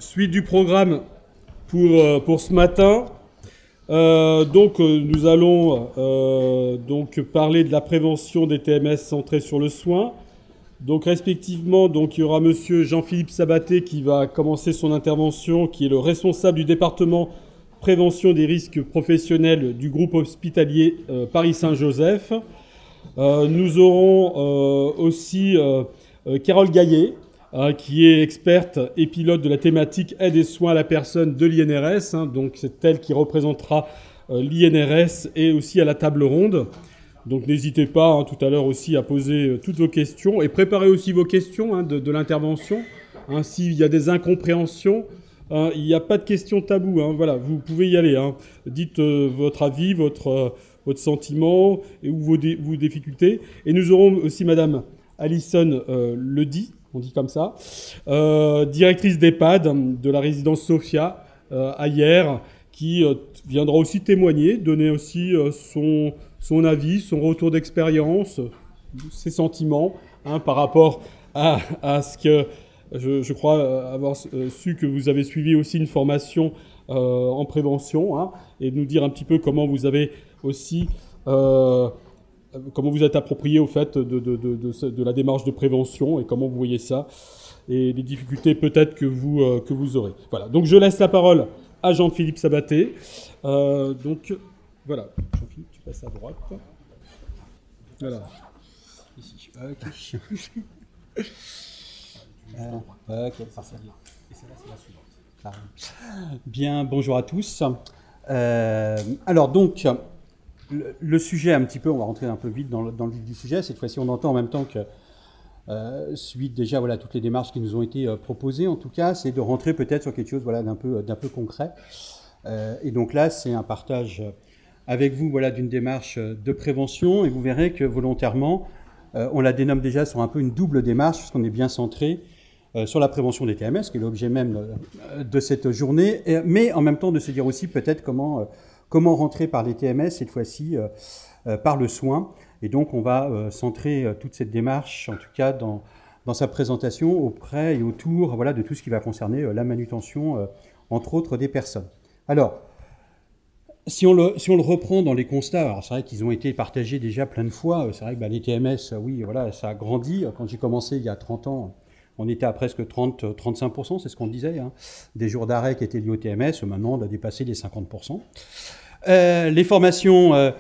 Suite du programme pour ce matin. Nous allons donc parler de la prévention des TMS centrés sur le soin. Donc respectivement, il y aura monsieur Jean-Philippe Sabaté qui va commencer son intervention, qui est le responsable du département prévention des risques professionnels du groupe hospitalier Paris-Saint-Joseph. Nous aurons aussi Carole Gaillet, qui est experte et pilote de la thématique aide et soins à la personne de l'INRS. Donc c'est elle qui représentera l'INRS et aussi à la table ronde. Donc n'hésitez pas tout à l'heure aussi à poser toutes vos questions et préparez aussi vos questions de l'intervention. S'il y a des incompréhensions, il n'y a pas de questions taboues. Voilà, vous pouvez y aller. Dites votre avis, votre sentiment ou vos difficultés. Et nous aurons aussi Madame Alison Ledy, on dit comme ça, directrice d'EHPAD de la résidence Sophia à Hyères, qui viendra aussi témoigner, donner aussi son avis, son retour d'expérience, ses sentiments par rapport à ce que je crois avoir su que vous avez suivi aussi une formation en prévention, et nous dire un petit peu comment vous avez aussi comment vous êtes approprié au fait de la démarche de prévention et comment vous voyez ça et les difficultés peut-être que vous aurez. Voilà. Donc je laisse la parole à Jean-Philippe Sabaté. Voilà, Jean-Philippe, tu passes à droite. Voilà. Ici. Ok. Ok, parfait. Et celle-là, c'est la suivante. Bien, bonjour à tous. Alors donc, le sujet un petit peu, on va rentrer un peu vite dans le vif du sujet. Cette fois-ci, on entend en même temps que, suite déjà, voilà, toutes les démarches qui nous ont été proposées, en tout cas, c'est de rentrer peut-être sur quelque chose voilà, d'un peu concret. Et donc là, c'est un partage avec vous voilà, d'une démarche de prévention. Et vous verrez que volontairement, on la dénomme déjà sur un peu une double démarche, puisqu'on est bien centré sur la prévention des TMS, qui est l'objet même de cette journée, mais en même temps de se dire aussi peut-être comment rentrer par les TMS, cette fois-ci par le soin. Et donc on va centrer toute cette démarche, en tout cas dans sa présentation, auprès et autour voilà, de tout ce qui va concerner la manutention, entre autres, des personnes. Alors, si on le reprend dans les constats, alors c'est vrai qu'ils ont été partagés déjà plein de fois, c'est vrai que les TMS, oui, voilà, ça a grandi. Quand j'ai commencé il y a 30 ans, on était à presque 30-35%, c'est ce qu'on disait, des jours d'arrêt qui étaient liés au TMS. Maintenant, on a dépassé les 50%. Les formations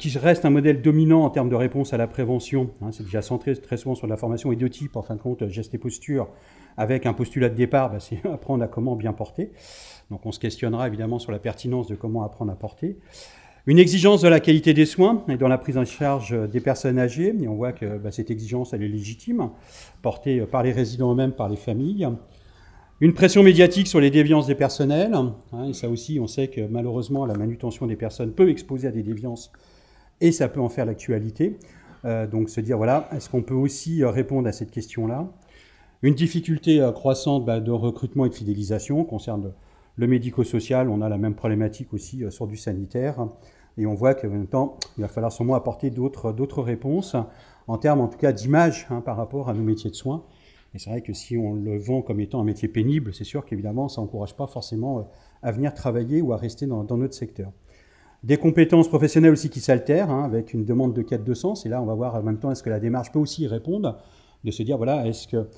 qui restent un modèle dominant en termes de réponse à la prévention, c'est déjà centré très souvent sur la formation et deux types, en fin de compte, gestes et postures, avec un postulat de départ, c'est apprendre à comment bien porter. Donc on se questionnera évidemment sur la pertinence de comment apprendre à porter. Une exigence de la qualité des soins et dans la prise en charge des personnes âgées, et on voit que cette exigence, elle est légitime, portée par les résidents eux-mêmes, par les familles. Une pression médiatique sur les déviances des personnels, et ça aussi, on sait que malheureusement, la manutention des personnes peut exposer à des déviances, et ça peut en faire l'actualité. Donc se dire, voilà, est-ce qu'on peut aussi répondre à cette question-là? Une difficulté croissante de recrutement et de fidélisation concerne le médico-social, on a la même problématique aussi sur du sanitaire, et on voit qu'en même temps, il va falloir sûrement apporter d'autres réponses, en termes en tout cas d'image par rapport à nos métiers de soins. Et c'est vrai que si on le vend comme étant un métier pénible, c'est sûr qu'évidemment, ça n'encourage pas forcément à venir travailler ou à rester dans notre secteur. Des compétences professionnelles aussi qui s'altèrent, avec une demande de quête de sens, et là, on va voir en même temps, est-ce que la démarche peut aussi y répondre, de se dire, voilà, est-ce que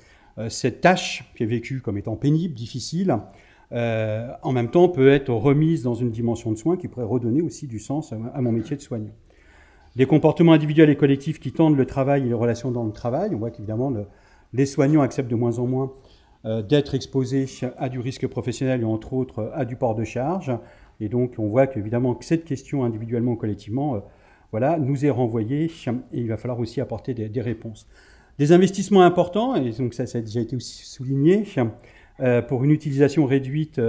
cette tâche qui est vécue comme étant pénible, difficile, en même temps peut être remise dans une dimension de soins qui pourrait redonner aussi du sens à mon métier de soignant. Des comportements individuels et collectifs qui tendent le travail et les relations dans le travail. On voit qu'évidemment, les soignants acceptent de moins en moins d'être exposés à du risque professionnel et entre autres à du port de charge. Et donc, on voit qu'évidemment, cette question individuellement ou collectivement voilà, nous est renvoyée et il va falloir aussi apporter des réponses. Des investissements importants, et donc ça a déjà été aussi souligné, pour une utilisation réduite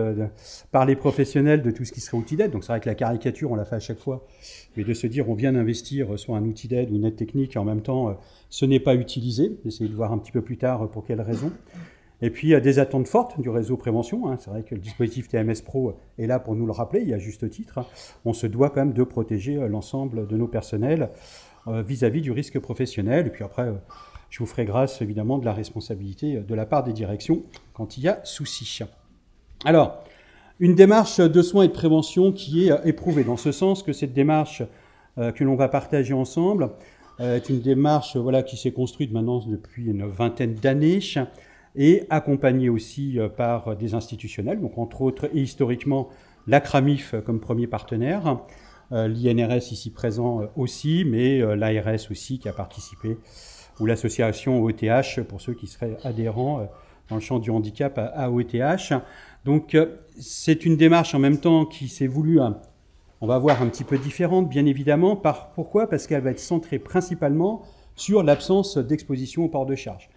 par les professionnels de tout ce qui serait outil d'aide. Donc c'est vrai que la caricature, on l'a fait à chaque fois, mais de se dire on vient d'investir soit un outil d'aide ou une aide technique et en même temps ce n'est pas utilisé, d'essayer de voir un petit peu plus tard pour quelles raisons. Et puis des attentes fortes du réseau prévention, c'est vrai que le dispositif TMS Pro est là pour nous le rappeler, et à juste titre, on se doit quand même de protéger l'ensemble de nos personnels vis-à-vis du risque professionnel. Et puis après, je vous ferai grâce évidemment de la responsabilité de la part des directions quand il y a souci. Alors, une démarche de soins et de prévention qui est éprouvée, dans ce sens que cette démarche que l'on va partager ensemble est une démarche qui s'est construite maintenant depuis une vingtaine d'années et accompagnée aussi par des institutionnels, donc entre autres et historiquement l'ACRAMIF comme premier partenaire, l'INRS ici présent aussi, mais l'ARS aussi qui a participé, ou l'association OETH pour ceux qui seraient adhérents dans le champ du handicap à OETH. Donc c'est une démarche en même temps qui s'est voulue, on va voir, un petit peu différente, bien évidemment. Pourquoi ? Parce qu'elle va être centrée principalement sur l'absence d'exposition au port de charge.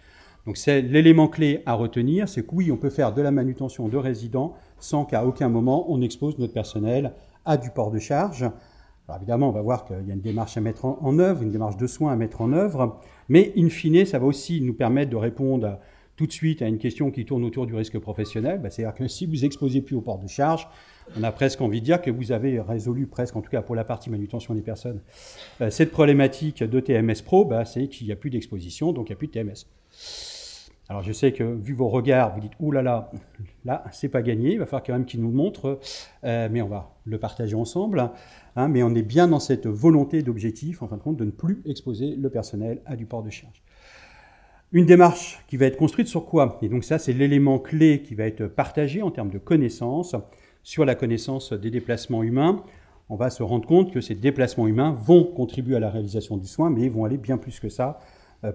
Donc c'est l'élément clé à retenir, c'est que oui, on peut faire de la manutention de résidents sans qu'à aucun moment on expose notre personnel à du port de charge. Alors évidemment, on va voir qu'il y a une démarche à mettre en œuvre, une démarche de soins à mettre en œuvre, mais in fine, ça va aussi nous permettre de répondre tout de suite à une question qui tourne autour du risque professionnel. C'est-à-dire que si vous exposez plus au port de charge, on a presque envie de dire que vous avez résolu presque, en tout cas pour la partie manutention des personnes, cette problématique de TMS Pro, c'est qu'il n'y a plus d'exposition, donc il n'y a plus de TMS. Alors je sais que vu vos regards, vous dites « Ouh là, c'est pas gagné, il va falloir quand même qu'il nous le montre, mais on va le partager ensemble. Mais on est bien dans cette volonté d'objectif, en fin de compte, de ne plus exposer le personnel à du port de charge. Une démarche qui va être construite sur quoi? Et donc ça, c'est l'élément clé qui va être partagé en termes de connaissances, sur la connaissance des déplacements humains. On va se rendre compte que ces déplacements humains vont contribuer à la réalisation du soin, mais ils vont aller bien plus que ça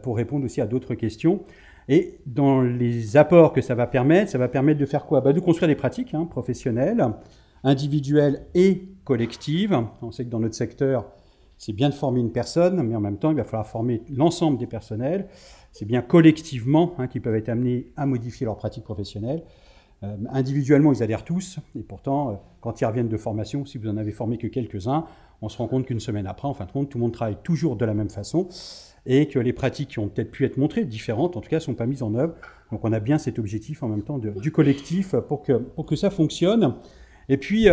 pour répondre aussi à d'autres questions. Et dans les apports que ça va permettre de faire quoi? De construire des pratiques professionnelles, individuelles et collectives. On sait que dans notre secteur, c'est bien de former une personne, mais en même temps, il va falloir former l'ensemble des personnels. C'est bien collectivement qu'ils peuvent être amenés à modifier leurs pratiques professionnelles. Individuellement, ils adhèrent tous, et pourtant, quand ils reviennent de formation, si vous en avez formé que quelques-uns, on se rend compte qu'une semaine après, en fin de compte, tout le monde travaille toujours de la même façon, et que les pratiques qui ont peut-être pu être montrées, différentes, en tout cas, ne sont pas mises en œuvre. Donc on a bien cet objectif en même temps du collectif pour que ça fonctionne. Et puis,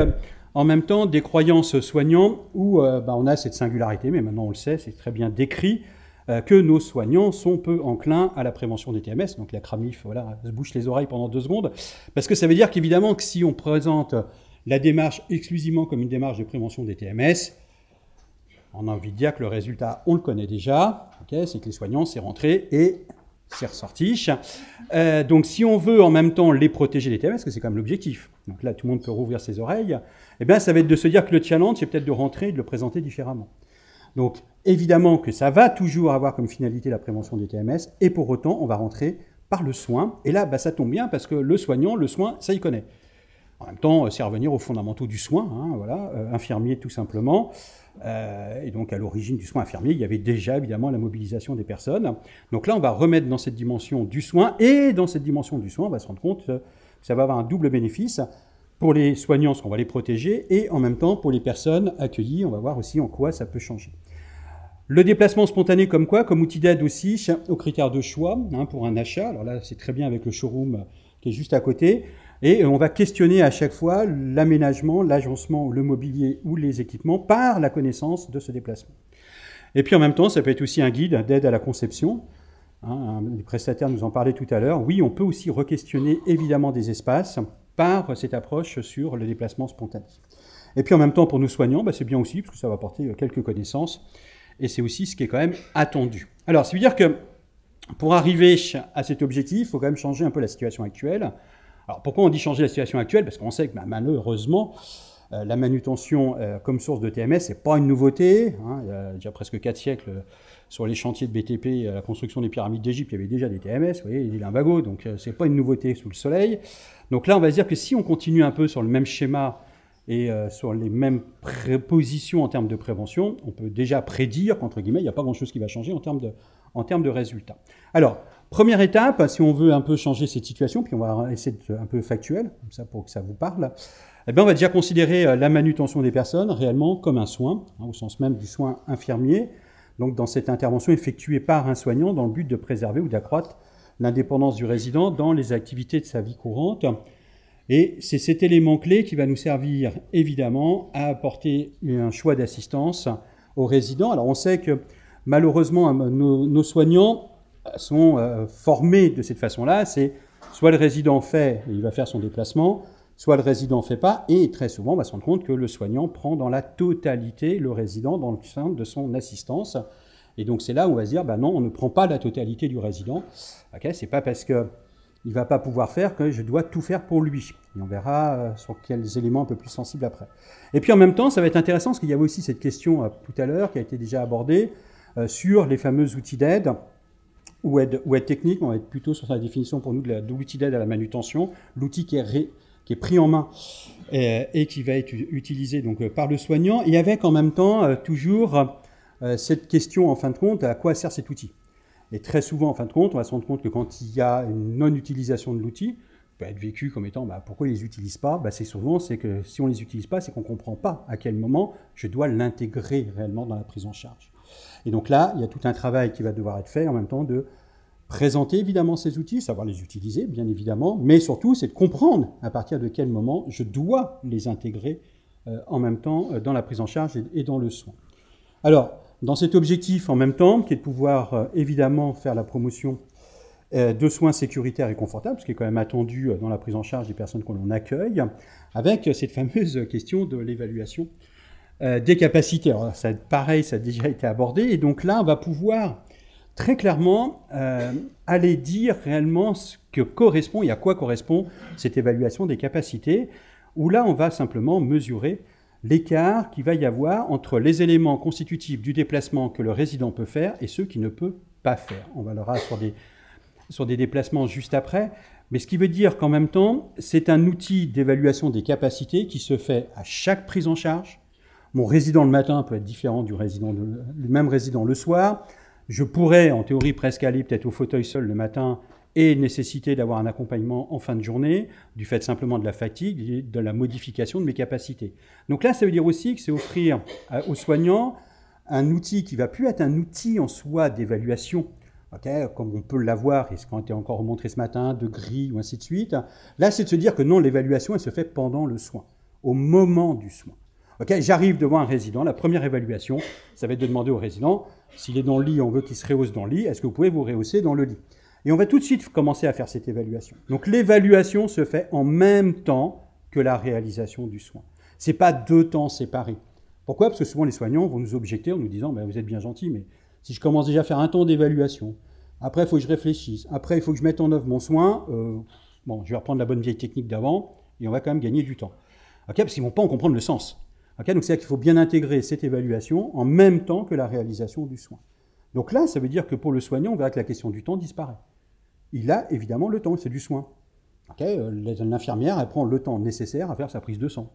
en même temps, des croyances soignants où on a cette singularité, mais maintenant on le sait, c'est très bien décrit, que nos soignants sont peu enclins à la prévention des TMS. Donc la CRAMIF, se bouche les oreilles pendant 2 secondes, parce que ça veut dire qu'évidemment que si on présente la démarche exclusivement comme une démarche de prévention des TMS, on a envie de dire que le résultat, on le connaît déjà, c'est que les soignants, c'est rentré et c'est ressorti. Donc si on veut en même temps les protéger des TMS, parce que c'est quand même l'objectif, donc là tout le monde peut rouvrir ses oreilles, ça va être de se dire que le challenge, c'est peut-être de rentrer et de le présenter différemment. Donc évidemment que ça va toujours avoir comme finalité la prévention des TMS, et pour autant, on va rentrer par le soin, et là, ça tombe bien, parce que le soignant, le soin, ça il connaît. En même temps, c'est revenir aux fondamentaux du soin, infirmier tout simplement. Et donc à l'origine du soin infirmier, il y avait déjà évidemment la mobilisation des personnes. Donc là, on va remettre dans cette dimension du soin, et dans cette dimension du soin, on va se rendre compte que ça va avoir un double bénéfice pour les soignants, parce qu'on va les protéger, et en même temps pour les personnes accueillies, on va voir aussi en quoi ça peut changer. Le déplacement spontané comme quoi? Comme outil d'aide aussi aux critères de choix pour un achat. Alors là, c'est très bien avec le showroom qui est juste à côté. Et on va questionner à chaque fois l'aménagement, l'agencement, le mobilier ou les équipements par la connaissance de ce déplacement. Et puis en même temps, ça peut être aussi un guide d'aide à la conception. Les prestataires nous en parlaient tout à l'heure. Oui, on peut aussi re-questionner évidemment des espaces par cette approche sur le déplacement spontané. Et puis en même temps, pour nos soignants, c'est bien aussi, parce que ça va apporter quelques connaissances. Et c'est aussi ce qui est quand même attendu. Alors, ça veut dire que pour arriver à cet objectif, il faut quand même changer un peu la situation actuelle. Alors, pourquoi on dit changer la situation actuelle? Parce qu'on sait que malheureusement, la manutention comme source de TMS, ce n'est pas une nouveauté. Il y a déjà presque 4 siècles, sur les chantiers de BTP, la construction des pyramides d'Égypte, il y avait déjà des TMS, vous voyez, des limbagos, donc ce n'est pas une nouveauté sous le soleil. Donc là, on va se dire que si on continue un peu sur le même schéma et sur les mêmes prépositions en termes de prévention, on peut déjà prédire qu'entre guillemets, il n'y a pas grand-chose qui va changer en termes de résultats. Alors, première étape, si on veut un peu changer cette situation, puis on va essayer d'être un peu factuel, comme ça pour que ça vous parle, on va déjà considérer la manutention des personnes réellement comme un soin, au sens même du soin infirmier, donc dans cette intervention effectuée par un soignant dans le but de préserver ou d'accroître l'indépendance du résident dans les activités de sa vie courante. Et c'est cet élément clé qui va nous servir évidemment à apporter un choix d'assistance aux résidents. Alors on sait que malheureusement nos soignants sont formés de cette façon-là. C'est soit le résident fait et il va faire son déplacement, soit le résident ne fait pas, et très souvent, on va se rendre compte que le soignant prend dans la totalité le résident dans le sein de son assistance. Et donc c'est là où on va se dire, ben non, on ne prend pas la totalité du résident. Okay, c'est pas parce qu'il ne va pas pouvoir faire que je dois tout faire pour lui. Et on verra sur quels éléments un peu plus sensibles après. Et puis en même temps, ça va être intéressant, parce qu'il y avait aussi cette question tout à l'heure qui a été déjà abordée sur les fameux outils d'aide ou aide technique. On va être plutôt sur la définition pour nous de l'outil d'aide à la manutention, l'outil qui est pris en main et qui va être utilisé donc, par le soignant, et avec en même temps toujours cette question en fin de compte, à quoi sert cet outil? Et très souvent en fin de compte, on va se rendre compte que quand il y a une non-utilisation de l'outil, peut être vécu comme étant pourquoi ils ne les utilisent pas, c'est souvent c'est que si on ne les utilise pas, c'est qu'on ne comprend pas à quel moment je dois l'intégrer réellement dans la prise en charge. Et donc là, il y a tout un travail qui va devoir être fait en même temps de présenter évidemment ces outils, savoir les utiliser bien évidemment, mais surtout c'est de comprendre à partir de quel moment je dois les intégrer en même temps dans la prise en charge et dans le soin. Alors, dans cet objectif en même temps, qui est de pouvoir évidemment faire la promotion de soins sécuritaires et confortables, ce qui est quand même attendu dans la prise en charge des personnes que l'on accueille, avec cette fameuse question de l'évaluation des capacités. Alors, ça, pareil, ça a déjà été abordé, et donc là, on va pouvoir très clairement aller dire réellement ce que correspond et à quoi correspond cette évaluation des capacités, où là, on va simplement mesurer l'écart qu'il va y avoir entre les éléments constitutifs du déplacement que le résident peut faire et ceux qu'il ne peut pas faire. On va le voir sur des déplacements juste après, mais ce qui veut dire qu'en même temps, c'est un outil d'évaluation des capacités qui se fait à chaque prise en charge. Mon résident le matin peut être différent du même résident le soir. Je pourrais, en théorie, presque aller peut-être au fauteuil seul le matin et nécessiter d'avoir un accompagnement en fin de journée, du fait simplement de la fatigue et de la modification de mes capacités. Donc là, ça veut dire aussi que c'est offrir aux soignants un outil qui ne va plus être un outil en soi d'évaluation, comme on peut l'avoir, et ce qui a été encore montré ce matin, de grille ou ainsi de suite. Là, c'est de se dire que non, l'évaluation, elle se fait pendant le soin, au moment du soin. J'arrive devant un résident, la première évaluation, ça va être de demander au résident, s'il est dans le lit, on veut qu'il se rehausse dans le lit, est-ce que vous pouvez vous rehausser dans le lit? Et on va tout de suite commencer à faire cette évaluation. Donc l'évaluation se fait en même temps que la réalisation du soin. Ce n'est pas deux temps séparés. Pourquoi? Parce que souvent les soignants vont nous objecter en nous disant vous êtes bien gentil, mais si je commence déjà à faire un temps d'évaluation, après il faut que je réfléchisse, après il faut que je mette en œuvre mon soin, je vais reprendre la bonne vieille technique d'avant et on va quand même gagner du temps. Parce qu'ils ne vont pas en comprendre le sens. Donc c'est-à-dire qu'il faut bien intégrer cette évaluation en même temps que la réalisation du soin. Donc là, ça veut dire que pour le soignant, on verra que la question du temps disparaît. Il a évidemment le temps, c'est du soin. L'infirmière, elle prend le temps nécessaire à faire sa prise de sang.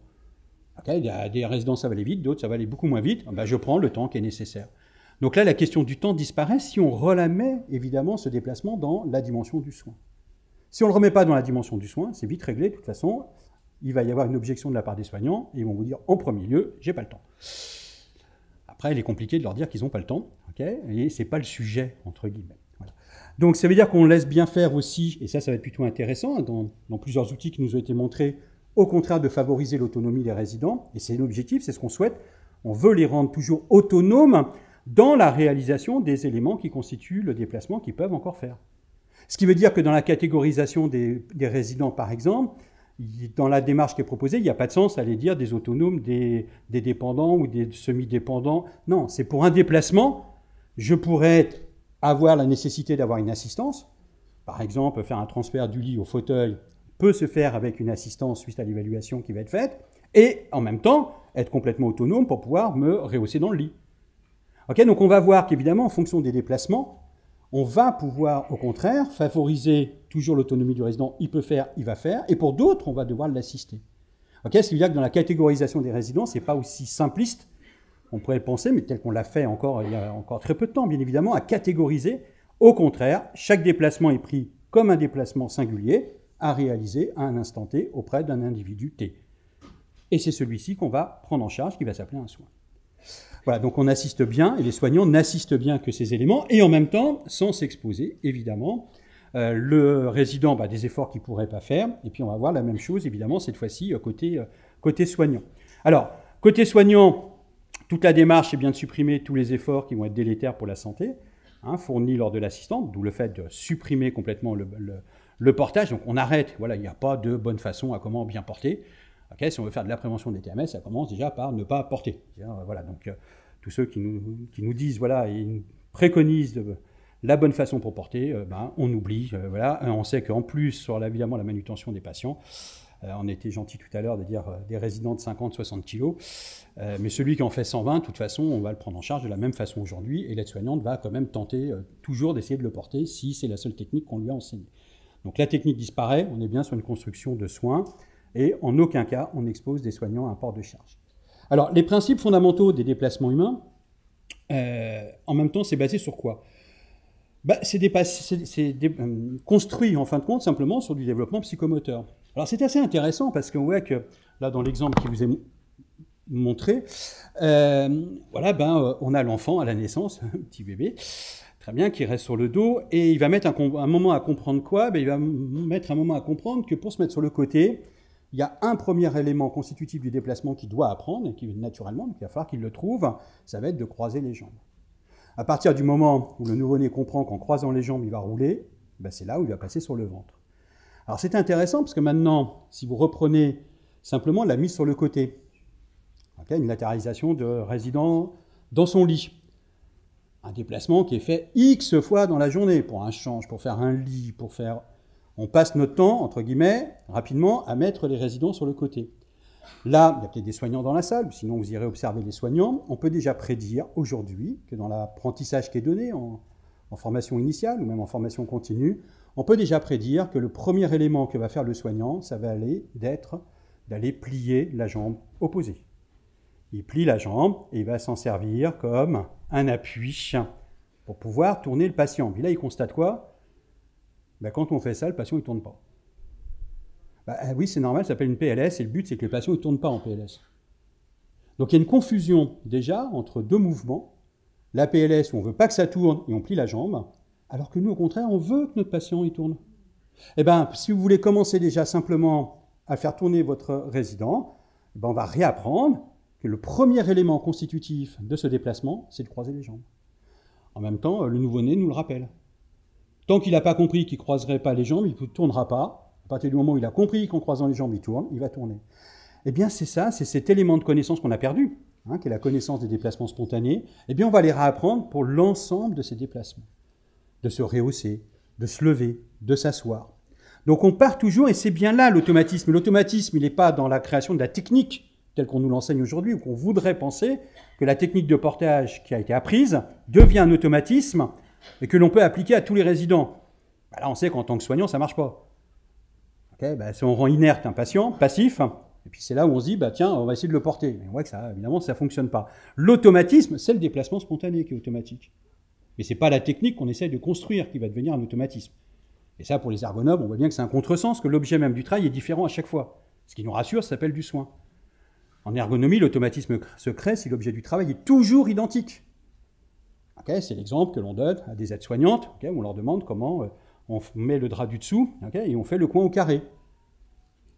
Il y a des résidents, ça va aller vite, d'autres, ça va aller beaucoup moins vite. Je prends le temps qui est nécessaire. Donc là, la question du temps disparaît si on remet évidemment ce déplacement dans la dimension du soin. Si on ne le remet pas dans la dimension du soin, c'est vite réglé. De toute façon, il va y avoir une objection de la part des soignants et ils vont vous dire en premier lieu, j'ai pas le temps. Après, il est compliqué de leur dire qu'ils n'ont pas le temps, et ce n'est pas le sujet, entre guillemets. Voilà. Donc, ça veut dire qu'on laisse bien faire aussi, et ça va être plutôt intéressant, dans plusieurs outils qui nous ont été montrés, au contraire de favoriser l'autonomie des résidents, et c'est l'objectif, c'est ce qu'on souhaite. On veut les rendre toujours autonomes dans la réalisation des éléments qui constituent le déplacement qu'ils peuvent encore faire. Ce qui veut dire que dans la catégorisation des résidents, par exemple, dans la démarche qui est proposée, il n'y a pas de sens à aller dire des autonomes, des dépendants ou des semi-dépendants. Non, c'est pour un déplacement, je pourrais avoir la nécessité d'avoir une assistance. Par exemple, faire un transfert du lit au fauteuil peut se faire avec une assistance suite à l'évaluation qui va être faite, et en même temps, être complètement autonome pour pouvoir me rehausser dans le lit. Donc on va voir qu'évidemment, en fonction des déplacements, on va pouvoir, au contraire, favoriser toujours l'autonomie du résident. Il peut faire, il va faire. Et pour d'autres, on va devoir l'assister. Ce qui veut dire que dans la catégorisation des résidents, ce n'est pas aussi simpliste, on pourrait le penser, mais tel qu'on l'a fait il y a encore très peu de temps, bien évidemment, à catégoriser. Au contraire, chaque déplacement est pris comme un déplacement singulier à réaliser à un instant T auprès d'un individu T. Et c'est celui-ci qu'on va prendre en charge, qui va s'appeler un soin. Voilà, donc on assiste bien, et les soignants n'assistent bien que ces éléments, et en même temps, sans s'exposer, évidemment, le résident, des efforts qu'il ne pourrait pas faire, et puis on va voir la même chose, évidemment, cette fois-ci, côté soignant. Alors, côté soignant, toute la démarche est bien de supprimer tous les efforts qui vont être délétères pour la santé, fournis lors de l'assistance, d'où le fait de supprimer complètement Le portage, donc on arrête. Voilà, il n'y a pas de bonne façon à comment bien porter. Okay, si on veut faire de la prévention des TMS, ça commence déjà par ne pas porter. Voilà, donc tous ceux qui nous disent, voilà, ils nous préconisent la bonne façon pour porter, on oublie. Voilà. On sait qu'en plus, sur évidemment la manutention des patients, on était gentil tout à l'heure de dire des résidents de 50-60 kilos, mais celui qui en fait 120, de toute façon, on va le prendre en charge de la même façon aujourd'hui, et l'aide-soignante va quand même tenter toujours d'essayer de le porter si c'est la seule technique qu'on lui a enseignée. Donc la technique disparaît, on est bien sur une construction de soins, et en aucun cas on expose des soignants à un port de charge. Alors les principes fondamentaux des déplacements humains, en même temps c'est basé sur quoi ? C'est construit en fin de compte simplement sur du développement psychomoteur. Alors c'est assez intéressant parce qu'on voit que là dans l'exemple qui vous est montré, on a l'enfant à la naissance, un petit bébé, très bien, qui reste sur le dos et il va mettre un moment à comprendre quoi ? Il va mettre un moment à comprendre que pour se mettre sur le côté, il y a un premier élément constitutif du déplacement qu'il doit apprendre et qui naturellement, il va falloir qu'il le trouve, ça va être de croiser les jambes. À partir du moment où le nouveau-né comprend qu'en croisant les jambes, il va rouler, c'est là où il va passer sur le ventre. Alors c'est intéressant parce que maintenant, si vous reprenez simplement la mise sur le côté, une latéralisation de résident dans son lit, un déplacement qui est fait X fois dans la journée, pour un change, pour faire un lit, on passe notre temps, entre guillemets, rapidement, à mettre les résidents sur le côté. Là, il y a peut-être des soignants dans la salle, sinon vous irez observer les soignants. On peut déjà prédire aujourd'hui que dans l'apprentissage qui est donné en formation initiale ou même en formation continue, on peut déjà prédire que le premier élément que va faire le soignant, ça va d'aller plier la jambe opposée. Il plie la jambe et il va s'en servir comme un appui pour pouvoir tourner le patient. Et là, il constate quoi ? Quand on fait ça, le patient ne tourne pas. Oui, c'est normal, ça s'appelle une PLS, et le but, c'est que les patients ne tournent pas en PLS. Donc il y a une confusion déjà entre deux mouvements. La PLS, où on ne veut pas que ça tourne et on plie la jambe, alors que nous, au contraire, on veut que notre patient y tourne. Si vous voulez commencer déjà simplement à faire tourner votre résident, on va réapprendre que le premier élément constitutif de ce déplacement, c'est de croiser les jambes. En même temps, le nouveau-né nous le rappelle. Tant qu'il n'a pas compris qu'il ne croiserait pas les jambes, il ne tournera pas. À partir du moment où il a compris qu'en croisant les jambes, il tourne, il va tourner. Eh bien, c'est ça, c'est cet élément de connaissance qu'on a perdu, qui est la connaissance des déplacements spontanés. Eh bien, on va les réapprendre pour l'ensemble de ces déplacements. De se rehausser, de se lever, de s'asseoir. Donc, on part toujours, et c'est bien là l'automatisme. L'automatisme, il n'est pas dans la création de la technique telle qu'on nous l'enseigne aujourd'hui, ou qu'on voudrait penser que la technique de portage qui a été apprise devient un automatisme et que l'on peut appliquer à tous les résidents. Là, on sait qu'en tant que soignant, ça ne marche pas. Si on rend inerte un patient, passif, et puis c'est là où on se dit, tiens, on va essayer de le porter. Mais on voit que ça, évidemment, ça ne fonctionne pas. L'automatisme, c'est le déplacement spontané qui est automatique. Mais ce n'est pas la technique qu'on essaye de construire qui va devenir un automatisme. Et ça, pour les ergonomes, on voit bien que c'est un contresens, que l'objet même du travail est différent à chaque fois. Ce qui nous rassure, ça s'appelle du soin. En ergonomie, l'automatisme se crée si l'objet du travail est toujours identique. C'est l'exemple que l'on donne à des aides-soignantes, où on leur demande comment on met le drap du dessous et on fait le coin au carré.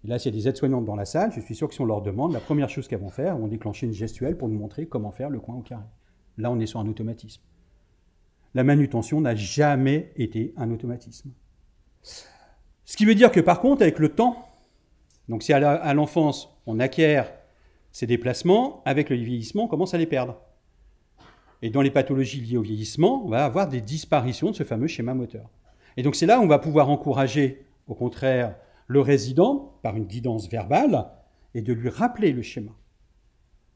Et là, s'il y a des aides-soignantes dans la salle, je suis sûr que si on leur demande, la première chose qu'elles vont faire, elles vont déclencher une gestuelle pour nous montrer comment faire le coin au carré. Là, on est sur un automatisme. La manutention n'a jamais été un automatisme. Ce qui veut dire que par contre, avec le temps, donc si à l'enfance, on acquiert ces déplacements, avec le vieillissement, on commence à les perdre. Et dans les pathologies liées au vieillissement, on va avoir des disparitions de ce fameux schéma moteur. Et donc c'est là où on va pouvoir encourager, au contraire, le résident, par une guidance verbale, et de lui rappeler le schéma.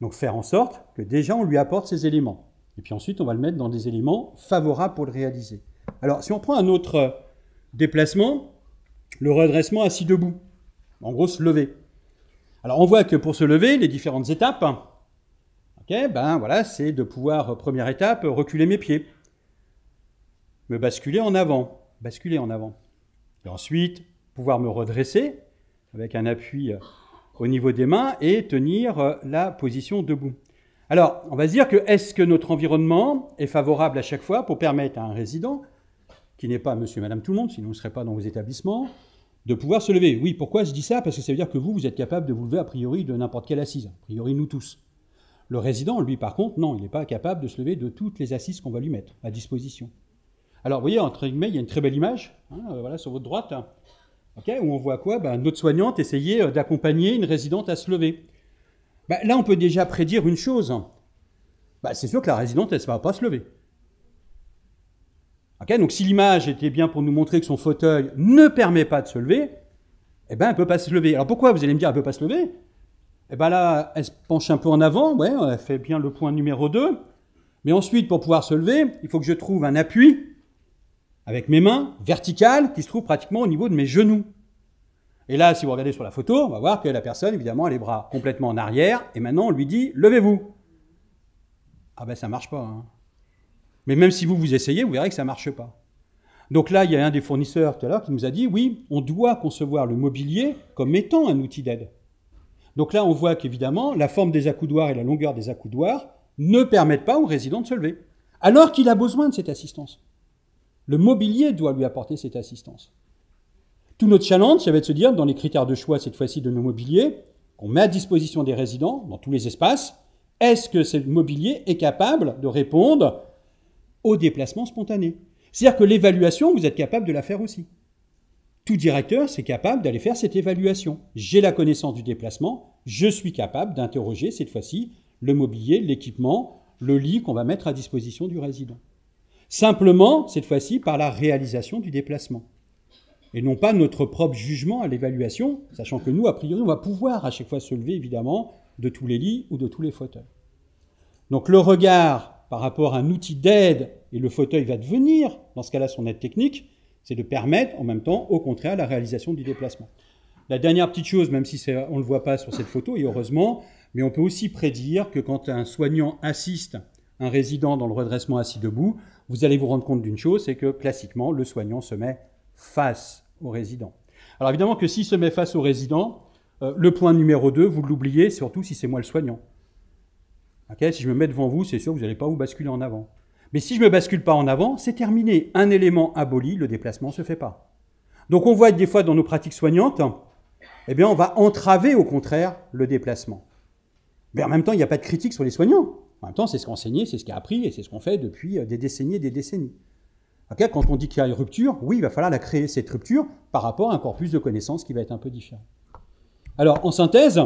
Donc faire en sorte que déjà on lui apporte ces éléments. Et puis ensuite on va le mettre dans des éléments favorables pour le réaliser. Alors si on prend un autre déplacement, le redressement assis debout. En gros, se lever. Alors on voit que pour se lever, les différentes étapes, c'est de pouvoir, première étape, reculer mes pieds. Me basculer en avant. Et ensuite, pouvoir me redresser avec un appui au niveau des mains et tenir la position debout. Alors, on va se dire que est-ce que notre environnement est favorable à chaque fois pour permettre à un résident, qui n'est pas monsieur et madame tout le monde, sinon il ne serait pas dans vos établissements, de pouvoir se lever. Oui, pourquoi je dis ça ? Parce que ça veut dire que vous êtes capable de vous lever a priori de n'importe quelle assise. A priori, nous tous. Le résident, lui, par contre, non, il n'est pas capable de se lever de toutes les assises qu'on va lui mettre à disposition. Alors, vous voyez, entre guillemets, il y a une très belle image, hein, voilà, sur votre droite, okay, où on voit quoi? Notre soignante essayait d'accompagner une résidente à se lever. Là, on peut déjà prédire une chose. C'est sûr que la résidente, elle ne va pas se lever. Okay, donc, si l'image était bien pour nous montrer que son fauteuil ne permet pas de se lever, elle ne peut pas se lever. Alors, pourquoi? Vous allez me dire, elle ne peut pas se lever? Là, elle se penche un peu en avant, ouais, elle fait bien le point numéro 2. Mais ensuite, pour pouvoir se lever, il faut que je trouve un appui avec mes mains verticales qui se trouve pratiquement au niveau de mes genoux. Et là, si vous regardez sur la photo, on va voir que la personne, évidemment, a les bras complètement en arrière. Et maintenant, on lui dit, levez-vous. Ça ne marche pas. Hein. Mais même si vous essayez, vous verrez que ça ne marche pas. Donc là, il y a un des fournisseurs tout à l'heure qui nous a dit, oui, on doit concevoir le mobilier comme étant un outil d'aide. Donc là, on voit qu'évidemment, la forme des accoudoirs et la longueur des accoudoirs ne permettent pas au résident de se lever, alors qu'il a besoin de cette assistance. Le mobilier doit lui apporter cette assistance. Tout notre challenge, ça va être de se dire, dans les critères de choix, cette fois-ci, de nos mobiliers, qu'on met à disposition des résidents, dans tous les espaces, est-ce que ce mobilier est capable de répondre aux déplacements spontanés? C'est-à-dire que l'évaluation, vous êtes capable de la faire aussi. Tout directeur, c'est capable d'aller faire cette évaluation. J'ai la connaissance du déplacement, je suis capable d'interroger, cette fois-ci, le mobilier, l'équipement, le lit qu'on va mettre à disposition du résident. Simplement, cette fois-ci, par la réalisation du déplacement. Et non pas notre propre jugement à l'évaluation, sachant que nous, a priori, on va pouvoir à chaque fois se lever, évidemment, de tous les lits ou de tous les fauteuils. Donc le regard par rapport à un outil d'aide, et le fauteuil va devenir, dans ce cas-là, son aide technique, c'est de permettre en même temps, au contraire, la réalisation du déplacement. La dernière petite chose, même si on ne le voit pas sur cette photo, et heureusement, mais on peut aussi prédire que quand un soignant assiste un résident dans le redressement assis debout, vous allez vous rendre compte d'une chose, c'est que classiquement, le soignant se met face au résident. Alors évidemment que s'il se met face au résident, le point numéro 2, vous l'oubliez, surtout si c'est moi le soignant. Okay, si je me mets devant vous, c'est sûr que vous n'allez pas vous basculer en avant. Mais si je ne me bascule pas en avant, c'est terminé. Un élément aboli, le déplacement ne se fait pas. Donc on voit que des fois dans nos pratiques soignantes, on va entraver au contraire le déplacement. Mais en même temps, il n'y a pas de critique sur les soignants. En même temps, c'est ce qu'on enseignait, c'est ce qu'on a appris et c'est ce qu'on fait depuis des décennies et des décennies. Okay, quand on dit qu'il y a une rupture, oui, il va falloir la créer, cette rupture, par rapport à un corpus de connaissances qui va être un peu différent. Alors, en synthèse,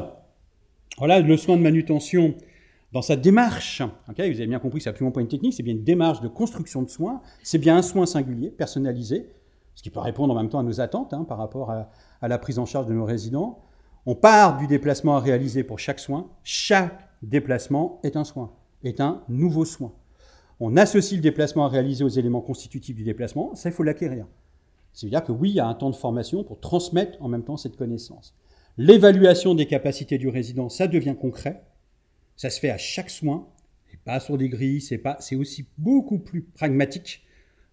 voilà le soin de manutention dans sa démarche. Okay, vous avez bien compris que ce n'est absolument pas une technique, c'est bien une démarche de construction de soins, c'est bien un soin singulier, personnalisé, ce qui peut répondre en même temps à nos attentes par rapport à la prise en charge de nos résidents. On part du déplacement à réaliser pour chaque soin. Chaque déplacement est un soin, est un nouveau soin. On associe le déplacement à réaliser aux éléments constitutifs du déplacement, ça, il faut l'acquérir. C'est-à-dire que oui, il y a un temps de formation pour transmettre en même temps cette connaissance. L'évaluation des capacités du résident, ça devient concret. Ça se fait à chaque soin, c'est pas sur des grilles, c'est aussi beaucoup plus pragmatique.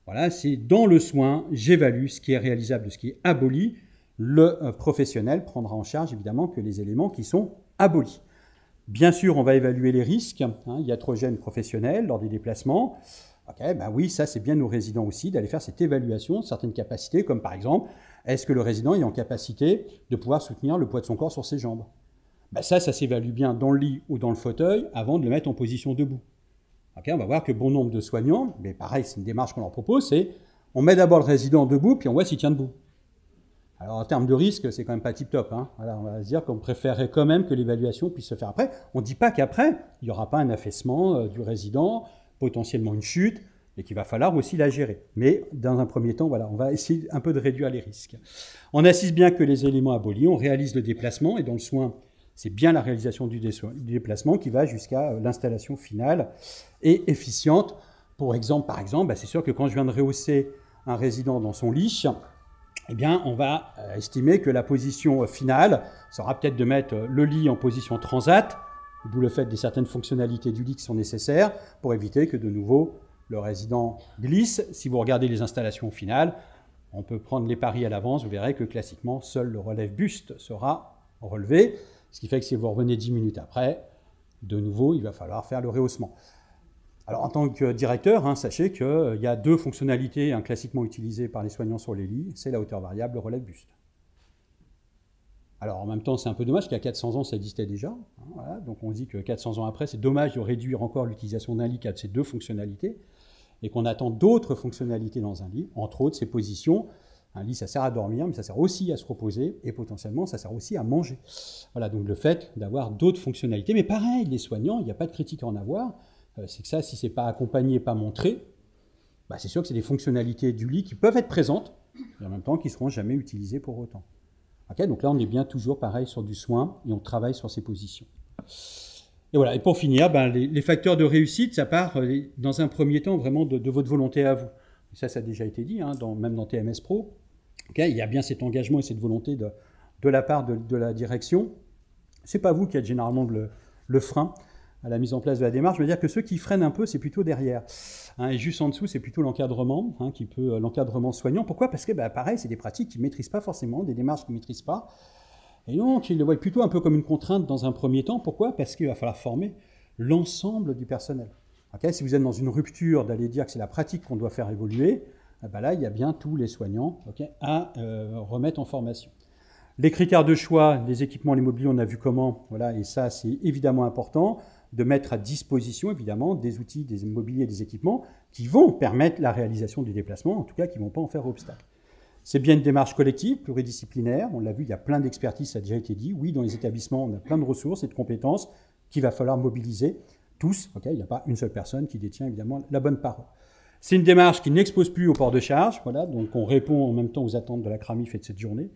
Voilà, c'est dans le soin, j'évalue ce qui est réalisable, ce qui est aboli. Le professionnel prendra en charge évidemment que les éléments qui sont abolis. Bien sûr, on va évaluer les risques iatrogènes professionnels lors des déplacements. Okay, oui, ça c'est bien nos résidents aussi d'aller faire cette évaluation de certaines capacités, comme par exemple, est-ce que le résident est en capacité de pouvoir soutenir le poids de son corps sur ses jambes? Ça s'évalue bien dans le lit ou dans le fauteuil avant de le mettre en position debout. Okay, on va voir que bon nombre de soignants, mais pareil, c'est une démarche qu'on leur propose, c'est on met d'abord le résident debout, puis on voit s'il tient debout. Alors en termes de risque, c'est quand même pas tip-top. Voilà, on va se dire qu'on préférerait quand même que l'évaluation puisse se faire après. On ne dit pas qu'après, il n'y aura pas un affaissement du résident, potentiellement une chute, et qu'il va falloir aussi la gérer. Mais dans un premier temps, voilà, on va essayer un peu de réduire les risques. On assiste bien que les éléments abolis, on réalise le déplacement, et dans le soin, c'est bien la réalisation du déplacement qui va jusqu'à l'installation finale et efficiente. Par exemple, c'est sûr que quand je viens de rehausser un résident dans son lit, on va estimer que la position finale sera peut-être de mettre le lit en position transat, d'où le fait des certaines fonctionnalités du lit qui sont nécessaires pour éviter que de nouveau le résident glisse. Si vous regardez les installations finales, on peut prendre les paris à l'avance, vous verrez que classiquement, seul le relève-buste sera relevé. Ce qui fait que si vous revenez 10 minutes après, de nouveau, il va falloir faire le rehaussement. Alors, en tant que directeur, sachez qu'il y a deux fonctionnalités classiquement utilisées par les soignants sur les lits, c'est la hauteur variable, le relève-buste. Alors, en même temps, c'est un peu dommage qu'il y a 400 ans, ça existait déjà. Voilà, donc, on dit que 400 ans après, c'est dommage de réduire encore l'utilisation d'un lit qui a ces deux fonctionnalités. et qu'on attend d'autres fonctionnalités dans un lit, entre autres ses positions. Un lit, ça sert à dormir, mais ça sert aussi à se reposer, et potentiellement, ça sert aussi à manger. Voilà, donc le fait d'avoir d'autres fonctionnalités. Mais pareil, les soignants, il n'y a pas de critique à en avoir. C'est que ça, si ce n'est pas accompagné, pas montré, bah c'est sûr que c'est des fonctionnalités du lit qui peuvent être présentes, et en même temps qui ne seront jamais utilisées pour autant. Okay, donc là, on est bien toujours pareil sur du soin, et on travaille sur ces positions. Et voilà, et pour finir, ben, les facteurs de réussite, ça part dans un premier temps vraiment de votre volonté à vous. Ça a déjà été dit, hein, même dans TMS Pro. Okay, il y a bien cet engagement et cette volonté de la part de la direction. Ce n'est pas vous qui êtes généralement le frein à la mise en place de la démarche. Je veux dire que ceux qui freinent un peu, c'est plutôt derrière. Hein, et juste en dessous, c'est plutôt l'encadrement, hein, l'encadrement soignant. Pourquoi? Parce que, bah, pareil, c'est des pratiques qu'ils ne maîtrisent pas forcément, des démarches qu'ils ne maîtrisent pas. Et donc, ils le voient plutôt un peu comme une contrainte dans un premier temps. Pourquoi? Parce qu'il va falloir former l'ensemble du personnel. Okay, si vous êtes dans une rupture d'aller dire que c'est la pratique qu'on doit faire évoluer, ben là, il y a bien tous les soignants à remettre en formation. Les critères de choix, les équipements, les mobiliers, on a vu comment, voilà, et ça, c'est évidemment important, de mettre à disposition, évidemment, des outils, des mobiliers, des équipements qui vont permettre la réalisation du déplacement, en tout cas, qui ne vont pas en faire obstacle. C'est bien une démarche collective, pluridisciplinaire, on l'a vu, il y a plein d'expertises, ça a déjà été dit. Oui, dans les établissements, on a plein de ressources et de compétences qu'il va falloir mobiliser tous. Il n'y a pas une seule personne qui détient, évidemment, la bonne parole. C'est une démarche qui n'expose plus au port de charge, voilà, donc on répond en même temps aux attentes de la CRAMIF et de cette journée.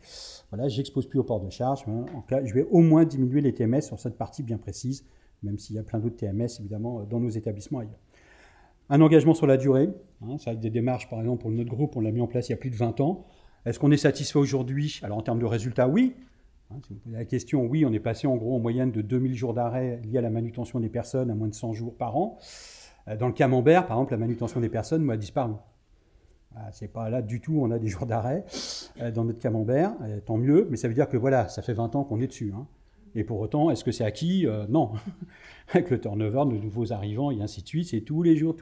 Voilà, j'expose plus au port de charge, hein, en cas, je vais au moins diminuer les TMS sur cette partie bien précise, même s'il y a plein d'autres TMS, évidemment, dans nos établissements ailleurs. Un engagement sur la durée, hein, c'est avec des démarches, par exemple, pour notre groupe, on l'a mis en place il y a plus de 20 ans. Est-ce qu'on est satisfait aujourd'hui? Alors en termes de résultats, oui. Hein, si vous posez la question, oui, on est passé en gros en moyenne de 2000 jours d'arrêt liés à la manutention des personnes à moins de 100 jours par an. Dans le camembert, par exemple, la manutention des personnes a disparu. C'est pas là du tout, on a des jours d'arrêt dans notre camembert, tant mieux, mais ça veut dire que voilà, ça fait 20 ans qu'on est dessus. Hein. Et pour autant, est-ce que c'est acquis? Non. Avec le turnover de nouveaux arrivants et ainsi de suite, c'est tous les jours,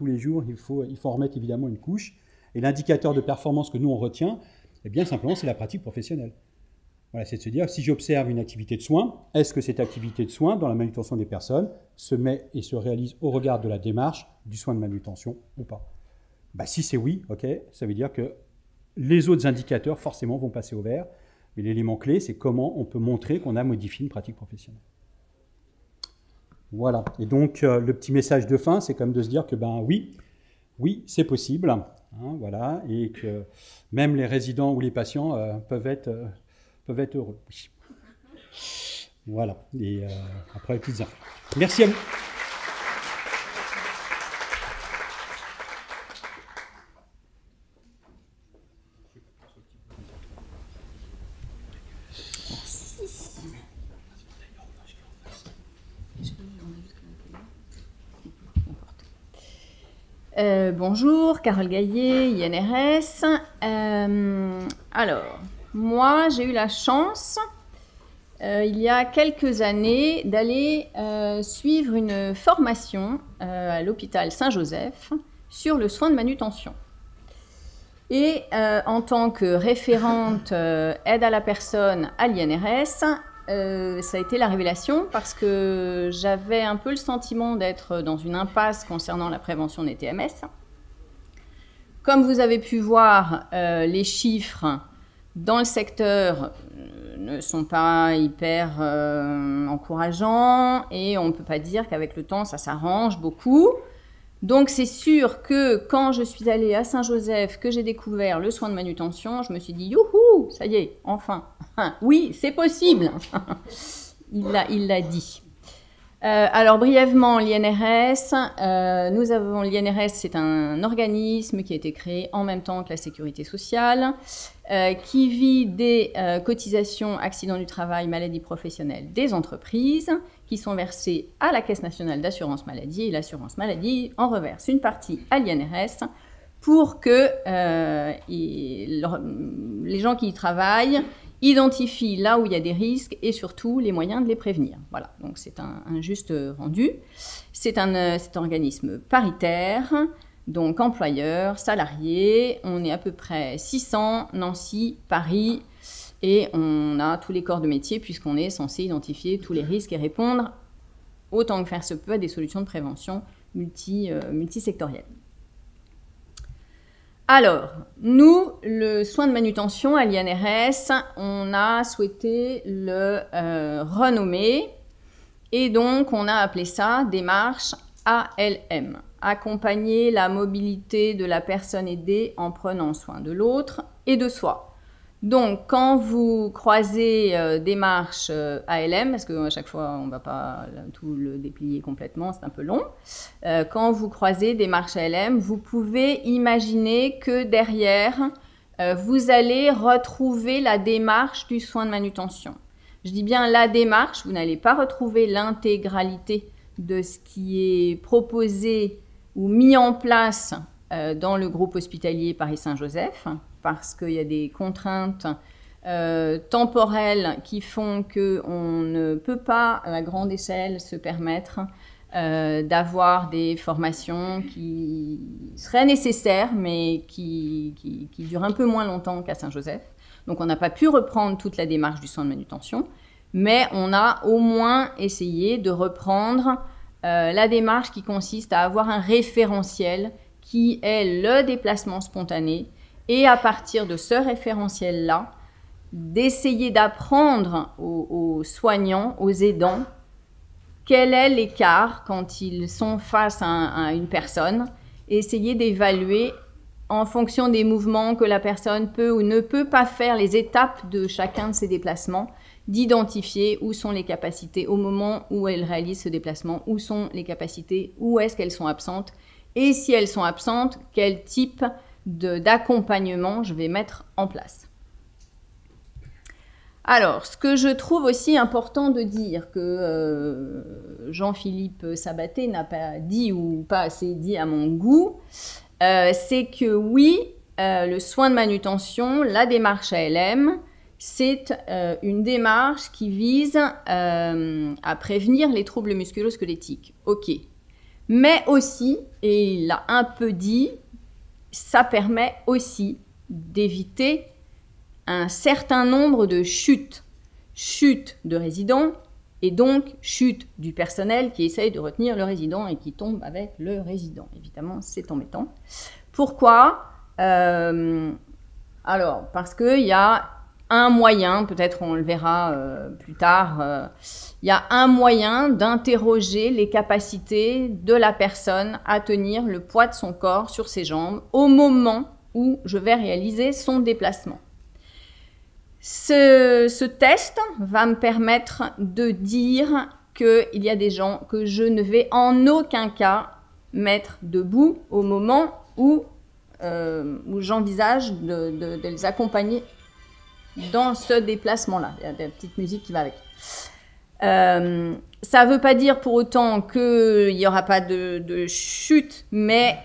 il faut en remettre évidemment une couche. Et l'indicateur de performance que nous on retient, eh bien simplement, c'est la pratique professionnelle. Voilà, c'est de se dire, si j'observe une activité de soins, est-ce que cette activité de soins, dans la manutention des personnes, se met et se réalise au regard de la démarche du soin de manutention ou pas? Bah, si c'est oui, ça veut dire que les autres indicateurs, forcément, vont passer au vert. Mais l'élément clé, c'est comment on peut montrer qu'on a modifié une pratique professionnelle. Voilà. Et donc, le petit message de fin, c'est comme de se dire que, ben oui, c'est possible. Hein, voilà, et que même les résidents ou les patients peuvent être heureux. Oui. Voilà. Et après, les petites infos. Merci à vous. Bonjour, Carole Gaillet, INRS. Alors, moi, j'ai eu la chance, il y a quelques années, d'aller suivre une formation à l'hôpital Saint-Joseph sur le soin de manutention. Et en tant que référente aide à la personne à l'INRS, ça a été la révélation parce que j'avais un peu le sentiment d'être dans une impasse concernant la prévention des TMS. Comme vous avez pu voir, les chiffres dans le secteur ne sont pas hyper encourageants et on ne peut pas dire qu'avec le temps ça s'arrange beaucoup. Donc c'est sûr que quand je suis allée à Saint-Joseph, que j'ai découvert le soin de manutention, je me suis dit « Youhou, ça y est, enfin, oui, c'est possible !» Il l'a dit. Alors brièvement, l'INRS, l'INRS, c'est un organisme qui a été créé en même temps que la sécurité sociale, qui vit des cotisations accidents du travail, maladies professionnelles des entreprises, qui sont versées à la Caisse nationale d'assurance maladie, et l'assurance maladie en reverse une partie à l'INRS pour que les gens qui y travaillent identifient là où il y a des risques et surtout les moyens de les prévenir. Voilà, donc c'est un juste rendu. C'est un organisme paritaire, donc employeurs, salariés. On est à peu près 600, Nancy, Paris, et on a tous les corps de métier puisqu'on est censé identifier tous les risques et répondre autant que faire se peut à des solutions de prévention multisectorielles. Alors, nous, le soin de manutention à l'INRS, on a souhaité le renommer et donc on a appelé ça démarche ALM, accompagner la mobilité de la personne aidée en prenant soin de l'autre et de soi. Donc, quand vous croisez démarche ALM, parce qu'à chaque fois, on ne va pas tout le déplier complètement, c'est un peu long. Quand vous croisez démarche ALM, vous pouvez imaginer que derrière, vous allez retrouver la démarche du soin de manutention. Je dis bien la démarche, vous n'allez pas retrouver l'intégralité de ce qui est proposé ou mis en place dans le groupe hospitalier Paris-Saint-Joseph, parce qu'il y a des contraintes temporelles qui font qu'on ne peut pas, à la grande échelle, se permettre d'avoir des formations qui seraient nécessaires, mais qui durent un peu moins longtemps qu'à Saint-Joseph. Donc, on n'a pas pu reprendre toute la démarche du soin de manutention, mais on a au moins essayé de reprendre la démarche qui consiste à avoir un référentiel qui est le déplacement spontané, et à partir de ce référentiel-là, d'essayer d'apprendre aux soignants, aux aidants, quel est l'écart quand ils sont face à une personne, et essayer d'évaluer en fonction des mouvements que la personne peut ou ne peut pas faire, les étapes de chacun de ces déplacements, d'identifier où sont les capacités au moment où elle réalise ce déplacement, où sont les capacités, où est-ce qu'elles sont absentes, et si elles sont absentes, quel type d'accompagnement je vais mettre en place. Alors, ce que je trouve aussi important de dire, que Jean-Philippe Sabaté n'a pas dit ou pas assez dit à mon goût, c'est que oui, le soin de manutention, la démarche ALM, c'est une démarche qui vise à prévenir les troubles musculo-squelettiques. Ok. Mais aussi, et il l'a un peu dit, ça permet aussi d'éviter un certain nombre de chutes. Chutes de résidents et donc chutes du personnel qui essaye de retenir le résident et qui tombe avec le résident. Évidemment, c'est embêtant. Pourquoi ? Alors, parce qu'il y a un moyen, peut-être on le verra plus tard, il y a un moyen d'interroger les capacités de la personne à tenir le poids de son corps sur ses jambes au moment où je vais réaliser son déplacement. Ce test va me permettre de dire qu'il y a des gens que je ne vais en aucun cas mettre debout au moment où j'envisage de les accompagner dans ce déplacement-là. Il y a de la petite musique qui va avec. Ça ne veut pas dire pour autant qu'il n'y aura pas de chute, mais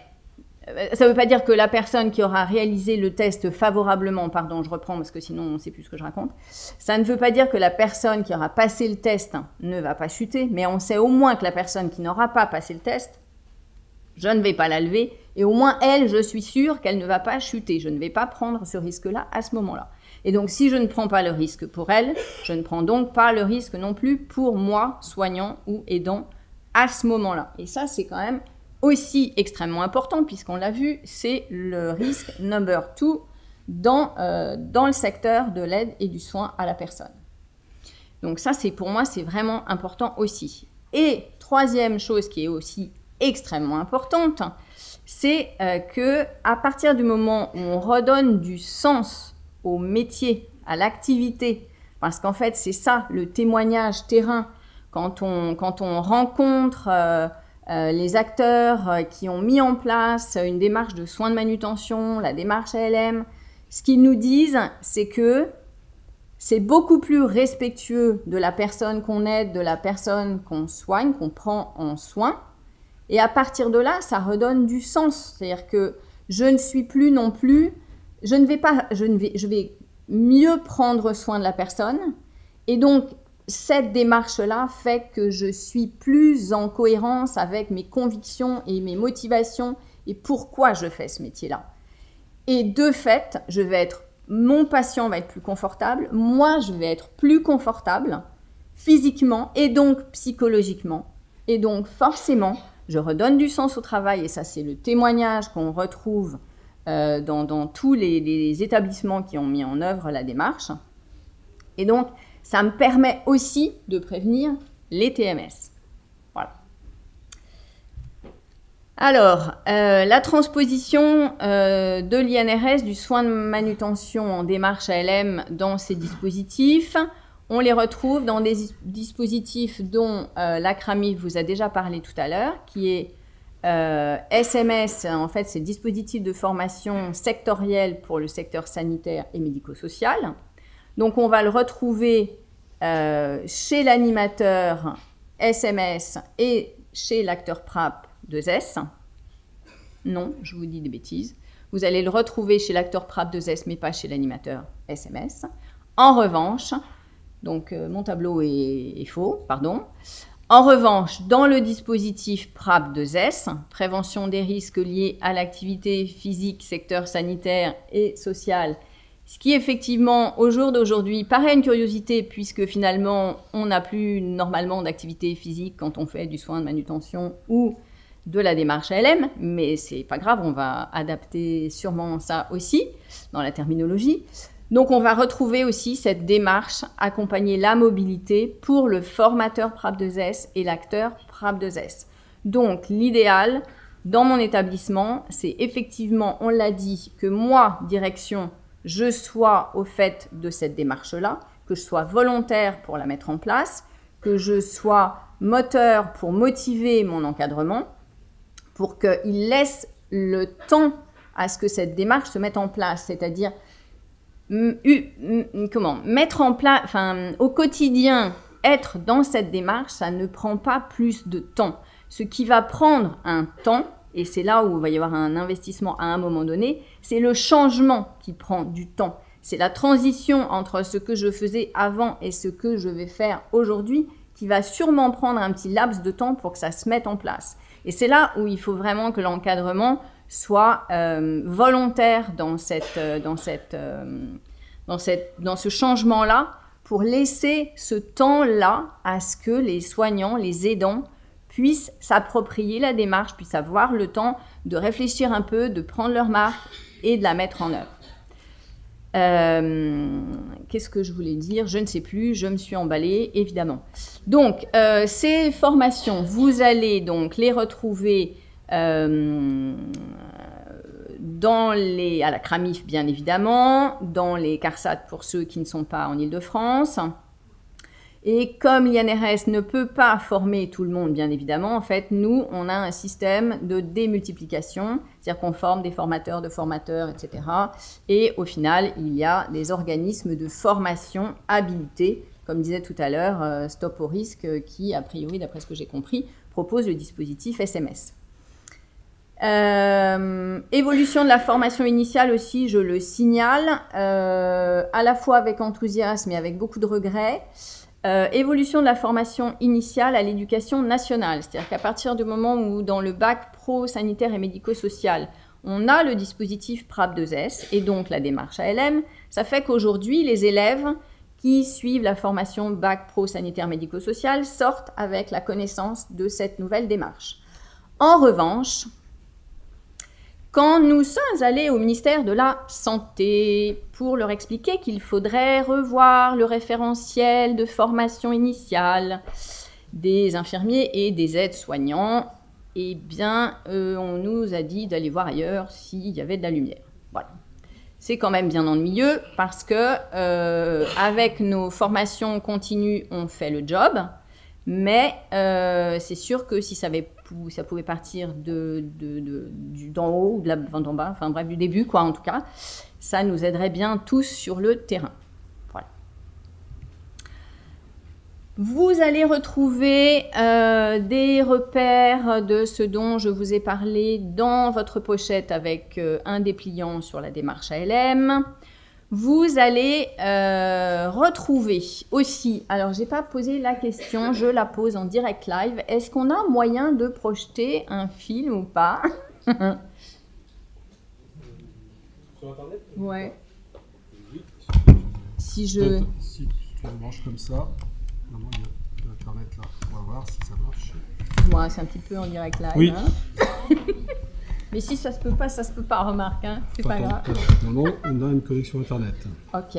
ça ne veut pas dire que la personne qui aura réalisé le test favorablement, pardon, je reprends parce que sinon on ne sait plus ce que je raconte, ça ne veut pas dire que la personne qui aura passé le test ne va pas chuter, mais on sait au moins que la personne qui n'aura pas passé le test, je ne vais pas la lever, et au moins elle, je suis sûre qu'elle ne va pas chuter. Je ne vais pas prendre ce risque-là à ce moment-là. Et donc, si je ne prends pas le risque pour elle, je ne prends donc pas le risque non plus pour moi, soignant ou aidant, à ce moment-là. Et ça, c'est quand même aussi extrêmement important, puisqu'on l'a vu, c'est le risque number 2 dans le secteur de l'aide et du soin à la personne. Donc ça, pour moi, c'est vraiment important aussi. Et troisième chose qui est aussi extrêmement importante, c'est qu'à partir du moment où on redonne du sens au métier, à l'activité, parce qu'en fait, c'est ça, le témoignage terrain, quand on rencontre les acteurs qui ont mis en place une démarche de soins de manutention, la démarche ALM, ce qu'ils nous disent, c'est que c'est beaucoup plus respectueux de la personne qu'on aide, de la personne qu'on soigne, qu'on prend en soin. Et à partir de là, ça redonne du sens. C'est-à-dire que je ne suis plus non plus, je vais mieux prendre soin de la personne. Et donc, cette démarche-là fait que je suis plus en cohérence avec mes convictions et mes motivations et pourquoi je fais ce métier-là. Et de fait, mon patient va être plus confortable, moi je vais être plus confortable physiquement et donc psychologiquement. Et donc forcément, je redonne du sens au travail et ça c'est le témoignage qu'on retrouve dans tous les établissements qui ont mis en œuvre la démarche. Et donc, ça me permet aussi de prévenir les TMS. Voilà. Alors, la transposition de l'INRS du soin de manutention en démarche ALM dans ces dispositifs, on les retrouve dans des dispositifs dont l'ACRAMIF vous a déjà parlé tout à l'heure, qui est SMS, en fait, c'est dispositif de formation sectoriel pour le secteur sanitaire et médico-social. Donc, on va le retrouver chez l'animateur SMS et chez l'acteur PRAP 2S. Non, je vous dis des bêtises. Vous allez le retrouver chez l'acteur PRAP 2S, mais pas chez l'animateur SMS. En revanche, donc mon tableau est faux, pardon. En revanche, dans le dispositif PRAP 2S, prévention des risques liés à l'activité physique, secteur sanitaire et social, ce qui effectivement, au jour d'aujourd'hui, paraît une curiosité puisque finalement, on n'a plus normalement d'activité physique quand on fait du soin de manutention ou de la démarche ALM, mais c'est pas grave, on va adapter sûrement ça aussi dans la terminologie. Donc, on va retrouver aussi cette démarche accompagner la mobilité pour le formateur PRAP 2S et l'acteur PRAP 2S. Donc, l'idéal dans mon établissement, c'est effectivement, on l'a dit, que moi, direction, je sois au fait de cette démarche-là, que je sois volontaire pour la mettre en place, que je sois moteur pour motiver mon encadrement, pour qu'il laisse le temps à ce que cette démarche se mette en place, c'est-à-dire mettre en place, au quotidien, être dans cette démarche, ça ne prend pas plus de temps. Ce qui va prendre un temps, et c'est là où il va y avoir un investissement à un moment donné, c'est le changement qui prend du temps. C'est la transition entre ce que je faisais avant et ce que je vais faire aujourd'hui qui va sûrement prendre un petit laps de temps pour que ça se mette en place. Et c'est là où il faut vraiment que l'encadrement soit volontaire dans ce changement-là pour laisser ce temps-là à ce que les soignants, les aidants puissent s'approprier la démarche, puissent avoir le temps de réfléchir un peu, de prendre leur marque et de la mettre en œuvre. Qu'est-ce que je voulais dire? Je ne sais plus, je me suis emballée, évidemment. Donc, ces formations, vous allez donc les retrouver à la CRAMIF, bien évidemment, dans les CARSAT pour ceux qui ne sont pas en Île-de-France. Et comme l'INRS ne peut pas former tout le monde, bien évidemment, en fait, nous, on a un système de démultiplication, c'est-à-dire qu'on forme des formateurs de formateurs, etc. Et au final, il y a des organismes de formation habilités, comme disait tout à l'heure Stop au risque, qui, a priori, d'après ce que j'ai compris, propose le dispositif SMS. Évolution de la formation initiale aussi, je le signale, à la fois avec enthousiasme et avec beaucoup de regrets. Évolution de la formation initiale à l'éducation nationale, c'est-à-dire qu'à partir du moment où dans le bac pro sanitaire et médico-social, on a le dispositif PRAP 2S et donc la démarche ALM, ça fait qu'aujourd'hui, les élèves qui suivent la formation bac pro sanitaire médico-social sortent avec la connaissance de cette nouvelle démarche. En revanche, quand nous sommes allés au ministère de la Santé pour leur expliquer qu'il faudrait revoir le référentiel de formation initiale des infirmiers et des aides-soignants, eh bien, on nous a dit d'aller voir ailleurs s'il y avait de la lumière. Voilà. C'est quand même bien ennuyeux parce que avec nos formations continues, on fait le job, mais c'est sûr que si ça pouvait partir d'en haut ou d'en bas, enfin bref, du début, quoi, en tout cas, ça nous aiderait bien tous sur le terrain. Voilà. Vous allez retrouver des repères de ce dont je vous ai parlé dans votre pochette avec un dépliant sur la démarche ALM. Vous allez retrouver aussi, alors j'ai pas posé la question, je la pose en direct live, est-ce qu'on a moyen de projeter un film ou pas? Sur Internet? Ouais. Si tu le branches comme ça, normalement il y a Internet là, on va voir si ça marche. Moi, c'est un petit peu en direct live. Oui. Hein. Mais si ça se peut pas, remarque, hein. C'est pas grave. Normalement, on a une connexion Internet. Ok.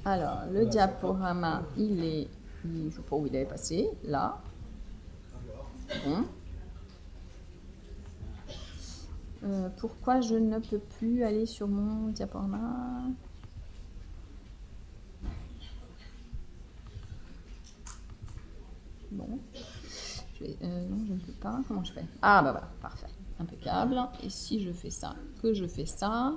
Alors, le diaporama, il est... Je ne sais pas où il est passé, là. Bon. Pourquoi je ne peux plus aller sur mon diaporama? Bon. Non, je ne peux pas. Comment je fais? Ah, bah voilà, parfait. Impeccable. Et si je fais ça, que je fais ça...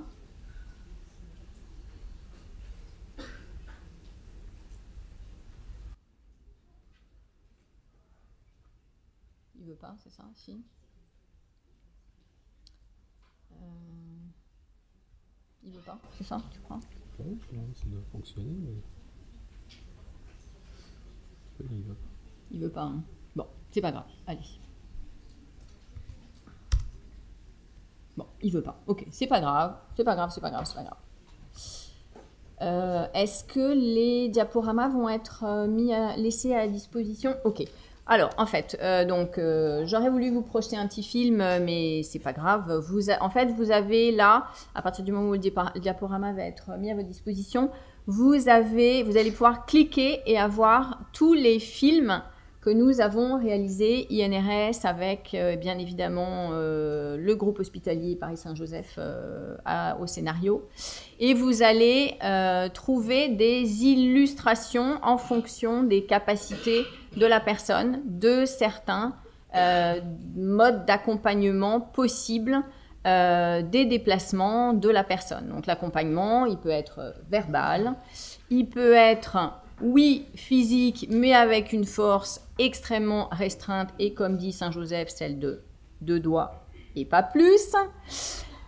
Il veut pas, c'est ça? Si. Il veut pas, c'est ça, tu crois? Oui, ça doit fonctionner, mais... Il veut pas. Il veut pas, hein. Bon, c'est pas grave, allez. Bon, il veut pas. Ok, c'est pas grave, c'est pas grave, c'est pas grave, c'est pas grave. Est-ce que les diaporamas vont être laissés à disposition? Ok. Alors, en fait, j'aurais voulu vous projeter un petit film, mais c'est pas grave. En fait, vous avez là, à partir du moment où le diaporama va être mis à votre disposition, vous allez pouvoir cliquer et avoir tous les films que nous avons réalisés INRS avec, bien évidemment, le groupe hospitalier Paris-Saint-Joseph au scénario. Et vous allez trouver des illustrations en fonction des capacités de la personne, de certains modes d'accompagnement possibles des déplacements de la personne. Donc l'accompagnement, il peut être verbal, il peut être, oui, physique, mais avec une force extrêmement restreinte et comme dit Saint-Joseph, celle de 2 doigts et pas plus.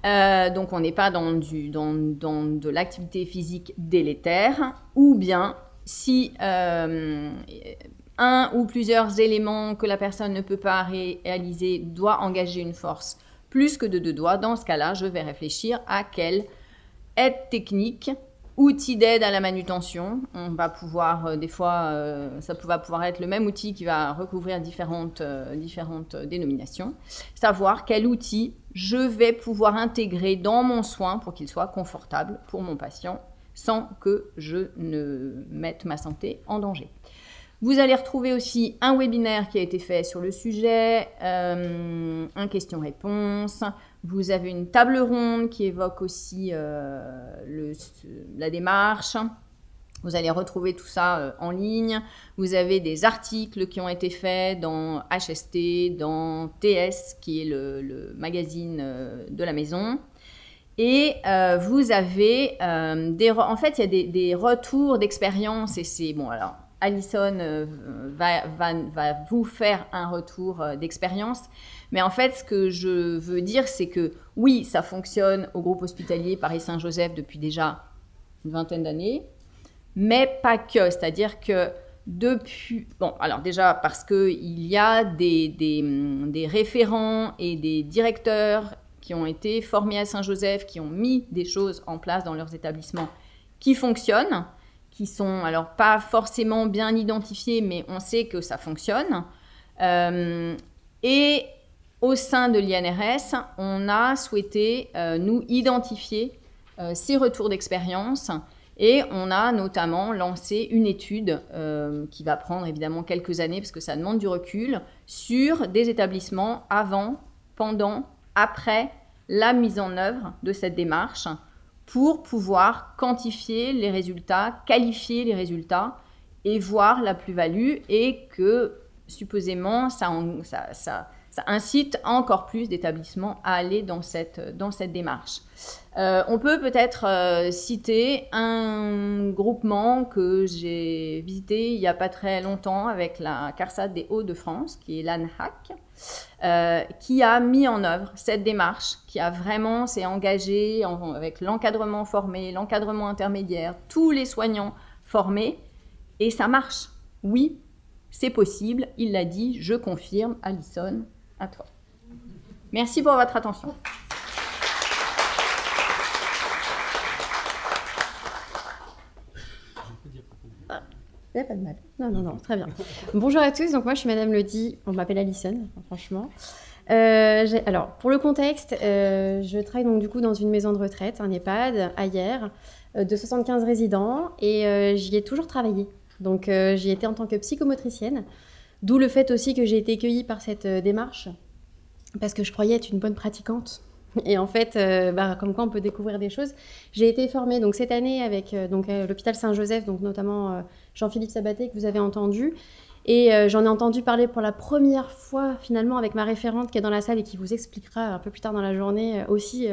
Donc on n'est pas dans de l'activité physique délétère, ou bien si un ou plusieurs éléments que la personne ne peut pas réaliser doit engager une force plus que de 2 doigts, dans ce cas-là, je vais réfléchir à quelle aide technique, outil d'aide à la manutention. On va pouvoir, des fois, ça va pouvoir être le même outil qui va recouvrir différentes dénominations. Savoir quel outil je vais pouvoir intégrer dans mon soin pour qu'il soit confortable pour mon patient sans que je ne mette ma santé en danger. Vous allez retrouver aussi un webinaire qui a été fait sur le sujet, un question-réponse. Vous avez une table ronde qui évoque aussi la démarche. Vous allez retrouver tout ça en ligne. Vous avez des articles qui ont été faits dans HST, dans TS, qui est le magazine de la maison. Et vous avez en fait, il y a des retours d'expérience et c'est bon alors. Alison va vous faire un retour d'expérience. Mais en fait, ce que je veux dire, c'est que oui, ça fonctionne au groupe hospitalier Paris-Saint-Joseph depuis déjà une vingtaine d'années, mais pas que. C'est-à-dire que depuis... Bon, alors déjà parce qu'il y a des référents et des directeurs qui ont été formés à Saint-Joseph, qui ont mis des choses en place dans leurs établissements qui fonctionnent, qui sont alors pas forcément bien identifiés, mais on sait que ça fonctionne. Et au sein de l'INRS, on a souhaité nous identifier ces retours d'expérience et on a notamment lancé une étude qui va prendre évidemment quelques années parce que ça demande du recul sur des établissements avant, pendant, après la mise en œuvre de cette démarche pour pouvoir quantifier les résultats, qualifier les résultats et voir la plus-value et que, supposément, ça incite encore plus d'établissements à aller dans cette démarche. On peut peut-être citer un groupement que j'ai visité il n'y a pas très longtemps avec la CARSAT des Hauts-de-France, qui est l'ANHAC, qui a mis en œuvre cette démarche, qui a vraiment s'est engagé avec l'encadrement formé, l'encadrement intermédiaire, tous les soignants formés, et ça marche. Oui, c'est possible, il l'a dit, je confirme, Alison, à toi. Merci pour votre attention. Il n'y a pas de mal. Non, très bien. Bonjour à tous, donc moi je suis Madame Lodi, on m'appelle Alison, franchement. Alors, pour le contexte, je travaille donc du coup dans une maison de retraite, un EHPAD, à Hyères, de 75 résidents, et j'y ai toujours travaillé. Donc, j'y étais en tant que psychomotricienne, d'où le fait aussi que j'ai été accueillie par cette démarche, parce que je croyais être une bonne pratiquante. Et en fait, comme quoi on peut découvrir des choses. J'ai été formée donc, cette année avec l'hôpital Saint-Joseph, donc notamment Jean-Philippe Sabaté, que vous avez entendu. Et j'en ai entendu parler pour la première fois, finalement, avec ma référente qui est dans la salle et qui vous expliquera un peu plus tard dans la journée aussi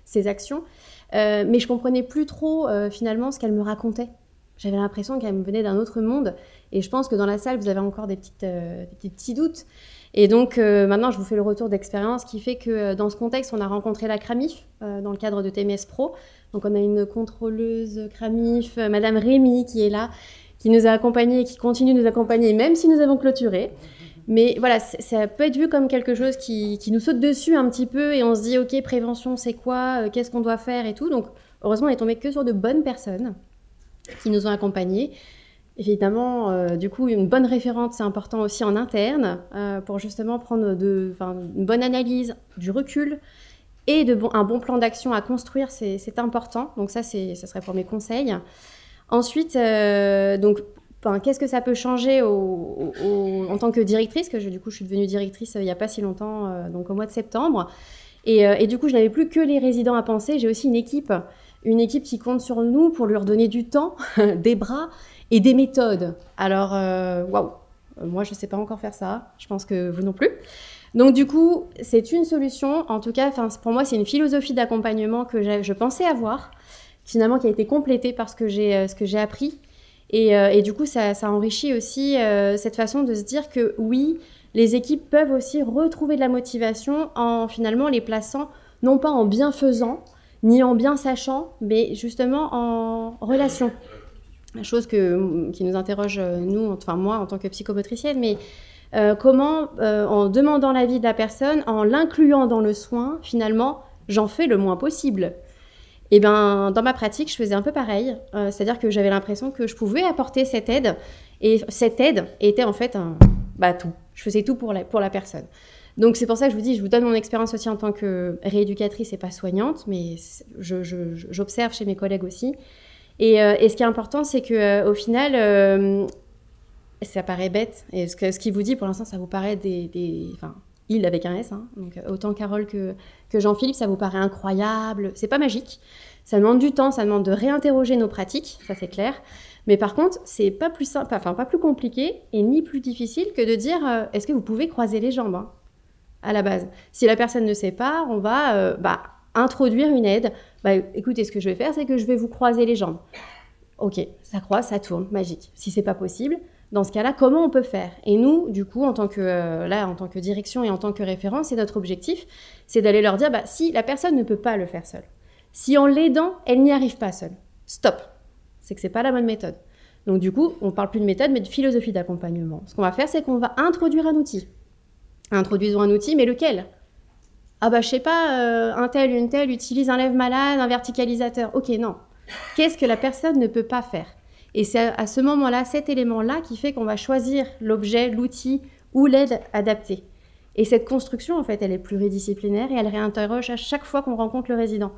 ses actions. Mais je comprenais plus trop, finalement, ce qu'elle me racontait. J'avais l'impression qu'elle me venait d'un autre monde. Et je pense que dans la salle, vous avez encore des petits doutes. Et donc, maintenant, je vous fais le retour d'expérience qui fait que dans ce contexte, on a rencontré la CRAMIF dans le cadre de TMS Pro. Donc, on a une contrôleuse CRAMIF, Madame Rémy, qui est là, qui nous a accompagnés et qui continue de nous accompagner, même si nous avons clôturé. Mais voilà, ça peut être vu comme quelque chose qui nous saute dessus un petit peu et on se dit, OK, prévention, c'est quoi? Qu'est-ce qu'on doit faire et tout. Donc, heureusement, on est tombé que sur de bonnes personnes qui nous ont accompagnés. Évidemment, du coup, une bonne référente, c'est important aussi en interne pour justement prendre une bonne analyse, du recul et un bon plan d'action à construire, c'est important. Donc ça serait pour mes conseils. Ensuite, qu'est-ce que ça peut changer en tant que directrice, du coup, je suis devenue directrice il n'y a pas si longtemps, donc au mois de septembre. Et du coup, je n'avais plus que les résidents à penser. J'ai aussi une équipe qui compte sur nous pour leur donner du temps, des bras et des méthodes. Alors, waouh, moi, je ne sais pas encore faire ça. Je pense que vous non plus. Donc, du coup, c'est une solution. En tout cas, pour moi, c'est une philosophie d'accompagnement que je pensais avoir, finalement, qui a été complétée par ce que j'ai appris. Et du coup, ça enrichit aussi cette façon de se dire que oui, les équipes peuvent aussi retrouver de la motivation en finalement les plaçant, non pas en bienfaisant, ni en bien sachant, mais justement en relation. Chose qui nous interroge, moi en tant que psychomotricienne, mais comment, en demandant l'avis de la personne, en l'incluant dans le soin, finalement, j'en fais le moins possible. Et bien, dans ma pratique, je faisais un peu pareil, c'est-à-dire que j'avais l'impression que je pouvais apporter cette aide, et cette aide était en fait tout. Je faisais tout pour la personne. Donc c'est pour ça que je vous donne mon expérience aussi en tant que rééducatrice et pas soignante, mais j'observe chez mes collègues aussi. Et ce qui est important, c'est qu'au final, ça paraît bête, et ce qu'il vous dit, pour l'instant, ça vous paraît il avec un S, hein, donc autant Carole que Jean-Philippe, ça vous paraît incroyable, c'est pas magique, ça demande du temps, ça demande de réinterroger nos pratiques, ça c'est clair, mais par contre, c'est pas plus simple, pas plus compliqué et ni plus difficile que de dire est-ce que vous pouvez croiser les jambes à la base. Si la personne ne sait pas, on va introduire une aide. Écoutez, ce que je vais faire, c'est que je vais vous croiser les jambes. Ok, ça croise, ça tourne, magique. Si c'est pas possible, dans ce cas-là, comment on peut faire? Et nous, du coup, en tant que direction et en tant que référent, c'est notre objectif, c'est d'aller leur dire, si la personne ne peut pas le faire seule, si en l'aidant, elle n'y arrive pas seule, stop. C'est que c'est pas la bonne méthode. Donc du coup, on parle plus de méthode, mais de philosophie d'accompagnement. Ce qu'on va faire, c'est qu'on va introduire un outil. Introduisons un outil, mais lequel? Je sais pas, un tel, une telle utilise un lève-malade, un verticalisateur. Ok, non. Qu'est-ce que la personne ne peut pas faire? Et c'est à ce moment-là, cet élément-là, qui fait qu'on va choisir l'objet, l'outil ou l'aide adaptée. Et cette construction, en fait, elle est pluridisciplinaire et elle réinterroge à chaque fois qu'on rencontre le résident.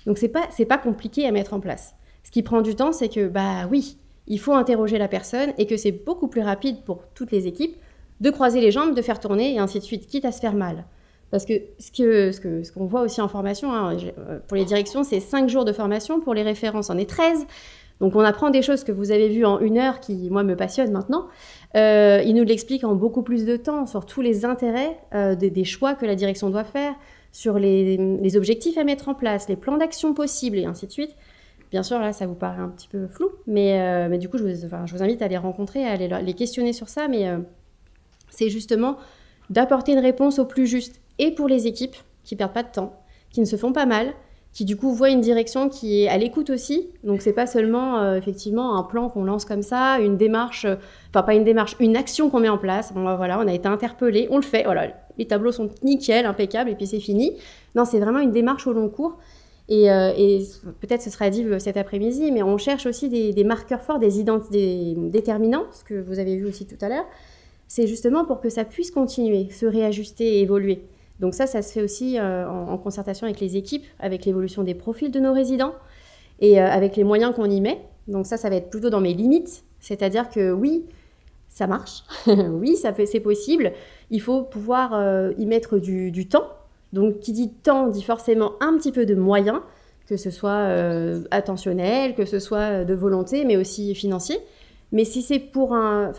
Donc, c'est pas compliqué à mettre en place. Ce qui prend du temps, c'est que, oui, il faut interroger la personne et que c'est beaucoup plus rapide pour toutes les équipes de croiser les jambes, de faire tourner et ainsi de suite, quitte à se faire mal. Parce que ce qu'on voit aussi en formation, pour les directions, c'est 5 jours de formation, pour les références, c'en est 13. Donc on apprend des choses que vous avez vues en 1 heure, qui, moi, me passionnent maintenant. Ils nous l'expliquent en beaucoup plus de temps, sur tous les intérêts des choix que la direction doit faire, sur les objectifs à mettre en place, les plans d'action possibles, et ainsi de suite. Bien sûr, là, ça vous paraît un petit peu flou, mais du coup, je vous invite à les rencontrer, à les questionner sur ça, mais c'est justement d'apporter une réponse au plus juste, et pour les équipes qui ne perdent pas de temps, qui ne se font pas mal, qui du coup voient une direction qui est à l'écoute aussi. Donc c'est pas seulement effectivement un plan qu'on lance comme ça, une démarche, pas une démarche, une action qu'on met en place. Bon voilà, on a été interpellés, on le fait, voilà, les tableaux sont nickel, impeccables, et puis c'est fini. Non, c'est vraiment une démarche au long cours. Et peut-être ce sera dit cet après-midi, mais on cherche aussi des marqueurs forts, des déterminants, ce que vous avez vu aussi tout à l'heure. C'est justement pour que ça puisse continuer, se réajuster et évoluer. Donc ça se fait aussi en concertation avec les équipes, avec l'évolution des profils de nos résidents et avec les moyens qu'on y met. Donc ça va être plutôt dans mes limites, c'est-à-dire que oui, ça marche, oui, c'est possible, il faut pouvoir y mettre du temps. Donc qui dit temps dit forcément un petit peu de moyens, que ce soit attentionnel, que ce soit de volonté, mais aussi financier. Mais si c'est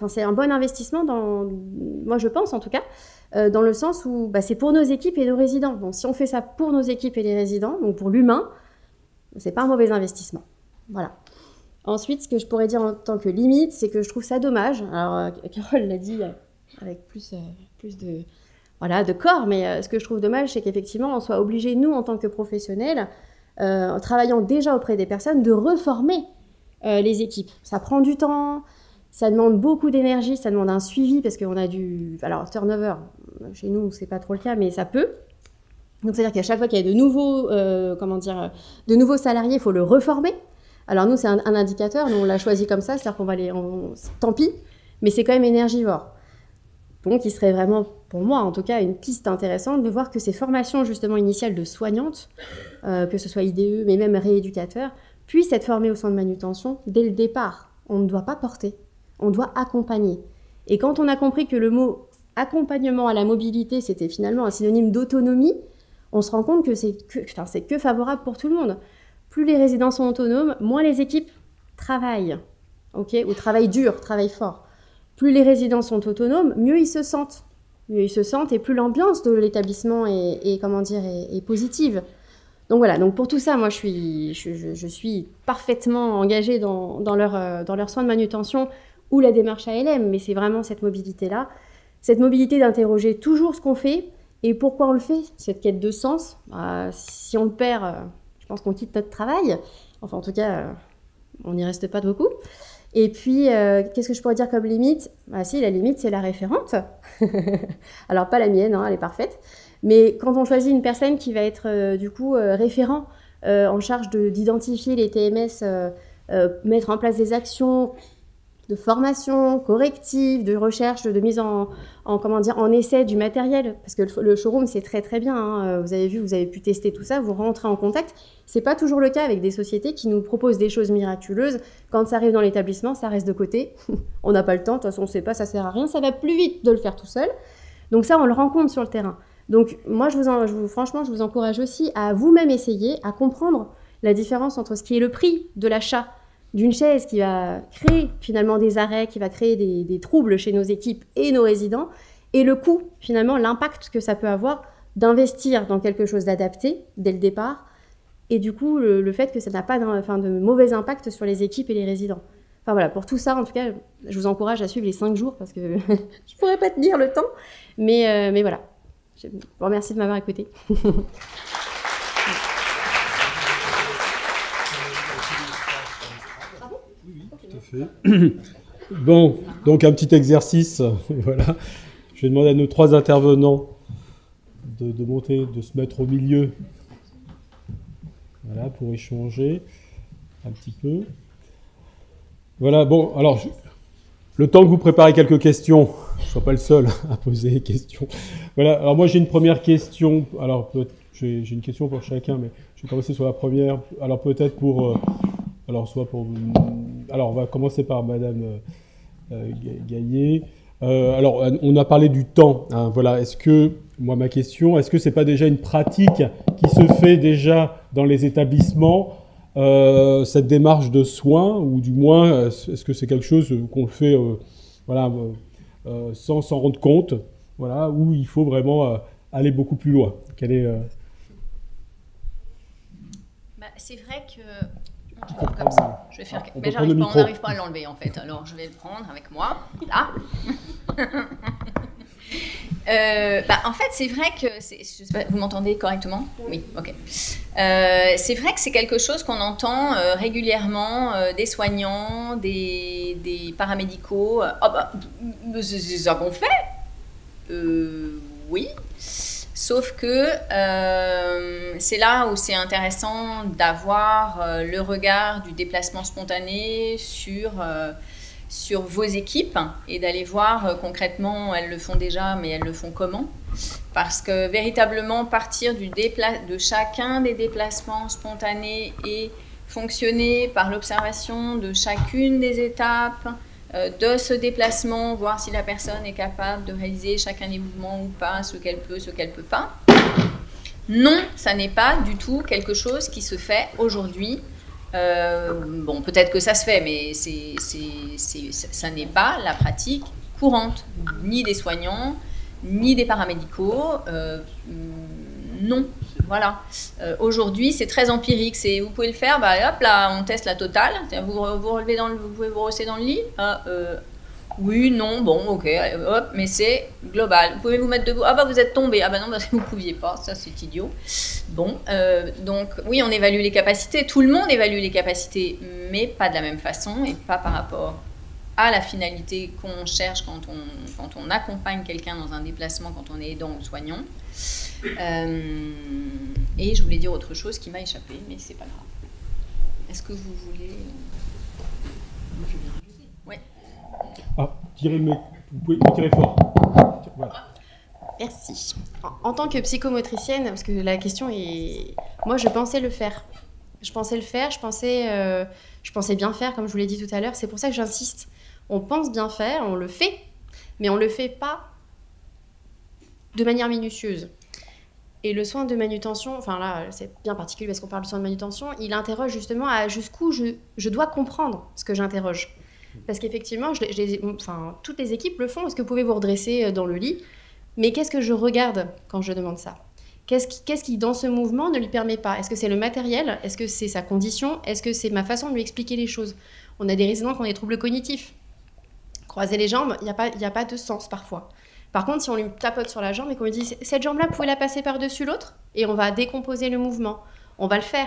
c'est un bon investissement, moi je pense en tout cas, dans le sens où c'est pour nos équipes et nos résidents. Donc si on fait ça pour nos équipes et les résidents, donc pour l'humain, c'est pas un mauvais investissement. Voilà. Ensuite, ce que je pourrais dire en tant que limite, c'est que je trouve ça dommage. Alors Carole l'a dit avec plus de corps, mais ce que je trouve dommage, c'est qu'effectivement, on soit obligé, nous, en tant que professionnels, travaillant déjà auprès des personnes, de reformer les équipes. Ça prend du temps, ça demande beaucoup d'énergie, ça demande un suivi, parce qu'on a alors, turnover, chez nous, c'est pas trop le cas, mais ça peut. Donc, c'est-à-dire qu'à chaque fois qu'il y a de nouveaux salariés, il faut le reformer. Alors, nous, c'est un indicateur, nous, on l'a choisi comme ça, c'est-à-dire qu'on va tant pis, mais c'est quand même énergivore. Donc, il serait vraiment, pour moi en tout cas, une piste intéressante de voir que ces formations justement initiales de soignantes, que ce soit IDE, mais même rééducateurs, puissent être formées au soin de manutention dès le départ. On ne doit pas porter, on doit accompagner. Et quand on a compris que le mot accompagnement à la mobilité, c'était finalement un synonyme d'autonomie, on se rend compte que c'est que favorable pour tout le monde. Plus les résidents sont autonomes, moins les équipes travaillent, ou travaillent dur, travaillent fort. Plus les résidents sont autonomes, mieux ils se sentent. Et plus l'ambiance de l'établissement est positive. Donc voilà, donc pour tout ça, moi je suis parfaitement engagée dans leur soin de manutention ou la démarche ALM, mais c'est vraiment cette mobilité-là. Cette mobilité d'interroger toujours ce qu'on fait et pourquoi on le fait, cette quête de sens. Si on le perd, je pense qu'on quitte notre travail. Enfin en tout cas, on n'y reste pas beaucoup. Et puis, qu'est-ce que je pourrais dire comme limite ? Si, la limite, c'est la référente. Alors, pas la mienne, elle est parfaite. Mais quand on choisit une personne qui va être, référent, en charge d'identifier les TMS, mettre en place des actions de formation, corrective, de recherche, de mise en essai du matériel. Parce que le showroom, c'est très très bien. Vous avez vu, vous avez pu tester tout ça, vous rentrez en contact. C'est pas toujours le cas avec des sociétés qui nous proposent des choses miraculeuses. Quand ça arrive dans l'établissement, ça reste de côté. On n'a pas le temps, de toute façon, on ne sait pas, ça sert à rien. Ça va plus vite de le faire tout seul. Donc ça, on le rencontre sur le terrain. Donc moi, franchement, je vous encourage aussi à vous-même essayer, à comprendre la différence entre ce qui est le prix de l'achat d'une chaise qui va créer finalement des arrêts, qui va créer des troubles chez nos équipes et nos résidents, et le coût, finalement, l'impact que ça peut avoir d'investir dans quelque chose d'adapté dès le départ, et du coup, le fait que ça n'a pas de mauvais impact sur les équipes et les résidents. Enfin voilà, pour tout ça, en tout cas, je vous encourage à suivre les 5 jours, parce que je ne pourrais pas tenir le temps, mais voilà. Je vous remercie de m'avoir écouté. Bon, donc un petit exercice, voilà. Je vais demander à nos 3 intervenants de monter, de se mettre au milieu, voilà, pour échanger un petit peu. Voilà, bon, alors, le temps que vous préparez quelques questions, je ne sois pas le seul à poser des questions. Voilà, alors moi j'ai une première question, alors j'ai une question pour chacun, mais je vais commencer sur la première. Alors peut-être pour... Alors, on va commencer par Madame Gaillet. Alors, on a parlé du temps. Hein, voilà. Ma question, est-ce que c'est pas déjà une pratique qui se fait déjà dans les établissements, cette démarche de soins, ou du moins, est-ce que c'est quelque chose qu'on fait, sans s'en rendre compte, voilà, où il faut vraiment aller beaucoup plus loin. C'est vrai que je vais faire comme ça. Je vais faire. Mais on n'arrive pas à l'enlever en fait. Alors je vais le prendre avec moi. Là. En fait, c'est vrai que je sais pas, vous m'entendez correctement ? Oui, ok. C'est vrai que c'est quelque chose qu'on entend régulièrement des soignants, des paramédicaux. C'est ça qu'on fait. Oui. Sauf que c'est là où c'est intéressant d'avoir le regard du déplacement spontané sur sur vos équipes et d'aller voir concrètement, elles le font déjà, mais elles le font comment. Parce que véritablement partir de chacun des déplacements spontanés et fonctionner par l'observation de chacune des étapes de ce déplacement, voir si la personne est capable de réaliser chacun des mouvements ou pas, ce qu'elle peut pas. Non, ça n'est pas du tout quelque chose qui se fait aujourd'hui. Bon, peut-être que ça se fait, mais ça n'est pas la pratique courante, ni des soignants, ni des paramédicaux. Non, voilà. Aujourd'hui, c'est très empirique. Vous pouvez le faire, bah, hop là, on teste la totale. Vous pouvez vous rosser dans le lit. Oui, non, bon, ok, hop, mais c'est global. Vous pouvez vous mettre debout. Ah bah vous êtes tombé. Ah bah non, bah, vous ne pouviez pas, ça c'est idiot. Bon, donc oui, on évalue les capacités. Tout le monde évalue les capacités, mais pas de la même façon et pas par rapport à la finalité qu'on cherche quand on accompagne quelqu'un dans un déplacement, quand on est aidant ou soignant. Et je voulais dire autre chose qui m'a échappé, mais c'est pas grave. Est-ce que vous voulez... Oui. Ah, vous pouvez tirer fort. Voilà. Merci. En tant que psychomotricienne, parce que la question est... Moi, je pensais le faire. Je pensais bien faire, comme je vous l'ai dit tout à l'heure. C'est pour ça que j'insiste. On pense bien faire, on le fait, mais on ne le fait pas de manière minutieuse. Et le soin de manutention, enfin là, c'est bien particulier parce qu'on parle de soin de manutention, il interroge justement à jusqu'où je dois comprendre ce que j'interroge. Parce qu'effectivement, toutes les équipes le font. Est-ce que vous pouvez vous redresser dans le lit? Mais qu'est-ce que je regarde quand je demande ça? Qu'est-ce qui, dans ce mouvement, ne lui permet pas? Est-ce que c'est le matériel? Est-ce que c'est sa condition? Est-ce que c'est ma façon de lui expliquer les choses? On a des résidents qui ont des troubles cognitifs. Croiser les jambes, il n'y a pas de sens parfois. Par contre, si on lui tapote sur la jambe et qu'on lui dit « cette jambe-là, vous pouvez la passer par-dessus l'autre ?» et on va décomposer le mouvement, on va le faire.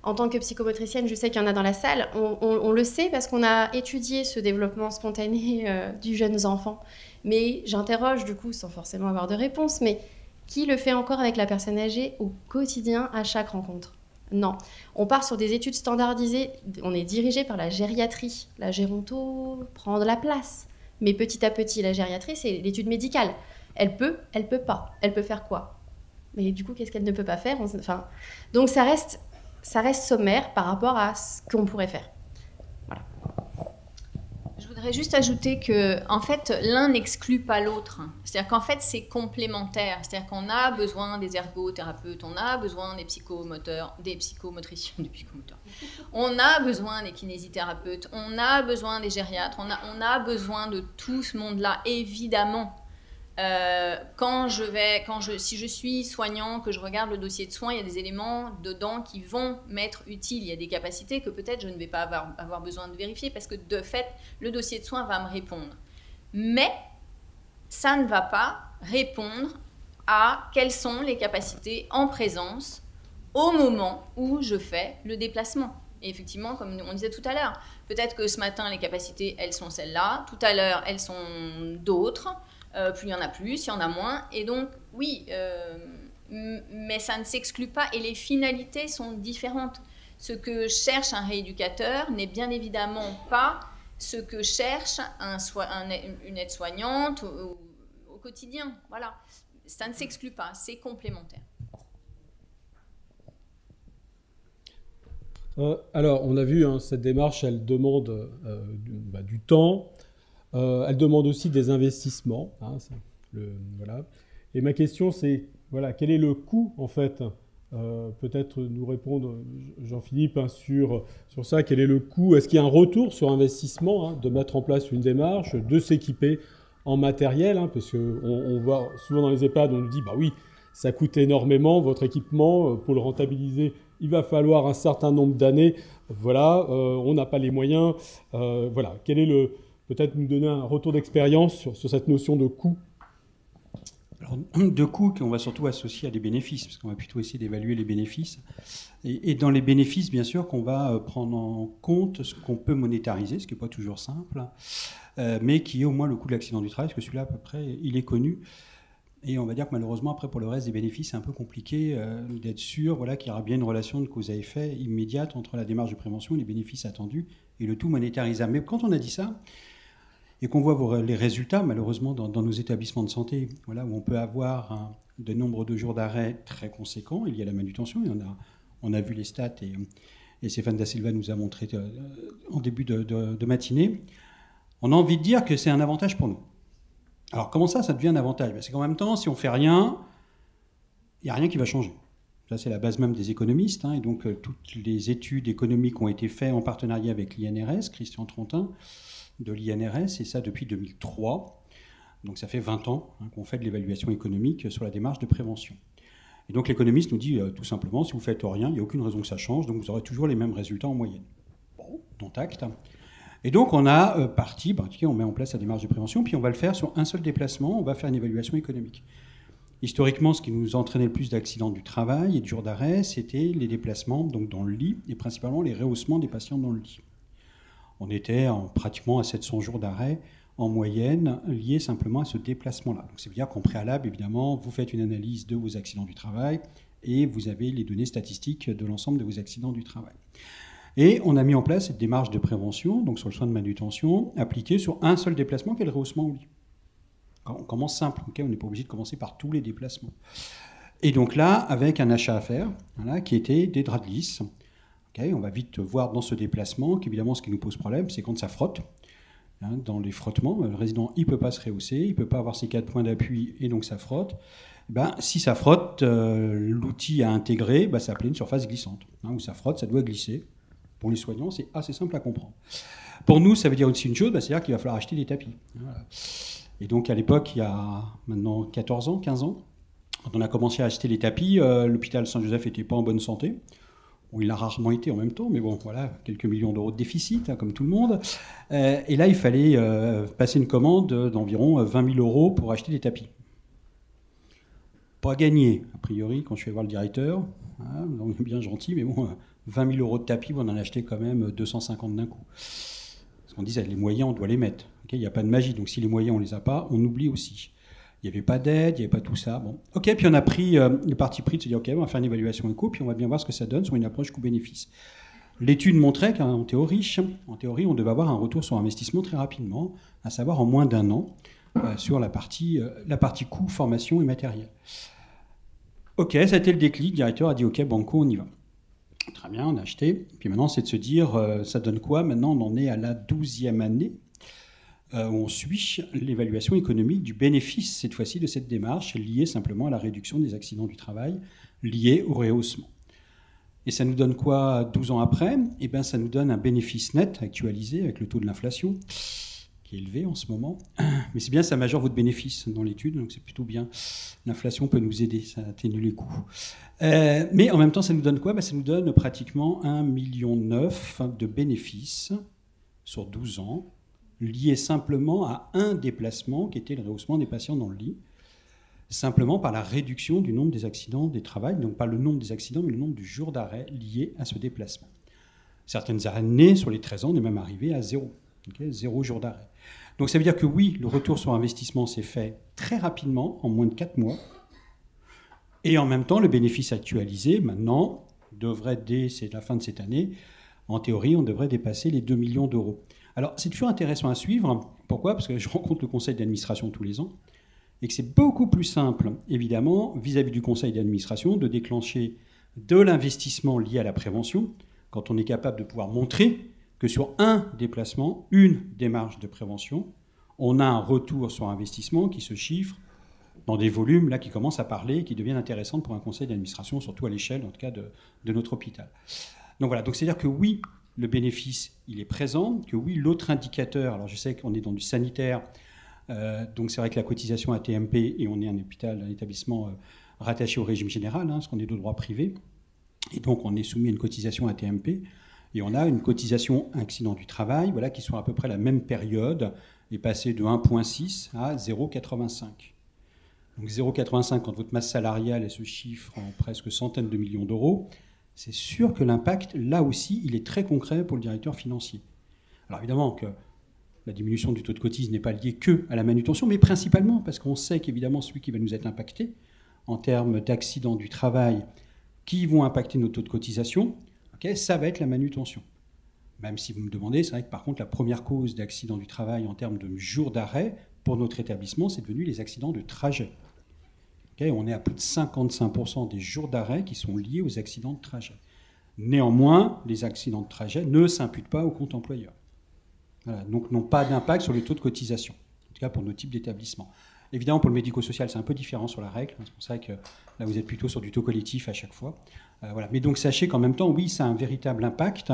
En tant que psychomotricienne, je sais qu'il y en a dans la salle, on le sait parce qu'on a étudié ce développement spontané du jeune enfant. Mais j'interroge du coup, sans forcément avoir de réponse, mais qui le fait encore avec la personne âgée au quotidien à chaque rencontre? Non. On part sur des études standardisées, on est dirigé par la gériatrie. La géronto prend de la place. Mais petit à petit, la gériatrie, c'est l'étude médicale. Elle peut pas. Elle peut faire quoi? Mais du coup, qu'est-ce qu'elle ne peut pas faire? Donc ça reste sommaire par rapport à ce qu'on pourrait faire. Voilà. Je voudrais juste ajouter que, en fait, l'un n'exclut pas l'autre. C'est-à-dire qu'en fait, c'est complémentaire. C'est-à-dire qu'on a besoin des ergothérapeutes, on a besoin des psychomoteurs, des psychomotriciens, des psychomoteurs. On a besoin des kinésithérapeutes, on a besoin des gériatres, on a besoin de tout ce monde-là, évidemment. Si je suis soignant, que je regarde le dossier de soins, il y a des éléments dedans qui vont m'être utiles. Il y a des capacités que peut-être je ne vais pas avoir besoin de vérifier parce que de fait, le dossier de soins va me répondre. Mais ça ne va pas répondre à quelles sont les capacités en présence au moment où je fais le déplacement. Et effectivement, comme on disait tout à l'heure, peut-être que ce matin, les capacités, elles sont celles-là. Tout à l'heure, elles sont d'autres. Plus il y en a plus, il y en a moins. Et donc, oui, mais ça ne s'exclut pas et les finalités sont différentes. Ce que cherche un rééducateur n'est bien évidemment pas ce que cherche une aide-soignante au quotidien. Voilà, ça ne s'exclut pas, c'est complémentaire. Alors, on a vu, cette démarche, elle demande du temps. Elle demande aussi des investissements. Voilà. Et ma question, c'est quel est le coût, en fait? Peut-être nous répondre, Jean-Philippe, sur ça. Quel est le coût? Est-ce qu'il y a un retour sur investissement de mettre en place une démarche, de s'équiper en matériel? Parce qu'on voit souvent dans les EHPAD, on nous dit, bah oui, ça coûte énormément, votre équipement, pour le rentabiliser, il va falloir un certain nombre d'années. Voilà, on n'a pas les moyens. Voilà, quel est peut-être nous donner un retour d'expérience sur cette notion de coût? Alors, de coût qu'on va surtout associer à des bénéfices, parce qu'on va plutôt essayer d'évaluer les bénéfices. Et dans les bénéfices, bien sûr, qu'on va prendre en compte ce qu'on peut monétariser, ce qui n'est pas toujours simple, mais qui est au moins le coût de l'accident du travail, parce que celui-là, à peu près, il est connu. Et on va dire que malheureusement, après, pour le reste des bénéfices, c'est un peu compliqué d'être sûr qu'il y aura bien une relation de cause à effet immédiate entre la démarche de prévention et les bénéfices attendus et le tout monétarisable. Mais quand on a dit ça, et qu'on voit les résultats, malheureusement, dans nos établissements de santé, voilà, où on peut avoir de nombre de jours d'arrêt très conséquents, il y a la manutention, on a vu les stats, et Stéphane Da Silva nous a montré en début de matinée. On a envie de dire que c'est un avantage pour nous. Alors comment ça devient un avantage? C'est qu'en même temps, si on ne fait rien, il n'y a rien qui va changer. Ça, c'est la base même des économistes, et donc toutes les études économiques ont été faites en partenariat avec l'INRS, Christian Trontin, de l'INRS, et ça depuis 2003. Donc ça fait 20 ans qu'on fait de l'évaluation économique sur la démarche de prévention. Et donc l'économiste nous dit tout simplement, si vous ne faites rien, il n'y a aucune raison que ça change, donc vous aurez toujours les mêmes résultats en moyenne. Bon, dont acte. Et donc on a on met en place la démarche de prévention, puis on va le faire sur un seul déplacement, on va faire une évaluation économique. Historiquement, ce qui nous entraînait le plus d'accidents du travail et de jours d'arrêt, c'était les déplacements donc dans le lit, et principalement les rehaussements des patients dans le lit. On était pratiquement à 700 jours d'arrêt en moyenne, liés simplement à ce déplacement-là. Donc, ça veut dire qu'en préalable, évidemment, vous faites une analyse de vos accidents du travail et vous avez les données statistiques de l'ensemble de vos accidents du travail. Et on a mis en place cette démarche de prévention, donc sur le soin de manutention, appliquée sur un seul déplacement, qui est le rehaussement au lit. On commence simple, on n'est pas obligé de commencer par tous les déplacements. Et donc là, avec un achat à faire, voilà, qui était des draps de lisse. On va vite voir dans ce déplacement qu'évidemment, ce qui nous pose problème, c'est quand ça frotte. Dans les frottements, le résident, il ne peut pas se rehausser, il ne peut pas avoir ses 4 points d'appui, et donc ça frotte. Si ça frotte, l'outil à intégrer, ça s'appelle une surface glissante. Où ça frotte, ça doit glisser. Pour les soignants, c'est assez simple à comprendre. Pour nous, ça veut dire aussi une chose, c'est-à-dire qu'il va falloir acheter des tapis. Voilà. Et donc à l'époque, il y a maintenant 14 ans, 15 ans, quand on a commencé à acheter les tapis, l'hôpital Saint-Joseph n'était pas en bonne santé. Bon, il a rarement été en même temps, mais bon, voilà, quelques millions d'euros de déficit, comme tout le monde. Et là, il fallait passer une commande d'environ 20 000 euros pour acheter des tapis. Pas gagné, a priori, quand je suis allé voir le directeur. On est bien gentil, mais bon, 20 000 euros de tapis, on en a acheté quand même 250 d'un coup. Parce qu'on disait, les moyens, on doit les mettre. Il n'y a pas de magie, donc si les moyens, on ne les a pas, on oublie aussi. Il n'y avait pas d'aide, il n'y avait pas tout ça. Bon. OK, puis on a pris le parti pris de se dire, OK, on va faire une évaluation éco, puis on va bien voir ce que ça donne sur une approche coût-bénéfice. L'étude montrait qu'en théorie, on devait avoir un retour sur investissement très rapidement, à savoir en moins d'1 an, sur la partie coût, formation et matériel. OK, ça a été le déclic. Le directeur a dit, OK, banco, on y va. Très bien, on a acheté. Puis maintenant, c'est de se dire, ça donne quoi? Maintenant, on en est à la 12e année. Où on suit l'évaluation économique du bénéfice, cette fois-ci, de cette démarche, liée simplement à la réduction des accidents du travail, liée au rehaussement. Et ça nous donne quoi 12 ans après? Ça nous donne un bénéfice net actualisé avec le taux de l'inflation, qui est élevé en ce moment. Mais c'est bien, ça majeure votre bénéfice dans l'étude, donc c'est plutôt bien. L'inflation peut nous aider, ça atténue les coûts. Mais en même temps, ça nous donne quoi? Ça nous donne pratiquement 1,9 million de bénéfices sur 12 ans, lié simplement à un déplacement qui était le rehaussement des patients dans le lit, simplement par la réduction du nombre des accidents des travail, donc pas le nombre des accidents, mais le nombre du jour d'arrêt lié à ce déplacement. Certaines années, sur les 13 ans, on est même arrivé à 0, 0 jour d'arrêt. Donc ça veut dire que oui, le retour sur investissement s'est fait très rapidement, en moins de 4 mois, et en même temps, le bénéfice actualisé, maintenant, devrait, dès la fin de cette année, en théorie, on devrait dépasser les 2 millions d'euros. Alors, c'est toujours intéressant à suivre. Pourquoi? Parce que je rencontre le conseil d'administration tous les ans et que c'est beaucoup plus simple, évidemment, vis-à-vis du conseil d'administration, de déclencher de l'investissement lié à la prévention quand on est capable de pouvoir montrer que sur un déplacement, une démarche de prévention, on a un retour sur investissement qui se chiffre dans des volumes là qui commencent à parler, qui deviennent intéressants pour un conseil d'administration, surtout à l'échelle, en tout cas, de notre hôpital. Donc voilà, donc c'est-à-dire que oui, le bénéfice, il est présent, que oui, l'autre indicateur, alors je sais qu'on est dans du sanitaire, donc c'est vrai que la cotisation AT-MP, et on est un hôpital, un établissement rattaché au régime général, parce qu'on est de droit privé, et donc on est soumis à une cotisation AT-MP, et on a une cotisation accident du travail, voilà, qui sont à peu près la même période, est passée de 1,6 à 0,85. Donc 0,85, quand votre masse salariale elle se chiffre en presque centaines de millions d'euros, c'est sûr que l'impact, là aussi, il est très concret pour le directeur financier. Alors évidemment que la diminution du taux de cotise n'est pas liée que à la manutention, mais principalement parce qu'on sait qu'évidemment, celui qui va nous être impacté en termes d'accidents du travail qui vont impacter nos taux de cotisation, ça va être la manutention. Même si vous me demandez, c'est vrai que par contre, la première cause d'accident du travail en termes de jours d'arrêt pour notre établissement, c'est devenu les accidents de trajet. Okay, on est à plus de 55% des jours d'arrêt qui sont liés aux accidents de trajet. Néanmoins, les accidents de trajet ne s'imputent pas au compte employeur. Voilà, donc n'ont pas d'impact sur les taux de cotisation, en tout cas pour nos types d'établissements. Évidemment, pour le médico-social, c'est un peu différent sur la règle. C'est pour ça que là, vous êtes plutôt sur du taux collectif à chaque fois. Voilà. Mais donc, sachez qu'en même temps, oui, ça a un véritable impact,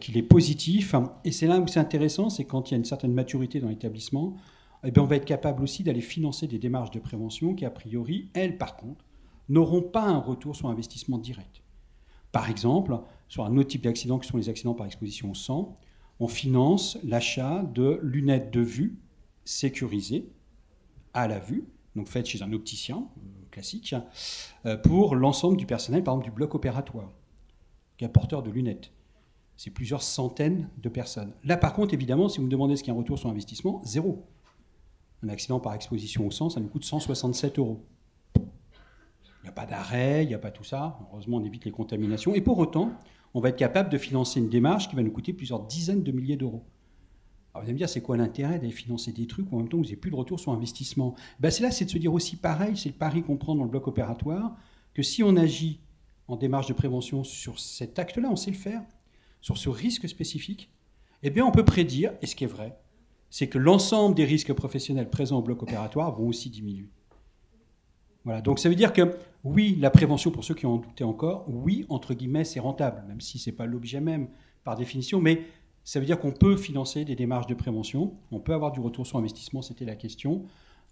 qu'il est positif. Et c'est là où c'est intéressant, c'est quand il y a une certaine maturité dans l'établissement, eh bien, on va être capable aussi d'aller financer des démarches de prévention qui, a priori, elles, par contre, n'auront pas un retour sur investissement direct. Par exemple, sur un autre type d'accident, qui sont les accidents par exposition au sang, on finance l'achat de lunettes de vue sécurisées à la vue, donc faites chez un opticien classique, pour l'ensemble du personnel, par exemple du bloc opératoire, qui est porteur de lunettes. C'est plusieurs centaines de personnes. Là, par contre, évidemment, si vous me demandez ce qu'il y a un retour sur investissement, zéro. Un accident par exposition au sang, ça nous coûte 167 €. Il n'y a pas d'arrêt, il n'y a pas tout ça. Heureusement, on évite les contaminations. Et pour autant, on va être capable de financer une démarche qui va nous coûter plusieurs dizaines de milliers d'euros. Alors vous allez me dire, c'est quoi l'intérêt d'aller financer des trucs où en même temps vous n'avez plus de retour sur investissement? C'est là, c'est de se dire aussi pareil, c'est le pari qu'on prend dans le bloc opératoire, que si on agit en démarche de prévention sur cet acte-là, on sait le faire, sur ce risque spécifique, eh bien on peut prédire, et ce qui est vrai, c'est que l'ensemble des risques professionnels présents au bloc opératoire vont aussi diminuer. Voilà, donc ça veut dire que oui, la prévention, pour ceux qui en doutaient encore, oui, entre guillemets, c'est rentable, même si ce n'est pas l'objet même par définition, mais ça veut dire qu'on peut financer des démarches de prévention, on peut avoir du retour sur investissement, c'était la question.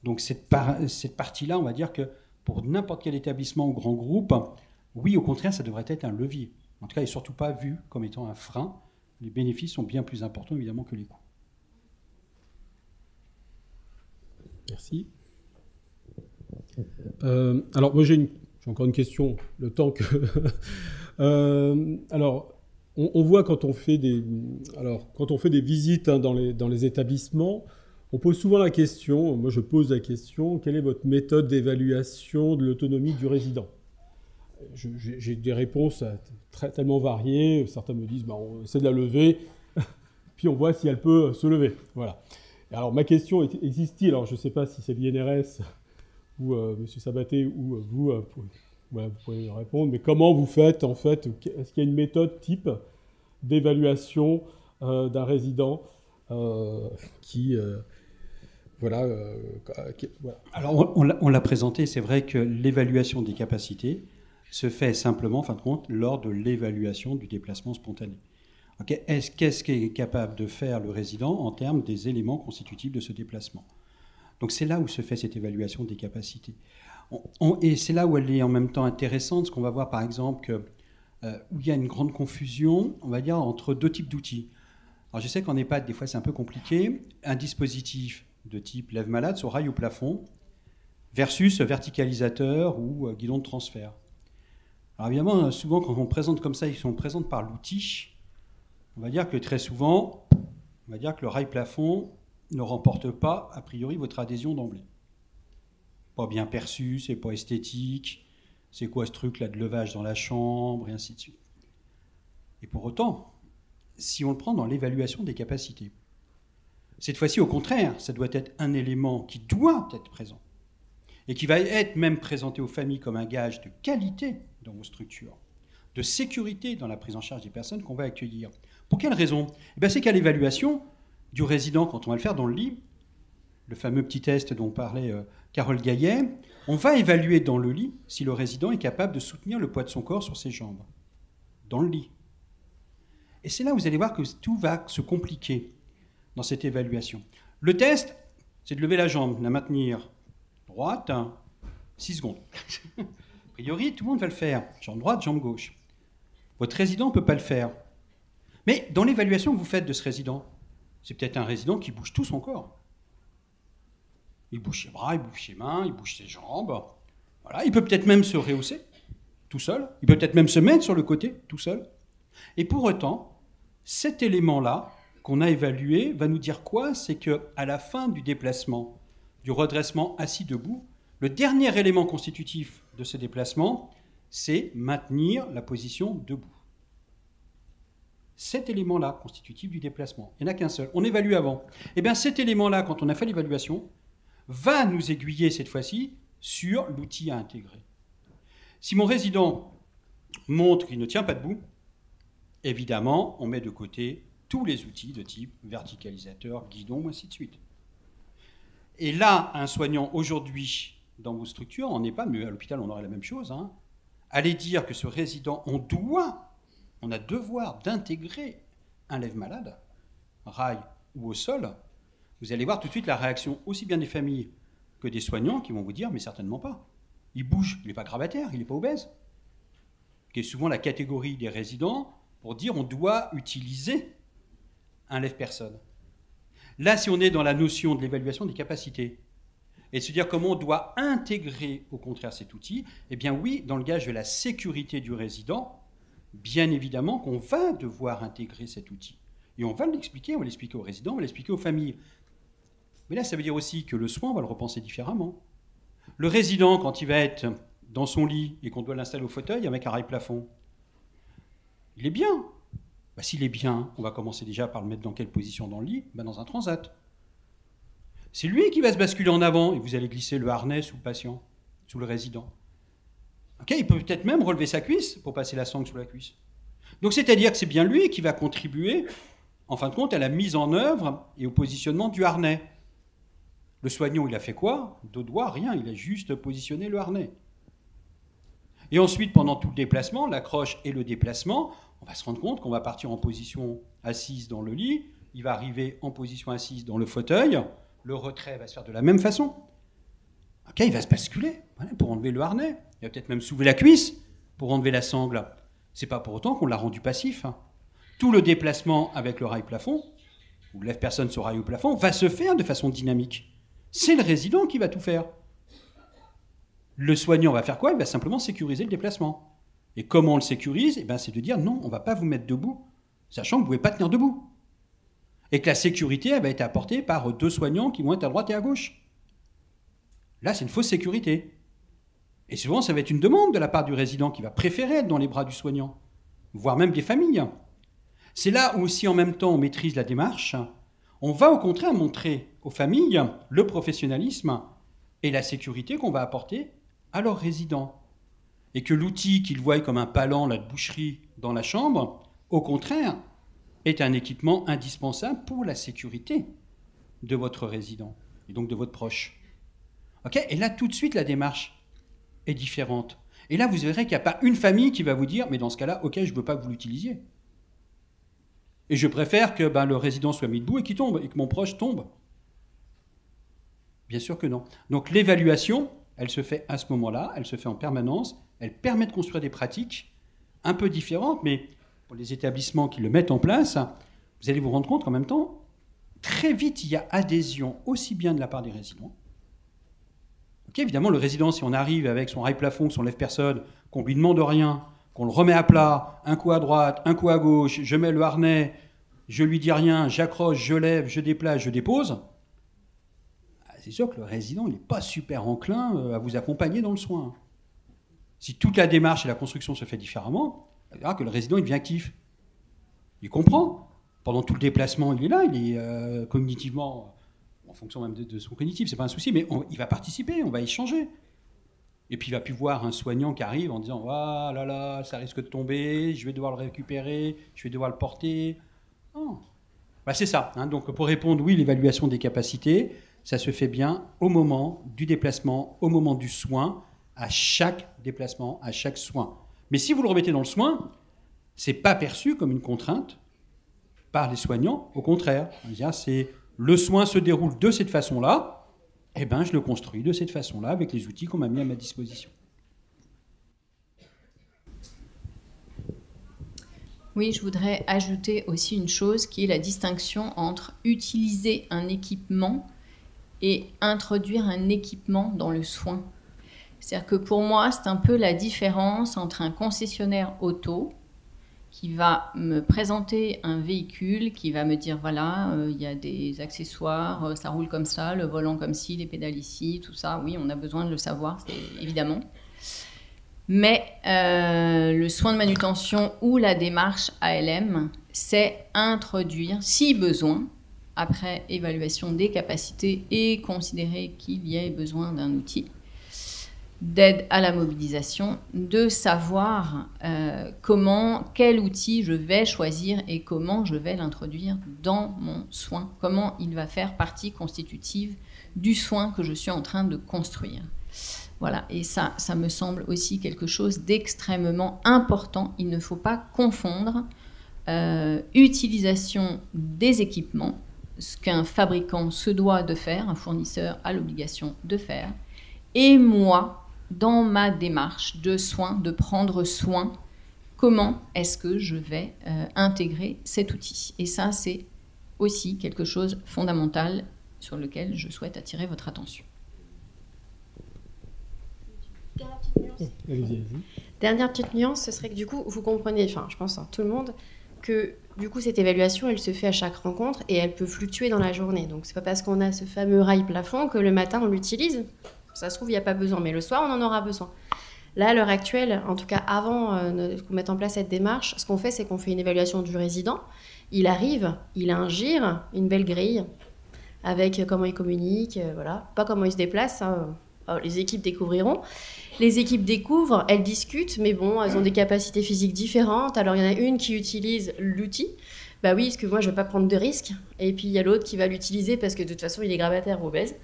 Donc cette partie-là, on va dire que pour n'importe quel établissement ou grand groupe, oui, au contraire, ça devrait être un levier. En tout cas, il n'est surtout pas vu comme étant un frein. Les bénéfices sont bien plus importants, évidemment, que les coûts. Merci. Alors, moi, j'ai encore une question, le temps que... alors, on voit quand on fait des visites dans les établissements, on pose souvent la question, moi je pose la question, quelle est votre méthode d'évaluation de l'autonomie du résident? J'ai des réponses tellement variées. Certains me disent on essaie de la lever, puis on voit si elle peut se lever. Voilà. Et alors ma question existe-t-il? Alors je ne sais pas si c'est l'INRS ou M. Sabaté ou vous, vous pouvez répondre, mais comment vous faites en fait? Est-ce qu'il y a une méthode type d'évaluation d'un résident voilà. Alors on l'a présenté, c'est vrai que l'évaluation des capacités se fait simplement, en fin de compte, lors de l'évaluation du déplacement spontané. Okay. Qu'est-ce qu'est capable de faire le résident en termes des éléments constitutifs de ce déplacement? Donc c'est là où se fait cette évaluation des capacités. Et c'est là où elle est en même temps intéressante, parce qu'on va voir par exemple où il y a une grande confusion, on va dire, entre deux types d'outils. Alors je sais qu'en EHPAD, des fois c'est un peu compliqué. Un dispositif de type lève-malade sur rail au plafond versus verticalisateur ou guidon de transfert. Alors évidemment, souvent quand on présente comme ça, on présente par l'outil, on va dire que très souvent, on va dire que le rail plafond ne remporte pas, a priori, votre adhésion d'emblée. Pas bien perçu, c'est pas esthétique, c'est quoi ce truc-là de levage dans la chambre, et ainsi de suite. Et pour autant, si on le prend dans l'évaluation des capacités, cette fois-ci, au contraire, ça doit être un élément qui doit être présent et qui va être même présenté aux familles comme un gage de qualité dans vos structures, de sécurité dans la prise en charge des personnes qu'on va accueillir. Pour quelle raison? C'est qu'à l'évaluation du résident, quand on va le faire dans le lit, le fameux petit test dont parlait Carole Gaillet, on va évaluer dans le lit si le résident est capable de soutenir le poids de son corps sur ses jambes, dans le lit. Et c'est là où vous allez voir que tout va se compliquer dans cette évaluation. Le test, c'est de lever la jambe, la maintenir droite, 6 secondes. A priori, tout le monde va le faire. Jambe droite, jambe gauche. Votre résident ne peut pas le faire. Mais dans l'évaluation que vous faites de ce résident, c'est peut-être un résident qui bouge tout son corps. Il bouge ses bras, il bouge ses mains, il bouge ses jambes. Voilà. Il peut peut-être même se rehausser, tout seul. Il peut peut-être même se mettre sur le côté, tout seul. Et pour autant, cet élément-là qu'on a évalué va nous dire quoi? C'est qu'à la fin du déplacement, du redressement assis-debout, le dernier élément constitutif de ce déplacement, c'est maintenir la position debout. cet élément-là, constitutif du déplacement. Il n'y en a qu'un seul. On évalue avant. Eh bien, cet élément-là, quand on a fait l'évaluation, va nous aiguiller cette fois-ci sur l'outil à intégrer. Si mon résident montre qu'il ne tient pas debout, évidemment, on met de côté tous les outils de type verticalisateur, guidon, ainsi de suite. Et là, un soignant aujourd'hui, dans vos structures, en EHPAD, mais à l'hôpital, on aurait la même chose, allez dire que ce résident, on a devoir d'intégrer un lève-malade, rail ou au sol. Vous allez voir tout de suite la réaction aussi bien des familles que des soignants qui vont vous dire, mais certainement pas. Il bouge, il n'est pas grabataire, il n'est pas obèse. Qui est souvent la catégorie des résidents pour dire on doit utiliser un lève-personne. Là, si on est dans la notion de l'évaluation des capacités, et de se dire comment on doit intégrer au contraire cet outil, eh bien oui, dans le gage de la sécurité du résident, bien évidemment qu'on va devoir intégrer cet outil. Et on va l'expliquer, on va l'expliquer aux résidents, on va l'expliquer aux familles. Mais là, ça veut dire aussi que le soin, on va le repenser différemment. Le résident, quand il va être dans son lit et qu'on doit l'installer au fauteuil avec un rail plafond, il est bien. S'il est bien, on va commencer déjà par le mettre dans quelle position dans le lit ? Dans un transat. C'est lui qui va se basculer en avant et vous allez glisser le harnais sous le patient, sous le résident. Il peut peut-être même relever sa cuisse pour passer la sangle sous la cuisse. Donc c'est-à-dire que c'est bien lui qui va contribuer, en fin de compte, à la mise en œuvre et au positionnement du harnais. Le soignant, il a fait quoi ? Deux doigts, rien, il a juste positionné le harnais. Et ensuite, pendant tout le déplacement, l'accroche et le déplacement, on va se rendre compte qu'on va partir en position assise dans le lit, il va arriver en position assise dans le fauteuil, le retrait va se faire de la même façon. Il va se basculer pour enlever le harnais. Il va peut-être même soulever la cuisse pour enlever la sangle. C'est pas pour autant qu'on l'a rendu passif. Tout le déplacement avec le rail plafond, ou le lève-personne sur rail au plafond, va se faire de façon dynamique. C'est le résident qui va tout faire. Le soignant va faire quoi ? Il va simplement sécuriser le déplacement. Et comment on le sécurise ? C'est de dire non, on ne va pas vous mettre debout, sachant que vous ne pouvez pas tenir debout. Et que la sécurité elle va être apportée par deux soignants qui vont être à droite et à gauche. Là, c'est une fausse sécurité. Et souvent, ça va être une demande de la part du résident qui va préférer être dans les bras du soignant, voire même des familles. C'est là où, si en même temps on maîtrise la démarche, on va au contraire montrer aux familles le professionnalisme et la sécurité qu'on va apporter à leurs résidents. Et que l'outil qu'ils voient comme un palan, la boucherie dans la chambre, au contraire, est un équipement indispensable pour la sécurité de votre résident et donc de votre proche. Et là, tout de suite, la démarche est différente. Et là, vous verrez qu'il n'y a pas une famille qui va vous dire « mais dans ce cas-là, je ne veux pas que vous l'utilisiez. Et je préfère que le résident soit mis debout et qu'il tombe, et que mon proche tombe. » Bien sûr que non. Donc l'évaluation, elle se fait à ce moment-là, elle se fait en permanence, elle permet de construire des pratiques un peu différentes, mais pour les établissements qui le mettent en place, vous allez vous rendre compte qu'en même temps, très vite, il y a adhésion aussi bien de la part des résidents. Évidemment, le résident, si on arrive avec son rail plafond, son lève-personne, qu'on ne lui demande rien, qu'on le remet à plat, un coup à droite, un coup à gauche, je mets le harnais, je lui dis rien, j'accroche, je lève, je déplace, je dépose, c'est sûr que le résident n'est pas super enclin à vous accompagner dans le soin. Si toute la démarche et la construction se fait différemment, on verra que le résident il devient actif. Il comprend. Pendant tout le déplacement, il est là, il est cognitivement, en fonction même de son cognitif, c'est pas un souci, mais il va participer, on va échanger. Et puis il va plus voir un soignant qui arrive en disant « Ah là là, ça risque de tomber, je vais devoir le récupérer, je vais devoir le porter. » Non. C'est ça. Donc pour répondre, oui, l'évaluation des capacités, ça se fait bien au moment du déplacement, au moment du soin, à chaque déplacement, à chaque soin. Mais si vous le remettez dans le soin, ce n'est pas perçu comme une contrainte par les soignants. Au contraire, c'est le soin se déroule de cette façon-là, je le construis de cette façon-là avec les outils qu'on m'a mis à ma disposition. Oui, je voudrais ajouter aussi une chose qui est la distinction entre utiliser un équipement et introduire un équipement dans le soin. C'est-à-dire que pour moi, c'est un peu la différence entre un concessionnaire auto qui va me présenter un véhicule, qui va me dire, voilà, il y a des accessoires, ça roule comme ça, le volant comme ci, les pédales ici, tout ça. Oui, on a besoin de le savoir, c'est évidemment. Mais le soin de manutention ou la démarche ALM, c'est introduire, si besoin, après évaluation des capacités et considérer qu'il y ait besoin d'un outil d'aide à la mobilisation, de savoir quel outil je vais choisir et comment je vais l'introduire dans mon soin, comment il va faire partie constitutive du soin que je suis en train de construire. Voilà, et ça me semble aussi quelque chose d'extrêmement important. Il ne faut pas confondre utilisation des équipements, ce qu'un fabricant se doit de faire, un fournisseur a l'obligation de faire, et moi, dans ma démarche de soin, de prendre soin, comment est-ce que je vais intégrer cet outil. Et ça, c'est aussi quelque chose de fondamental sur lequel je souhaite attirer votre attention. Dernière petite nuance, ce serait que du coup, vous comprenez, enfin, je pense tout le monde, que du coup, cette évaluation, elle se fait à chaque rencontre et elle peut fluctuer dans la journée. Donc, c'est pas parce qu'on a ce fameux rail plafond que le matin, on l'utilise. Ça se trouve, il n'y a pas besoin, mais le soir, on en aura besoin. Là, à l'heure actuelle, en tout cas avant qu'on mette en place cette démarche, ce qu'on fait, c'est qu'on fait une évaluation du résident. Il arrive, il a un GIR, une belle grille, avec comment il communique, voilà. Pas comment il se déplace, hein. Les équipes découvriront. Les équipes découvrent, elles discutent, mais bon, elles ont des capacités physiques différentes. Alors, il y en a une qui utilise l'outil. Bah oui, parce que moi, je ne veux pas prendre de risques. Et puis, il y a l'autre qui va l'utiliser parce que de toute façon, il est grabataire ou obèse.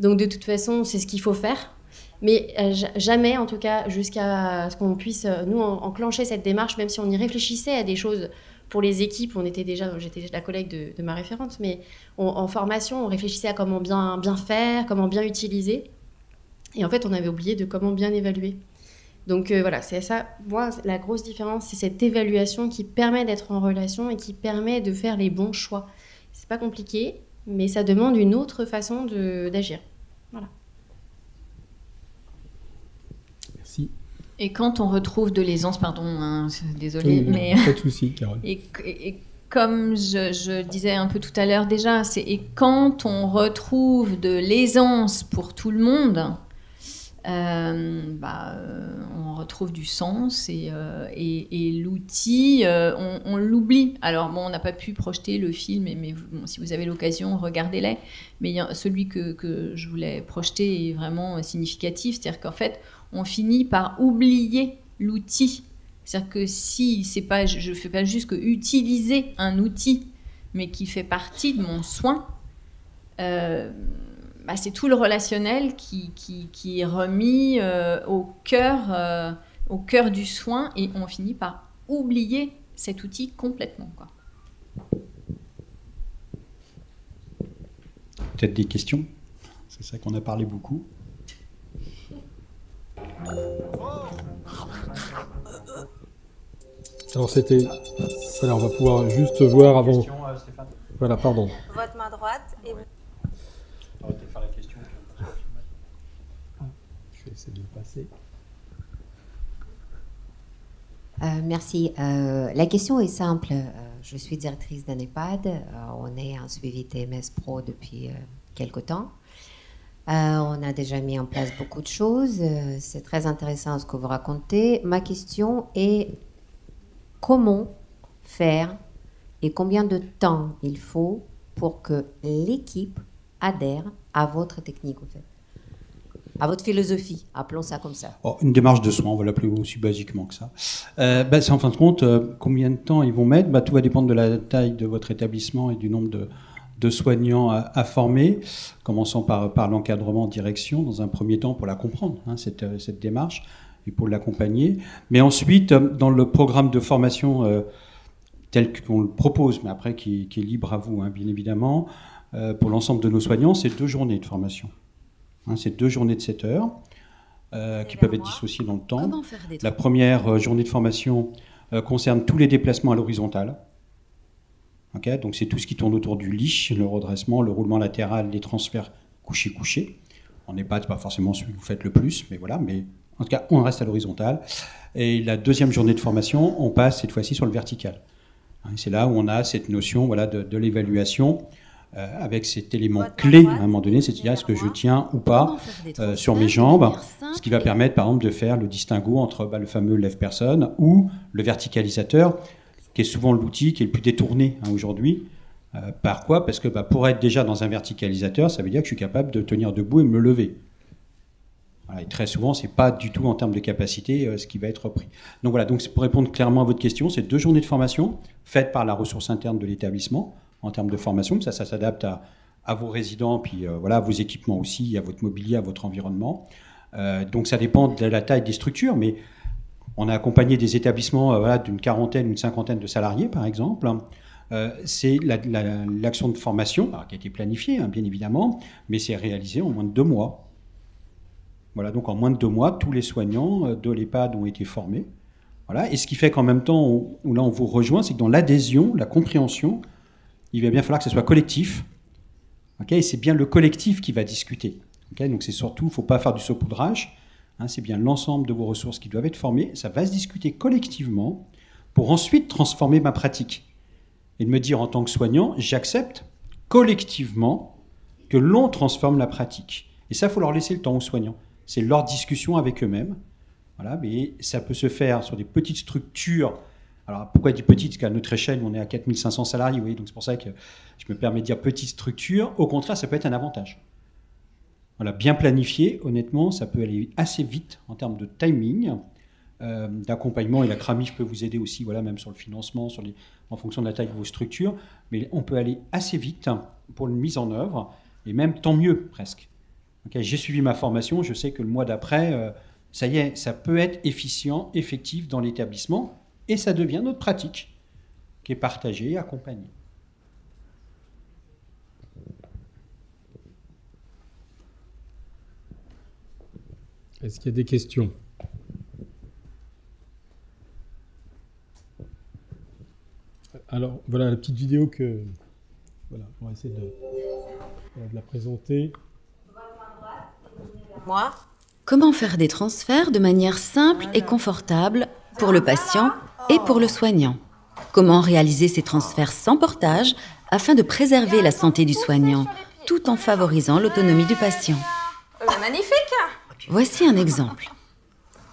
Donc, de toute façon, c'est ce qu'il faut faire. Mais jamais, en tout cas, jusqu'à ce qu'on puisse, nous, enclencher cette démarche, même si on y réfléchissait à des choses pour les équipes. J'étais déjà la collègue de ma référente, mais en formation, on réfléchissait à comment bien faire, comment bien utiliser. Et en fait, on avait oublié de comment bien évaluer. Donc voilà, c'est ça. Moi, la grosse différence, c'est cette évaluation qui permet d'être en relation et qui permet de faire les bons choix. C'est pas compliqué, mais ça demande une autre façon d'agir. Voilà. Merci. Et quand on retrouve de l'aisance, pardon, hein, désolée, mais... Pas de souci, Carole. Et comme je disais un peu tout à l'heure déjà, et quand on retrouve de l'aisance pour tout le monde... on retrouve du sens et l'outil, on l'oublie. Alors bon, on n'a pas pu projeter le film, mais bon, si vous avez l'occasion, regardez-les. Mais celui que je voulais projeter est vraiment significatif, c'est-à-dire qu'en fait, on finit par oublier l'outil. C'est-à-dire que si c'est pas, je fais pas juste que utiliser un outil, mais qui fait partie de mon soin. C'est tout le relationnel qui est remis au cœur du soin et on finit par oublier cet outil complètement, quoi. Peut-être des questions? C'est ça qu'on a parlé beaucoup. Alors voilà, on va pouvoir juste voir avant. Question, Stéphane. Voilà, pardon. Votre main droite et vous... Arrêtez de faire la question. Je vais essayer de le passer. Merci. La question est simple. Je suis directrice d'un EHPAD. On est en suivi TMS Pro depuis quelque temps. On a déjà mis en place beaucoup de choses. C'est très intéressant ce que vous racontez. Ma question est comment faire et combien de temps il faut pour que l'équipe adhère à votre technique, en fait, à votre philosophie, appelons ça comme ça. Une démarche de soin, on va l'appeler aussi basiquement que ça. C'est en fin de compte, combien de temps ils vont mettre? Tout va dépendre de la taille de votre établissement et du nombre de soignants à former, commençant par l'encadrement direction, dans un premier temps pour la comprendre, cette démarche, et pour l'accompagner. Mais ensuite, dans le programme de formation tel qu'on le propose, mais après qui est libre à vous, bien évidemment, pour l'ensemble de nos soignants, c'est 2 journées de formation. C'est 2 journées de 7 heures qui peuvent être dissociées dans le temps. Comment faire des La première journée de formation concerne tous les déplacements à l'horizontale. Okay, donc c'est tout ce qui tourne autour du lit, le redressement, le roulement latéral, les transferts couché-couché. En EHPAD, c'est pas forcément celui que vous faites le plus, mais voilà. Mais en tout cas, on reste à l'horizontale. Et la deuxième journée de formation, on passe cette fois-ci sur le vertical. C'est là où on a cette notion de l'évaluation avec cet élément clé à un moment donné, c'est-à-dire est-ce que je tiens ou pas sur mes jambes, ce qui va permettre par exemple de faire le distinguo entre le fameux lève-personne ou le verticalisateur, qui est souvent l'outil qui est le plus détourné aujourd'hui. Par quoi? Parce que pour être déjà dans un verticalisateur, ça veut dire que je suis capable de tenir debout et me lever. Voilà, et très souvent, ce n'est pas du tout en termes de capacité ce qui va être repris. Donc voilà, donc pour répondre clairement à votre question, c'est 2 journées de formation faites par la ressource interne de l'établissement en termes de formation. Ça s'adapte à vos résidents, puis voilà, à vos équipements aussi, à votre mobilier, à votre environnement. Donc ça dépend de la taille des structures, mais on a accompagné des établissements voilà, d'une quarantaine, une cinquantaine de salariés, par exemple. C'est l'action de formation alors, qui a été planifiée, bien évidemment, mais c'est réalisé en moins de 2 mois. Voilà, donc en moins de 2 mois, tous les soignants de l'EHPAD ont été formés. Voilà, et ce qui fait qu'en même temps, où là on vous rejoint, c'est que dans l'adhésion, la compréhension, il va bien falloir que ce soit collectif. Okay, et c'est bien le collectif qui va discuter. Okay, donc c'est surtout, il ne faut pas faire du saupoudrage. C'est bien l'ensemble de vos ressources qui doivent être formées. Ça va se discuter collectivement pour ensuite transformer ma pratique. Et de me dire en tant que soignant, j'accepte collectivement que l'on transforme la pratique. Et ça, il faut leur laisser le temps aux soignants. C'est leur discussion avec eux-mêmes. Voilà, mais ça peut se faire sur des petites structures. Alors, pourquoi je dis petites? Parce qu'à notre échelle, on est à 4500 salariés. Vous voyez, donc c'est pour ça que je me permets de dire petite structure. Au contraire, ça peut être un avantage. Voilà, bien planifié, honnêtement, ça peut aller assez vite en termes de timing, d'accompagnement. Et la CRAMIF peut vous aider aussi, voilà, même sur le financement, en fonction de la taille de vos structures. Mais on peut aller assez vite pour une mise en œuvre, et même tant mieux, presque. Okay, j'ai suivi ma formation, je sais que le mois d'après, ça y est, ça peut être efficient, effectif dans l'établissement, et ça devient notre pratique, qui est partagée et accompagnée. Est-ce qu'il y a des questions? Alors, voilà la petite vidéo que... Voilà, on va essayer de la présenter. Moi. Comment faire des transferts de manière simple et confortable pour le patient et pour le soignant? Comment réaliser ces transferts sans portage afin de préserver la santé du soignant tout en favorisant l'autonomie du patient? Magnifique! Voici un exemple.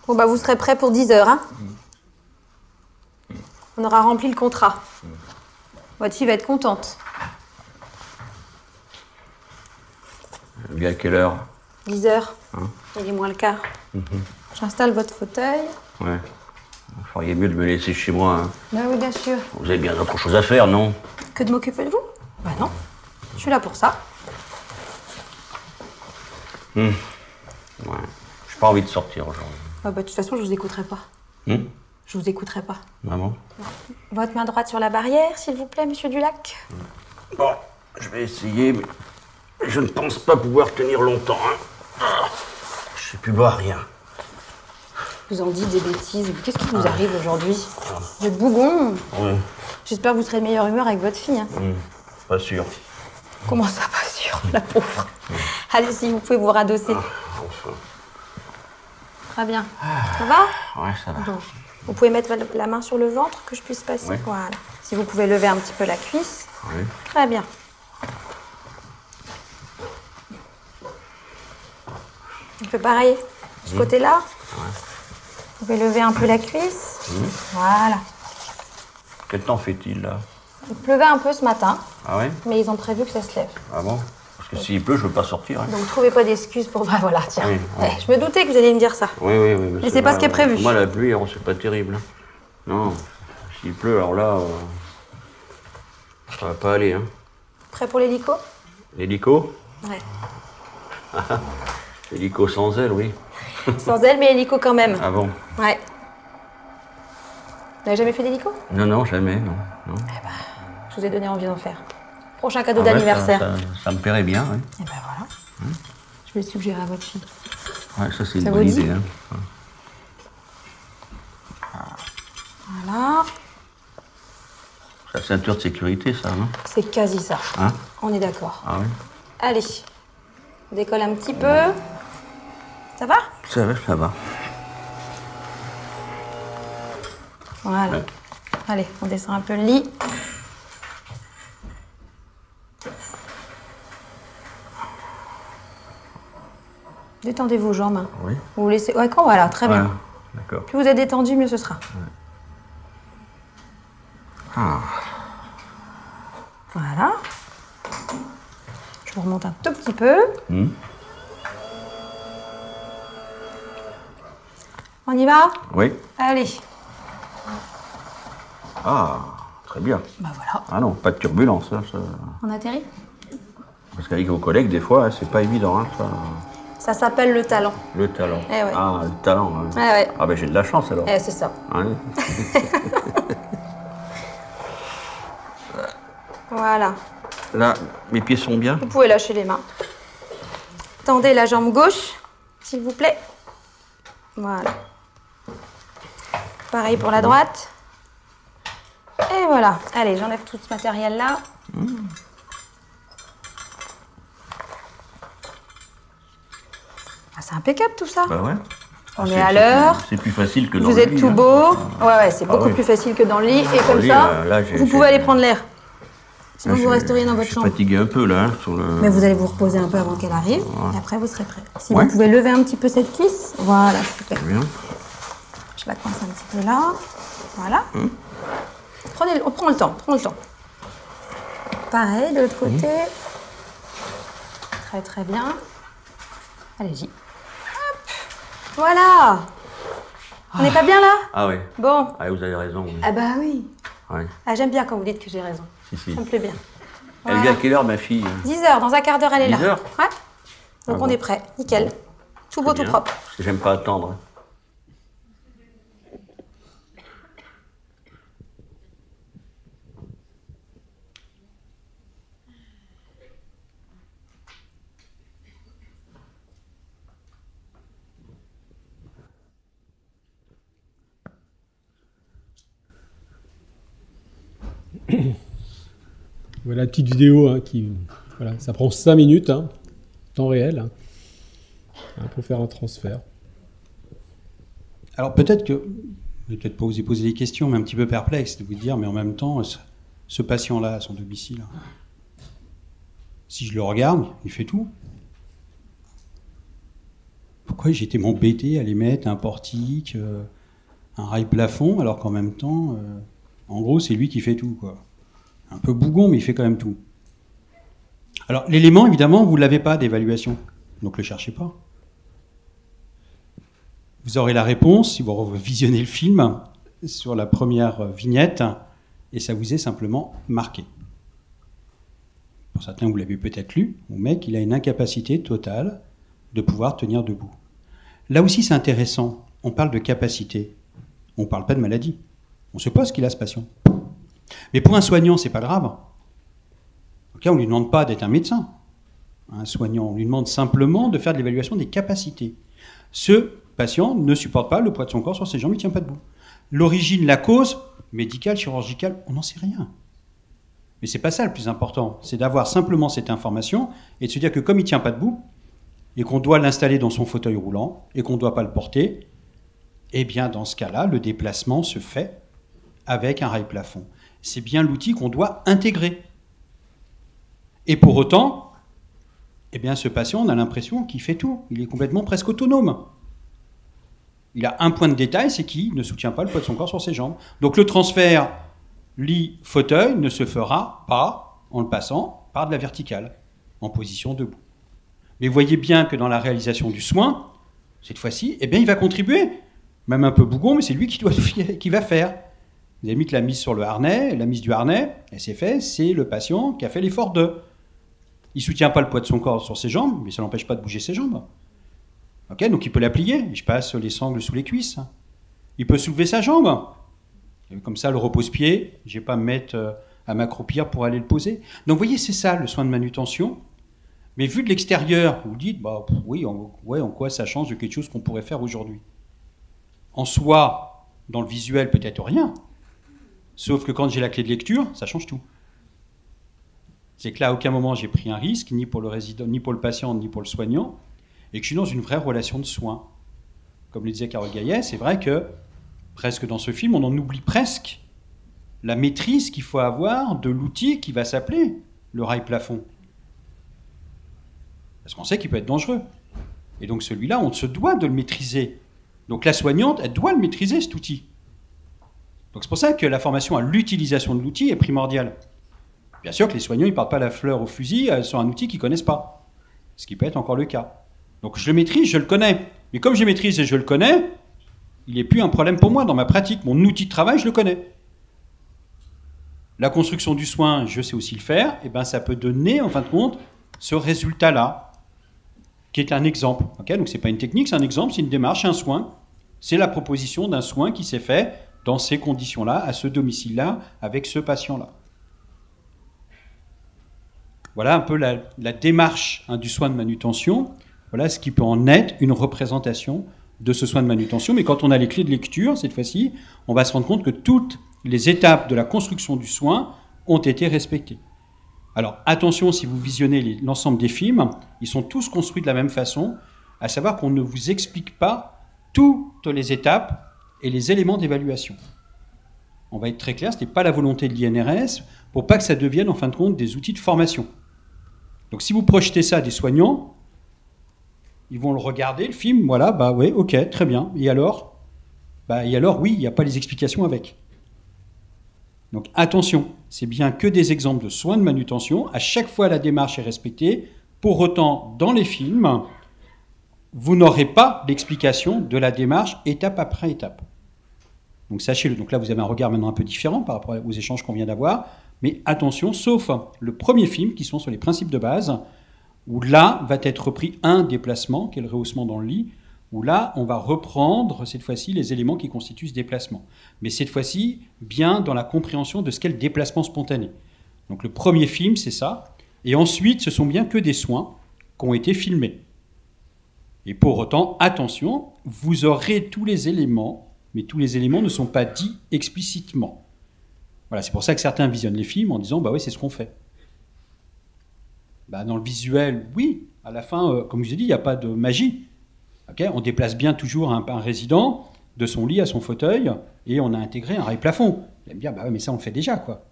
Bon vous serez prêts pour 10 heures, hein? On aura rempli le contrat. Votre fille va être contente. Bien à quelle heure? 10 heures. Il est moins le quart. J'installe votre fauteuil. Ouais. Vous feriez mieux de me laisser chez moi. Hein. Bah oui, bien sûr. Vous avez bien d'autres choses à faire, non? Que de m'occuper de vous? Bah non. Je suis là pour ça. Ouais. J'ai pas envie de sortir aujourd'hui. Ah bah de toute façon, je vous écouterai pas. Je vous écouterai pas. Ah bon? Votre main droite sur la barrière, s'il vous plaît, monsieur Dulac. Bon, je vais essayer, mais je ne pense pas pouvoir tenir longtemps. Je sais plus boire rien. Vous en dites des bêtises. Qu'est-ce qui vous arrive aujourd'hui? Vous êtes bougon. Ouais. J'espère que vous serez de meilleure humeur avec votre fille. Hein. Pas sûr. Comment ça, pas sûr, la pauvre? Allez, si vous pouvez vous radosser. Enfin. Très bien. Ça va? Ouais, ça va. Bon. Vous pouvez mettre la main sur le ventre, que je puisse passer. Ouais. Voilà. Si vous pouvez lever un petit peu la cuisse. Oui. Très bien. On fait pareil de ce côté-là. Ouais. Vous pouvez lever un peu la cuisse. Voilà. Quel temps fait-il, là? Il pleuvait un peu ce matin, Ah ouais? mais ils ont prévu que ça se lève. Ah bon? Parce que s'il pleut, je veux pas sortir. Hein. Donc, trouvez pas d'excuses pour... Bah voilà, tiens. Oui, oui. Je me doutais que vous alliez me dire ça. Oui. Mais c'est pas ce qui est prévu. Moi, la pluie, c'est pas terrible. Hein. Non, s'il pleut, alors là, ça va pas aller. Hein. Prêt pour l'hélico? L'hélico? Ouais. L'hélico sans aile, oui. Sans elle, mais hélico quand même. Ah bon? Ouais. Vous n'avez jamais fait d'hélico? Non, jamais, non. Je vous ai donné envie d'en faire. Prochain cadeau Ah ouais, d'anniversaire. ça me plairait bien, oui. Et ben voilà. Je vais le suggérer à votre fille. Ouais, ça c'est une Ça bonne vous dit? idée. Hein. Voilà. C'est la ceinture de sécurité, ça, non? C'est quasi ça. Hein? On est d'accord. Ah oui? Allez. On décolle un petit peu. Ça va? Ça va. Voilà. Ouais. Allez, on descend un peu le lit. Détendez vos jambes. Oui. Vous laissez... Ouais, quand voilà, très bien. D'accord. Plus vous êtes détendu, mieux ce sera. Ah. Voilà. Je vous remonte un tout petit peu. On y va? Oui. Allez. Ah, très bien. Bah voilà. Ah non, pas de turbulence. Là, ça... On atterrit? Parce qu'avec vos collègues, des fois, c'est pas évident. Hein, ça... Ça s'appelle le talent. Le talent. Eh ouais. Ah, le talent. Hein. Eh ouais. Ah ben j'ai de la chance alors. Eh, c'est ça. Hein. Voilà. Là, mes pieds sont bien. Vous pouvez lâcher les mains. Tendez la jambe gauche, s'il vous plaît. Voilà. Pareil pour la droite. Et voilà. Allez, j'enlève tout ce matériel-là. Ah, c'est impeccable tout ça. Bah ouais. On est à l'heure. C'est plus facile que dans Vous le êtes lit, tout hein. beau. Ouais, c'est beaucoup oui. plus facile que dans le lit. Et Dans comme le lit, ça, là, vous pouvez aller prendre l'air. Sinon, vous resteriez dans votre Je suis chambre. fatigué un peu là. Hein, sur le... Mais vous allez vous reposer un peu avant qu'elle arrive. Et après, vous serez prêt. Si Ouais. vous pouvez lever un petit peu cette cuisse. Voilà, super. Très bien. Je la coince un petit peu là. Voilà. On prend le temps, prends le temps. Pareil, de l'autre côté. Très très bien. Allez-y. Hop. Voilà. On n'est pas bien là? Ah oui. Bon. Ah, vous avez raison. Oui. Ah bah oui. Ouais. Ah, j'aime bien quand vous dites que j'ai raison. Si. Ça me plaît bien. Elle vient à quelle heure ma fille? 10h, dans un quart d'heure, elle est là. 10 heures? Ouais. Donc Ah on bon. est prêt. Nickel. Tout beau, Très tout bien. propre. Parce que j'aime pas attendre. Voilà la petite vidéo hein, voilà, ça prend 5 minutes, hein, temps réel, hein, pour faire un transfert. Alors peut-être que, vous n'allez peut-être pas oser poser des questions, mais un petit peu perplexe de vous dire, mais en même temps, ce patient-là, à son domicile, si je le regarde, il fait tout. Pourquoi j'ai été m'embêter à aller mettre un portique, un rail plafond, alors qu'en même temps, en gros, c'est lui qui fait tout, quoi. Un peu bougon, mais il fait quand même tout. Alors, l'élément, évidemment, vous ne l'avez pas d'évaluation, donc ne le cherchez pas. Vous aurez la réponse si vous visionnez le film sur la première vignette, et ça vous est simplement marqué. Pour certains, vous l'avez peut-être lu, mon mec, il a une incapacité totale de pouvoir tenir debout. Là aussi, c'est intéressant. On parle de capacité. On ne parle pas de maladie. On suppose qu'il a ce patient. Mais pour un soignant, c'est pas grave. Donc là, on ne lui demande pas d'être un médecin. Un soignant, on lui demande simplement de faire de l'évaluation des capacités. Ce patient ne supporte pas le poids de son corps sur ses jambes, il ne tient pas debout. L'origine, la cause, médicale, chirurgicale, on n'en sait rien. Mais c'est pas ça le plus important. C'est d'avoir simplement cette information et de se dire que comme il ne tient pas debout, et qu'on doit l'installer dans son fauteuil roulant, et qu'on ne doit pas le porter, eh bien dans ce cas-là, le déplacement se fait avec un rail plafond. C'est bien l'outil qu'on doit intégrer. Et pour autant, eh bien ce patient, on a l'impression qu'il fait tout. Il est complètement presque autonome. Il a un point de détail, c'est qu'il ne soutient pas le poids de son corps sur ses jambes. Donc le transfert lit-fauteuil ne se fera pas en le passant par de la verticale, en position debout. Mais voyez bien que dans la réalisation du soin, cette fois-ci, eh bien il va contribuer. Même un peu bougon, mais c'est lui qui va faire. Vous avez mis que la mise sur le harnais, la mise du harnais, elle s'est faite, c'est le patient qui a fait l'effort de. Il ne soutient pas le poids de son corps sur ses jambes, mais ça ne l'empêche pas de bouger ses jambes. Okay, donc il peut la plier, je passe les sangles sous les cuisses. Il peut soulever sa jambe. Et comme ça, le repose-pied, je n'ai pas à me mettre à m'accroupir pour aller le poser. Donc vous voyez, c'est ça le soin de manutention. Mais vu de l'extérieur, vous dites, bah, oui, en quoi ça change de quelque chose qu'on pourrait faire aujourd'hui? En soi, dans le visuel, peut-être rien. Sauf que quand j'ai la clé de lecture, ça change tout. C'est que là, à aucun moment, j'ai pris un risque, ni pour le résident, ni pour le patient, ni pour le soignant, et que je suis dans une vraie relation de soins. Comme le disait Carole Gaillet, c'est vrai que, presque dans ce film, on en oublie presque la maîtrise qu'il faut avoir de l'outil qui va s'appeler le rail plafond. Parce qu'on sait qu'il peut être dangereux. Et donc celui-là, on se doit de le maîtriser. Donc la soignante, elle doit le maîtriser, cet outil. Donc c'est pour ça que la formation à l'utilisation de l'outil est primordiale. Bien sûr que les soignants, ils ne partent pas la fleur au fusil sur un outil qu'ils ne connaissent pas. Ce qui peut être encore le cas. Donc je le maîtrise, je le connais. Mais comme je maîtrise et je le connais, il n'est plus un problème pour moi dans ma pratique. Mon outil de travail, je le connais. La construction du soin, je sais aussi le faire. Et ben ça peut donner, en fin de compte, ce résultat-là, qui est un exemple. Okay, donc ce n'est pas une technique, c'est un exemple, c'est une démarche, un soin. C'est la proposition d'un soin qui s'est fait dans ces conditions-là, à ce domicile-là, avec ce patient-là. Voilà un peu la démarche du soin de manutention. Voilà ce qui peut en être une représentation de ce soin de manutention. Mais quand on a les clés de lecture, cette fois-ci, on va se rendre compte que toutes les étapes de la construction du soin ont été respectées. Alors attention, si vous visionnez l'ensemble des films, ils sont tous construits de la même façon, à savoir qu'on ne vous explique pas toutes les étapes et les éléments d'évaluation. On va être très clair, ce n'est pas la volonté de l'INRS pour pas que ça devienne en fin de compte des outils de formation. Donc si vous projetez ça à des soignants, ils vont le regarder, le film, voilà, bah ouais, ok, très bien. Et alors oui, il n'y a pas les explications avec. Donc attention, c'est bien que des exemples de soins de manutention. À chaque fois, la démarche est respectée. Pour autant, dans les films, vous n'aurez pas l'explication de la démarche étape après étape. Donc sachez-le. Donc là, vous avez un regard maintenant un peu différent par rapport aux échanges qu'on vient d'avoir. Mais attention, sauf le premier film, qui sont sur les principes de base, où là va être repris un déplacement, qui est le rehaussement dans le lit, où là, on va reprendre, cette fois-ci, les éléments qui constituent ce déplacement. Mais cette fois-ci, bien dans la compréhension de ce qu'est le déplacement spontané. Donc le premier film, c'est ça. Et ensuite, ce sont bien que des soins qui ont été filmés. Et pour autant, attention, vous aurez tous les éléments, mais tous les éléments ne sont pas dits explicitement. Voilà, c'est pour ça que certains visionnent les films en disant « bah oui, c'est ce qu'on fait ». Bah, dans le visuel, oui, à la fin, comme je vous ai dit, il n'y a pas de magie. Okay, on déplace bien toujours un résident de son lit à son fauteuil et on a intégré un rail plafond. Vous allez me dire, bah ouais, mais ça on le fait déjà, quoi.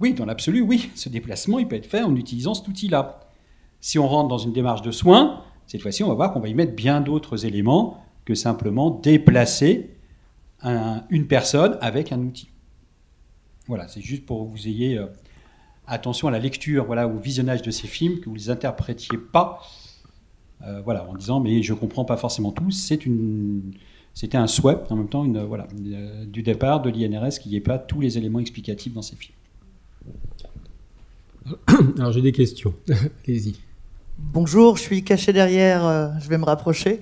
Oui, dans l'absolu, oui, ce déplacement il peut être fait en utilisant cet outil-là. Si on rentre dans une démarche de soins, cette fois-ci on va voir qu'on va y mettre bien d'autres éléments que simplement déplacer une personne avec un outil. Voilà, c'est juste pour que vous ayez attention à la lecture, voilà, au visionnage de ces films, que vous ne les interprétiez pas voilà, en disant mais je ne comprends pas forcément tout, c'était un souhait en même temps du départ de l'INRS qu'il n'y ait pas tous les éléments explicatifs dans ces films. Alors j'ai des questions, allez-y. Bonjour, je suis caché derrière, je vais me rapprocher.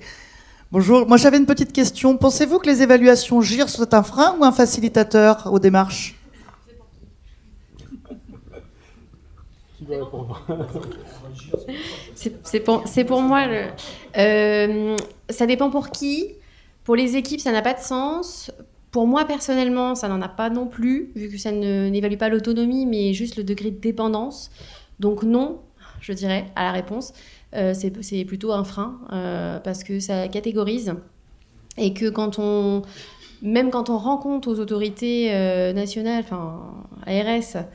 Bonjour, moi j'avais une petite question. Pensez-vous que les évaluations GIR soient un frein ou un facilitateur aux démarches ? Qui va répondre ? C'est pour moi, ça dépend pour qui. Pour les équipes, ça n'a pas de sens. Pour moi, personnellement, ça n'en a pas non plus, vu que ça n'évalue pas l'autonomie, mais juste le degré de dépendance. Donc non, je dirais, à la réponse. C'est plutôt un frein, parce que ça catégorise. Et que même quand on rend compte aux autorités nationales, enfin ARS,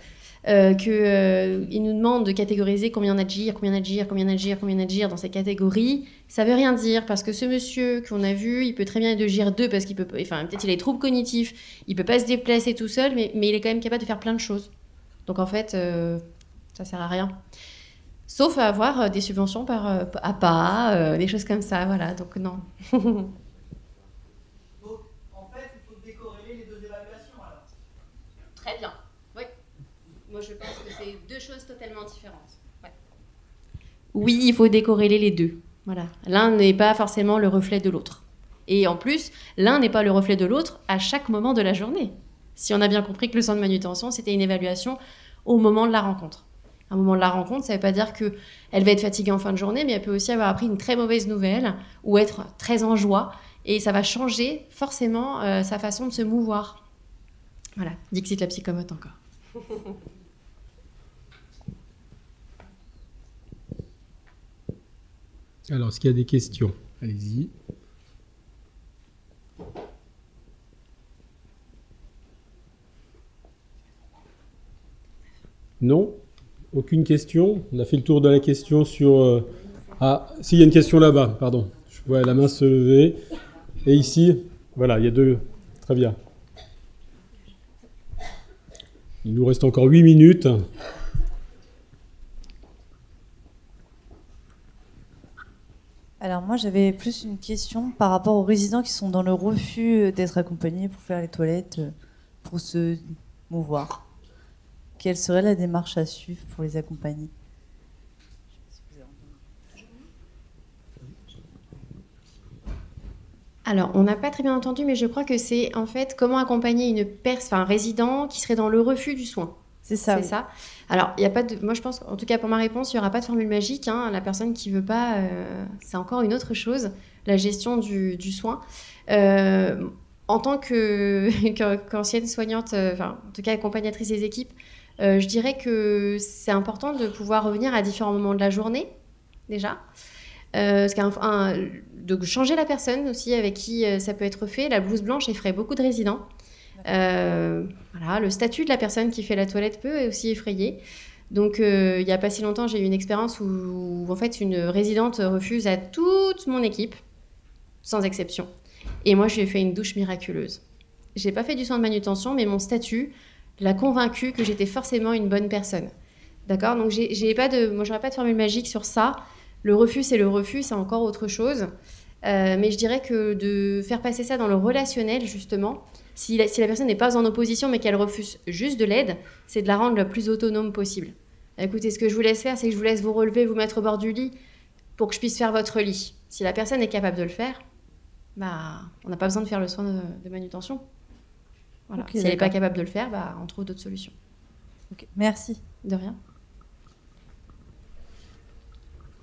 qu'ils nous demandent de catégoriser combien on a de GIR, combien on a de GIR, combien on a de GIR, combien on a de GIR dans ces catégories, ça veut rien dire, parce que ce monsieur qu'on a vu, il peut très bien être de GIR 2, parce qu'il peut, enfin peut-être il a des troubles cognitifs, il peut pas se déplacer tout seul, mais il est quand même capable de faire plein de choses. Donc en fait, ça sert à rien. Sauf à avoir des subventions par APA, des choses comme ça, voilà, donc non. Donc en fait, il faut décorréler les deux évaluations alors. Très bien. Moi, je pense que c'est deux choses totalement différentes. Ouais. Oui, il faut décorréler les deux. Voilà. L'un n'est pas forcément le reflet de l'autre. Et en plus, l'un n'est pas le reflet de l'autre à chaque moment de la journée. Si on a bien compris que le centre de manutention, c'était une évaluation au moment de la rencontre. Un moment de la rencontre, ça ne veut pas dire qu'elle va être fatiguée en fin de journée, mais elle peut aussi avoir appris une très mauvaise nouvelle ou être très en joie. Et ça va changer forcément sa façon de se mouvoir. Voilà. Dixit la psychomote encore. Alors, est-ce qu'il y a des questions ? Allez-y. Non ? Aucune question ? On a fait le tour de la question sur Ah, s'il y a une question là-bas, pardon. Je vois la main se lever. Et ici, voilà, il y a deux. Très bien. Il nous reste encore 8 minutes. Alors moi j'avais plus une question par rapport aux résidents qui sont dans le refus d'être accompagnés pour faire les toilettes, pour se mouvoir. Quelle serait la démarche à suivre pour les accompagner? Alors, on n'a pas très bien entendu, mais je crois que c'est en fait comment accompagner un résident qui serait dans le refus du soin. C'est ça. C'est ça. Alors, il y a pas de. Moi, je pense, en tout cas pour ma réponse, il n'y aura pas de formule magique. Hein. La personne qui veut pas, c'est encore une autre chose. La gestion du soin. En tant qu'ancienne soignante, en tout cas accompagnatrice des équipes, je dirais que c'est important de pouvoir revenir à différents moments de la journée, déjà. De changer la personne aussi avec qui ça peut être fait. La blouse blanche effraie beaucoup de résidents. Voilà, le statut de la personne qui fait la toilette peut aussi effrayer. Donc, il n'y a pas si longtemps, j'ai eu une expérience où en fait, une résidente refuse à toute mon équipe, sans exception. Et moi, je lui ai fait une douche miraculeuse. Je n'ai pas fait du soin de manutention, mais mon statut l'a convaincue que j'étais forcément une bonne personne. D'accord? Donc, moi, j'aurais pas de formule magique sur ça. Le refus, c'est le refus, c'est encore autre chose. Mais je dirais que de faire passer ça dans le relationnel, justement, si la personne n'est pas en opposition, mais qu'elle refuse juste de l'aide, c'est de la rendre le plus autonome possible. Écoutez, ce que je vous laisse faire, c'est que je vous laisse vous relever, vous mettre au bord du lit pour que je puisse faire votre lit. Si la personne est capable de le faire, on n'a pas besoin de faire le soin de manutention. Voilà. Okay, si elle n'est pas capable de le faire, on trouve d'autres solutions. Okay. Merci. De rien.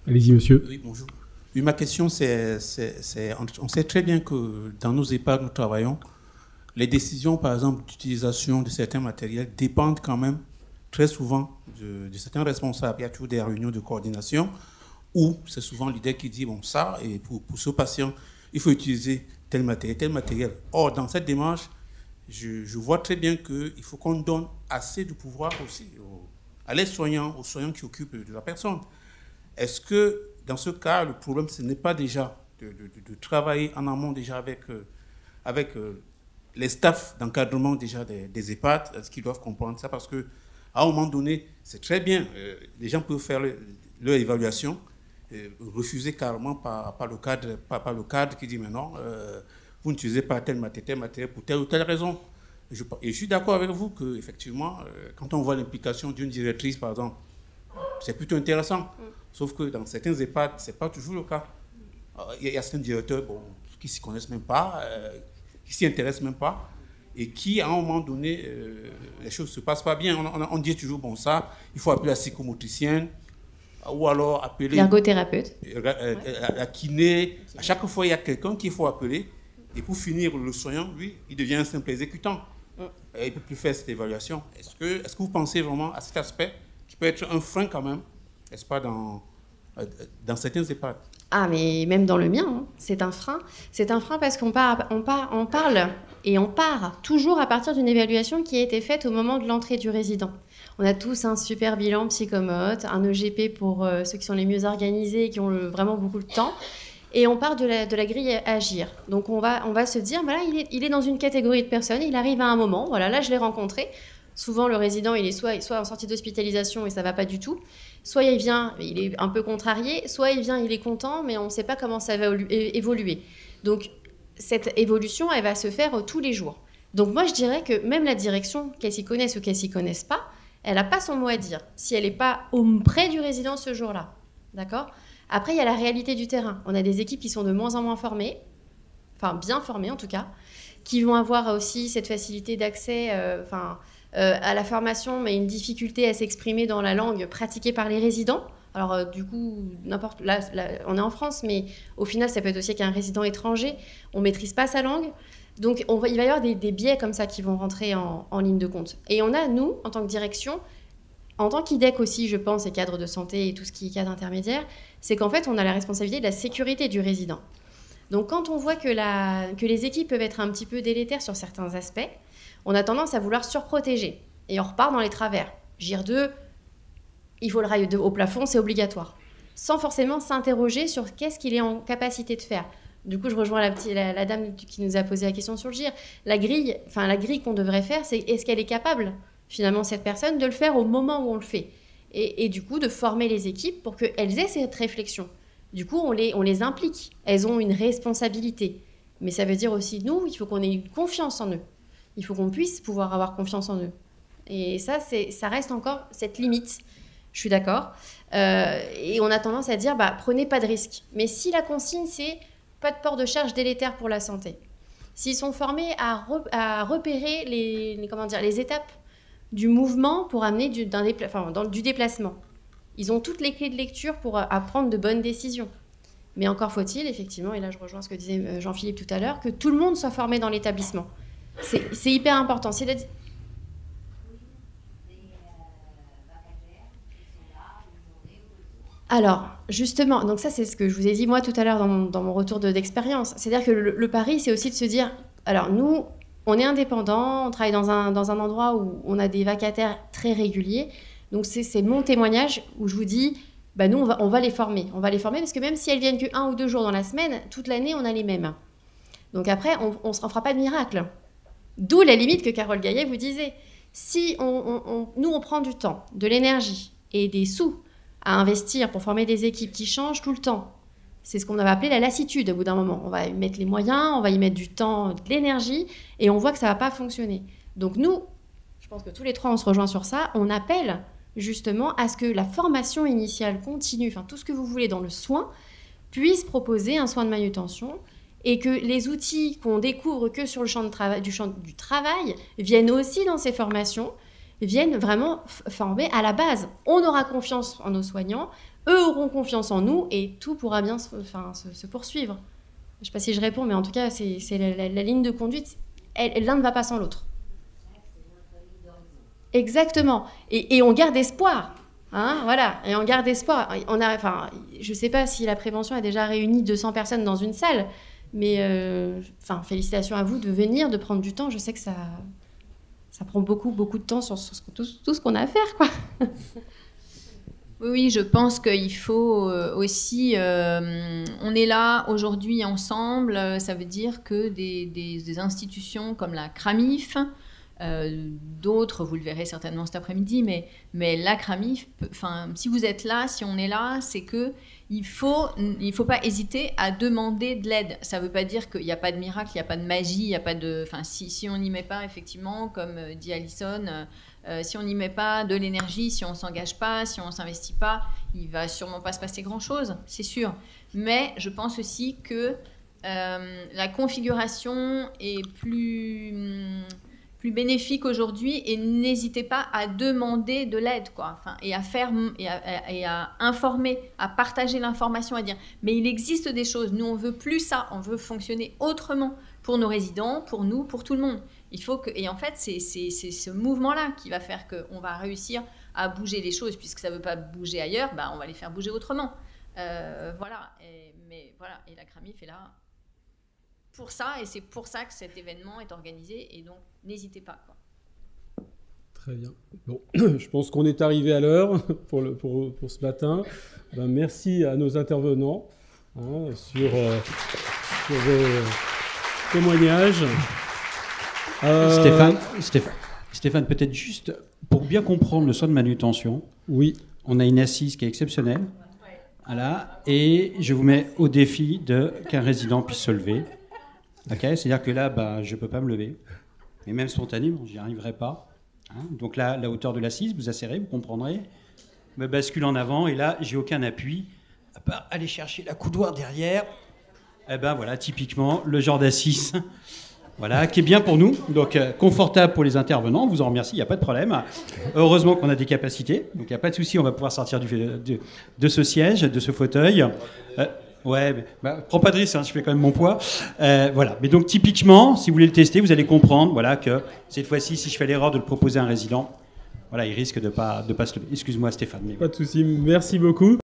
Allez-y, monsieur. Oui, bonjour. Oui, ma question, on sait très bien que dans nos EHPAD, nous travaillons, les décisions, par exemple, d'utilisation de certains matériels dépendent quand même très souvent de certains responsables. Il y a toujours des réunions de coordination où c'est souvent l'idée qui dit, bon, ça, et pour ce patient, il faut utiliser tel matériel. Or, dans cette démarche, je vois très bien qu'il faut qu'on donne assez de pouvoir aussi à l'aide-soignant, aux soignants qui occupent de la personne. Est-ce que, dans ce cas, le problème, ce n'est pas déjà de travailler en amont déjà avec les staffs d'encadrement déjà des EHPAD, est-ce qu'ils doivent comprendre ça? Parce qu'à un moment donné, c'est très bien, les gens peuvent faire leur évaluation, refuser carrément par le cadre qui dit, mais non, vous n'utilisez pas tel matériel pour telle ou telle raison. Et je suis d'accord avec vous qu'effectivement, quand on voit l'implication d'une directrice, par exemple, c'est plutôt intéressant. Sauf que dans certains EHPAD, ce n'est pas toujours le cas. Il y a certains directeurs qui ne s'y connaissent même pas, qui ne s'y intéressent même pas, et qui, à un moment donné, les choses ne se passent pas bien. On dit toujours, bon, ça, il faut appeler la psychomotricienne, ou alors appeler... L'ergothérapeute. La kiné. À chaque fois, il y a quelqu'un qu'il faut appeler. Et pour finir, le soignant, lui, il devient un simple exécutant. Il ne peut plus faire cette évaluation. Est-ce que vous pensez vraiment à cet aspect qui peut être un frein quand même, n'est-ce pas, dans certains EHPAD? Ah, mais même dans le mien, hein, c'est un frein. C'est un frein parce qu'on parle et on part toujours à partir d'une évaluation qui a été faite au moment de l'entrée du résident. On a tous un super bilan psychomote, un EGP pour ceux qui sont les mieux organisés et qui ont vraiment beaucoup de temps. Et on part de la grille à agir. Donc on va se dire, voilà, il est dans une catégorie de personnes, il arrive à un moment, voilà, là je l'ai rencontré. Souvent le résident, il est soit en sortie d'hospitalisation et ça va pas du tout, soit il vient, il est un peu contrarié, soit il vient, il est content, mais on ne sait pas comment ça va évoluer. Donc cette évolution, elle va se faire tous les jours. Donc moi je dirais que même la direction, qu'elle s'y connaisse ou qu'elle s'y connaisse pas, elle n'a pas son mot à dire si elle n'est pas près du résident ce jour-là. D'accord ? Après, il y a la réalité du terrain. On a des équipes qui sont de moins en moins formées, enfin bien formées en tout cas, qui vont avoir aussi cette facilité d'accès à la formation, mais une difficulté à s'exprimer dans la langue pratiquée par les résidents. Alors du coup, là, on est en France, mais au final, ça peut être aussi qu'un résident étranger, on ne maîtrise pas sa langue. Donc il va y avoir des biais comme ça qui vont rentrer en ligne de compte. Et on a, nous, en tant que direction, en tant qu'IDEC aussi, je pense, et cadre de santé et tout ce qui est cadre intermédiaire, c'est qu'en fait, on a la responsabilité de la sécurité du résident. Donc, quand on voit que les équipes peuvent être un petit peu délétères sur certains aspects, on a tendance à vouloir surprotéger. Et on repart dans les travers. GIR 2, il faut le rail au plafond, c'est obligatoire. sans forcément s'interroger sur qu'est-ce qu'il est en capacité de faire. Du coup, je rejoins la dame qui nous a posé la question sur le GIR. La grille qu'on devrait faire, c'est est-ce qu'elle est capable, finalement, cette personne, de le faire au moment où on le fait. Et du coup, de former les équipes pour qu'elles aient cette réflexion. Du coup, on les implique. Elles ont une responsabilité. Mais ça veut dire aussi, nous, il faut qu'on ait une confiance en eux. Il faut qu'on puisse pouvoir avoir confiance en eux. Et ça reste encore cette limite. Je suis d'accord. Et on a tendance à dire, prenez pas de risques. Mais si la consigne, c'est pas de port de charge délétère pour la santé, s'ils sont formés à repérer les étapes du mouvement pour amener du déplacement, ils ont toutes les clés de lecture pour prendre de bonnes décisions. Mais encore faut-il, effectivement, et là je rejoins ce que disait Jean-Philippe tout à l'heure, que tout le monde soit formé dans l'établissement. C'est hyper important. Alors, justement, donc ça c'est ce que je vous ai dit moi tout à l'heure dans mon retour d'expérience. C'est-à-dire que le pari, c'est aussi de se dire, alors nous, on est indépendants, on travaille dans un endroit où on a des vacataires très réguliers. Donc c'est mon témoignage où je vous dis, nous on va les former. On va les former parce que même si elles viennent que 1 ou 2 jours dans la semaine, toute l'année on a les mêmes. Donc après, on ne se fera pas de miracle. D'où la limite que Carole Gaillet vous disait. Si nous on prend du temps, de l'énergie et des sous à investir pour former des équipes qui changent tout le temps, c'est ce qu'on avait appelé la lassitude au bout d'un moment. On va y mettre les moyens, on va y mettre du temps, de l'énergie, et on voit que ça ne va pas fonctionner. Donc nous, je pense que tous les trois on se rejoint sur ça, on appelle justement à ce que la formation initiale continue, tout ce que vous voulez dans le soin, puisse proposer un soin de manutention, et que les outils qu'on découvre que sur le champ du travail viennent aussi dans ces formations, viennent vraiment former à la base. On aura confiance en nos soignants, eux auront confiance en nous, et tout pourra bien se poursuivre. Je ne sais pas si je réponds, mais en tout cas, c'est la ligne de conduite. L'un ne va pas sans l'autre. Exactement. Et on garde espoir. Voilà. Et on garde espoir. Je ne sais pas si la prévention a déjà réuni 200 personnes dans une salle, mais félicitations à vous de venir, de prendre du temps. Je sais que ça prend beaucoup de temps sur tout ce qu'on a à faire, quoi. Oui, je pense qu'il faut aussi... on est là aujourd'hui ensemble, ça veut dire que des institutions comme la CRAMIF, d'autres, vous le verrez certainement cet après-midi, mais la CRAMIF, si vous êtes là, si on est là, c'est que il faut pas hésiter à demander de l'aide. Ça ne veut pas dire qu'il n'y a pas de miracle, il n'y a pas de magie, il n'y a pas de... si on n'y met pas, effectivement, comme dit Alison, si on n'y met pas de l'énergie, si on ne s'engage pas, si on ne s'investit pas, il ne va sûrement pas se passer grand-chose, c'est sûr. Mais je pense aussi que la configuration est plus bénéfique aujourd'hui, et n'hésitez pas à demander de l'aide, et à informer, à partager l'information, à dire mais il existe des choses, nous on veut plus ça, on veut fonctionner autrement pour nos résidents, pour nous, pour tout le monde. Et en fait c'est ce mouvement-là qui va faire qu'on va réussir à bouger les choses, puisque ça ne veut pas bouger ailleurs, on va les faire bouger autrement. Voilà, et la CRAMIF est là pour ça, et c'est pour ça que cet événement est organisé, et donc n'hésitez pas, quoi. Très bien. Bon, je pense qu'on est arrivé à l'heure pour ce matin. Merci à nos intervenants sur vos témoignages. Stéphane, peut-être juste pour bien comprendre le soin de manutention. Oui. On a une assise qui est exceptionnelle. Voilà, et je vous mets au défi qu'un résident puisse se lever. Okay, c'est-à-dire que là, je ne peux pas me lever. Et même spontanément, je n'y arriverai pas. Donc là, la hauteur de l'assise, vous asserrez, vous comprendrez. Je me bascule en avant, et là, j'ai aucun appui. À part aller chercher la coudoir derrière. Voilà, typiquement, le genre d'assise voilà, qui est bien pour nous. Donc, confortable pour les intervenants. On vous en remercie, il n'y a pas de problème. Heureusement qu'on a des capacités. Donc, il n'y a pas de souci, on va pouvoir sortir de ce siège, de ce fauteuil. Ouais, prends pas de risque, je fais quand même mon poids. Voilà. Mais donc typiquement, si vous voulez le tester, vous allez comprendre, que cette fois-ci, si je fais l'erreur de le proposer à un résident, il risque de pas se lever. Excuse-moi, Stéphane. Pas de souci, merci beaucoup.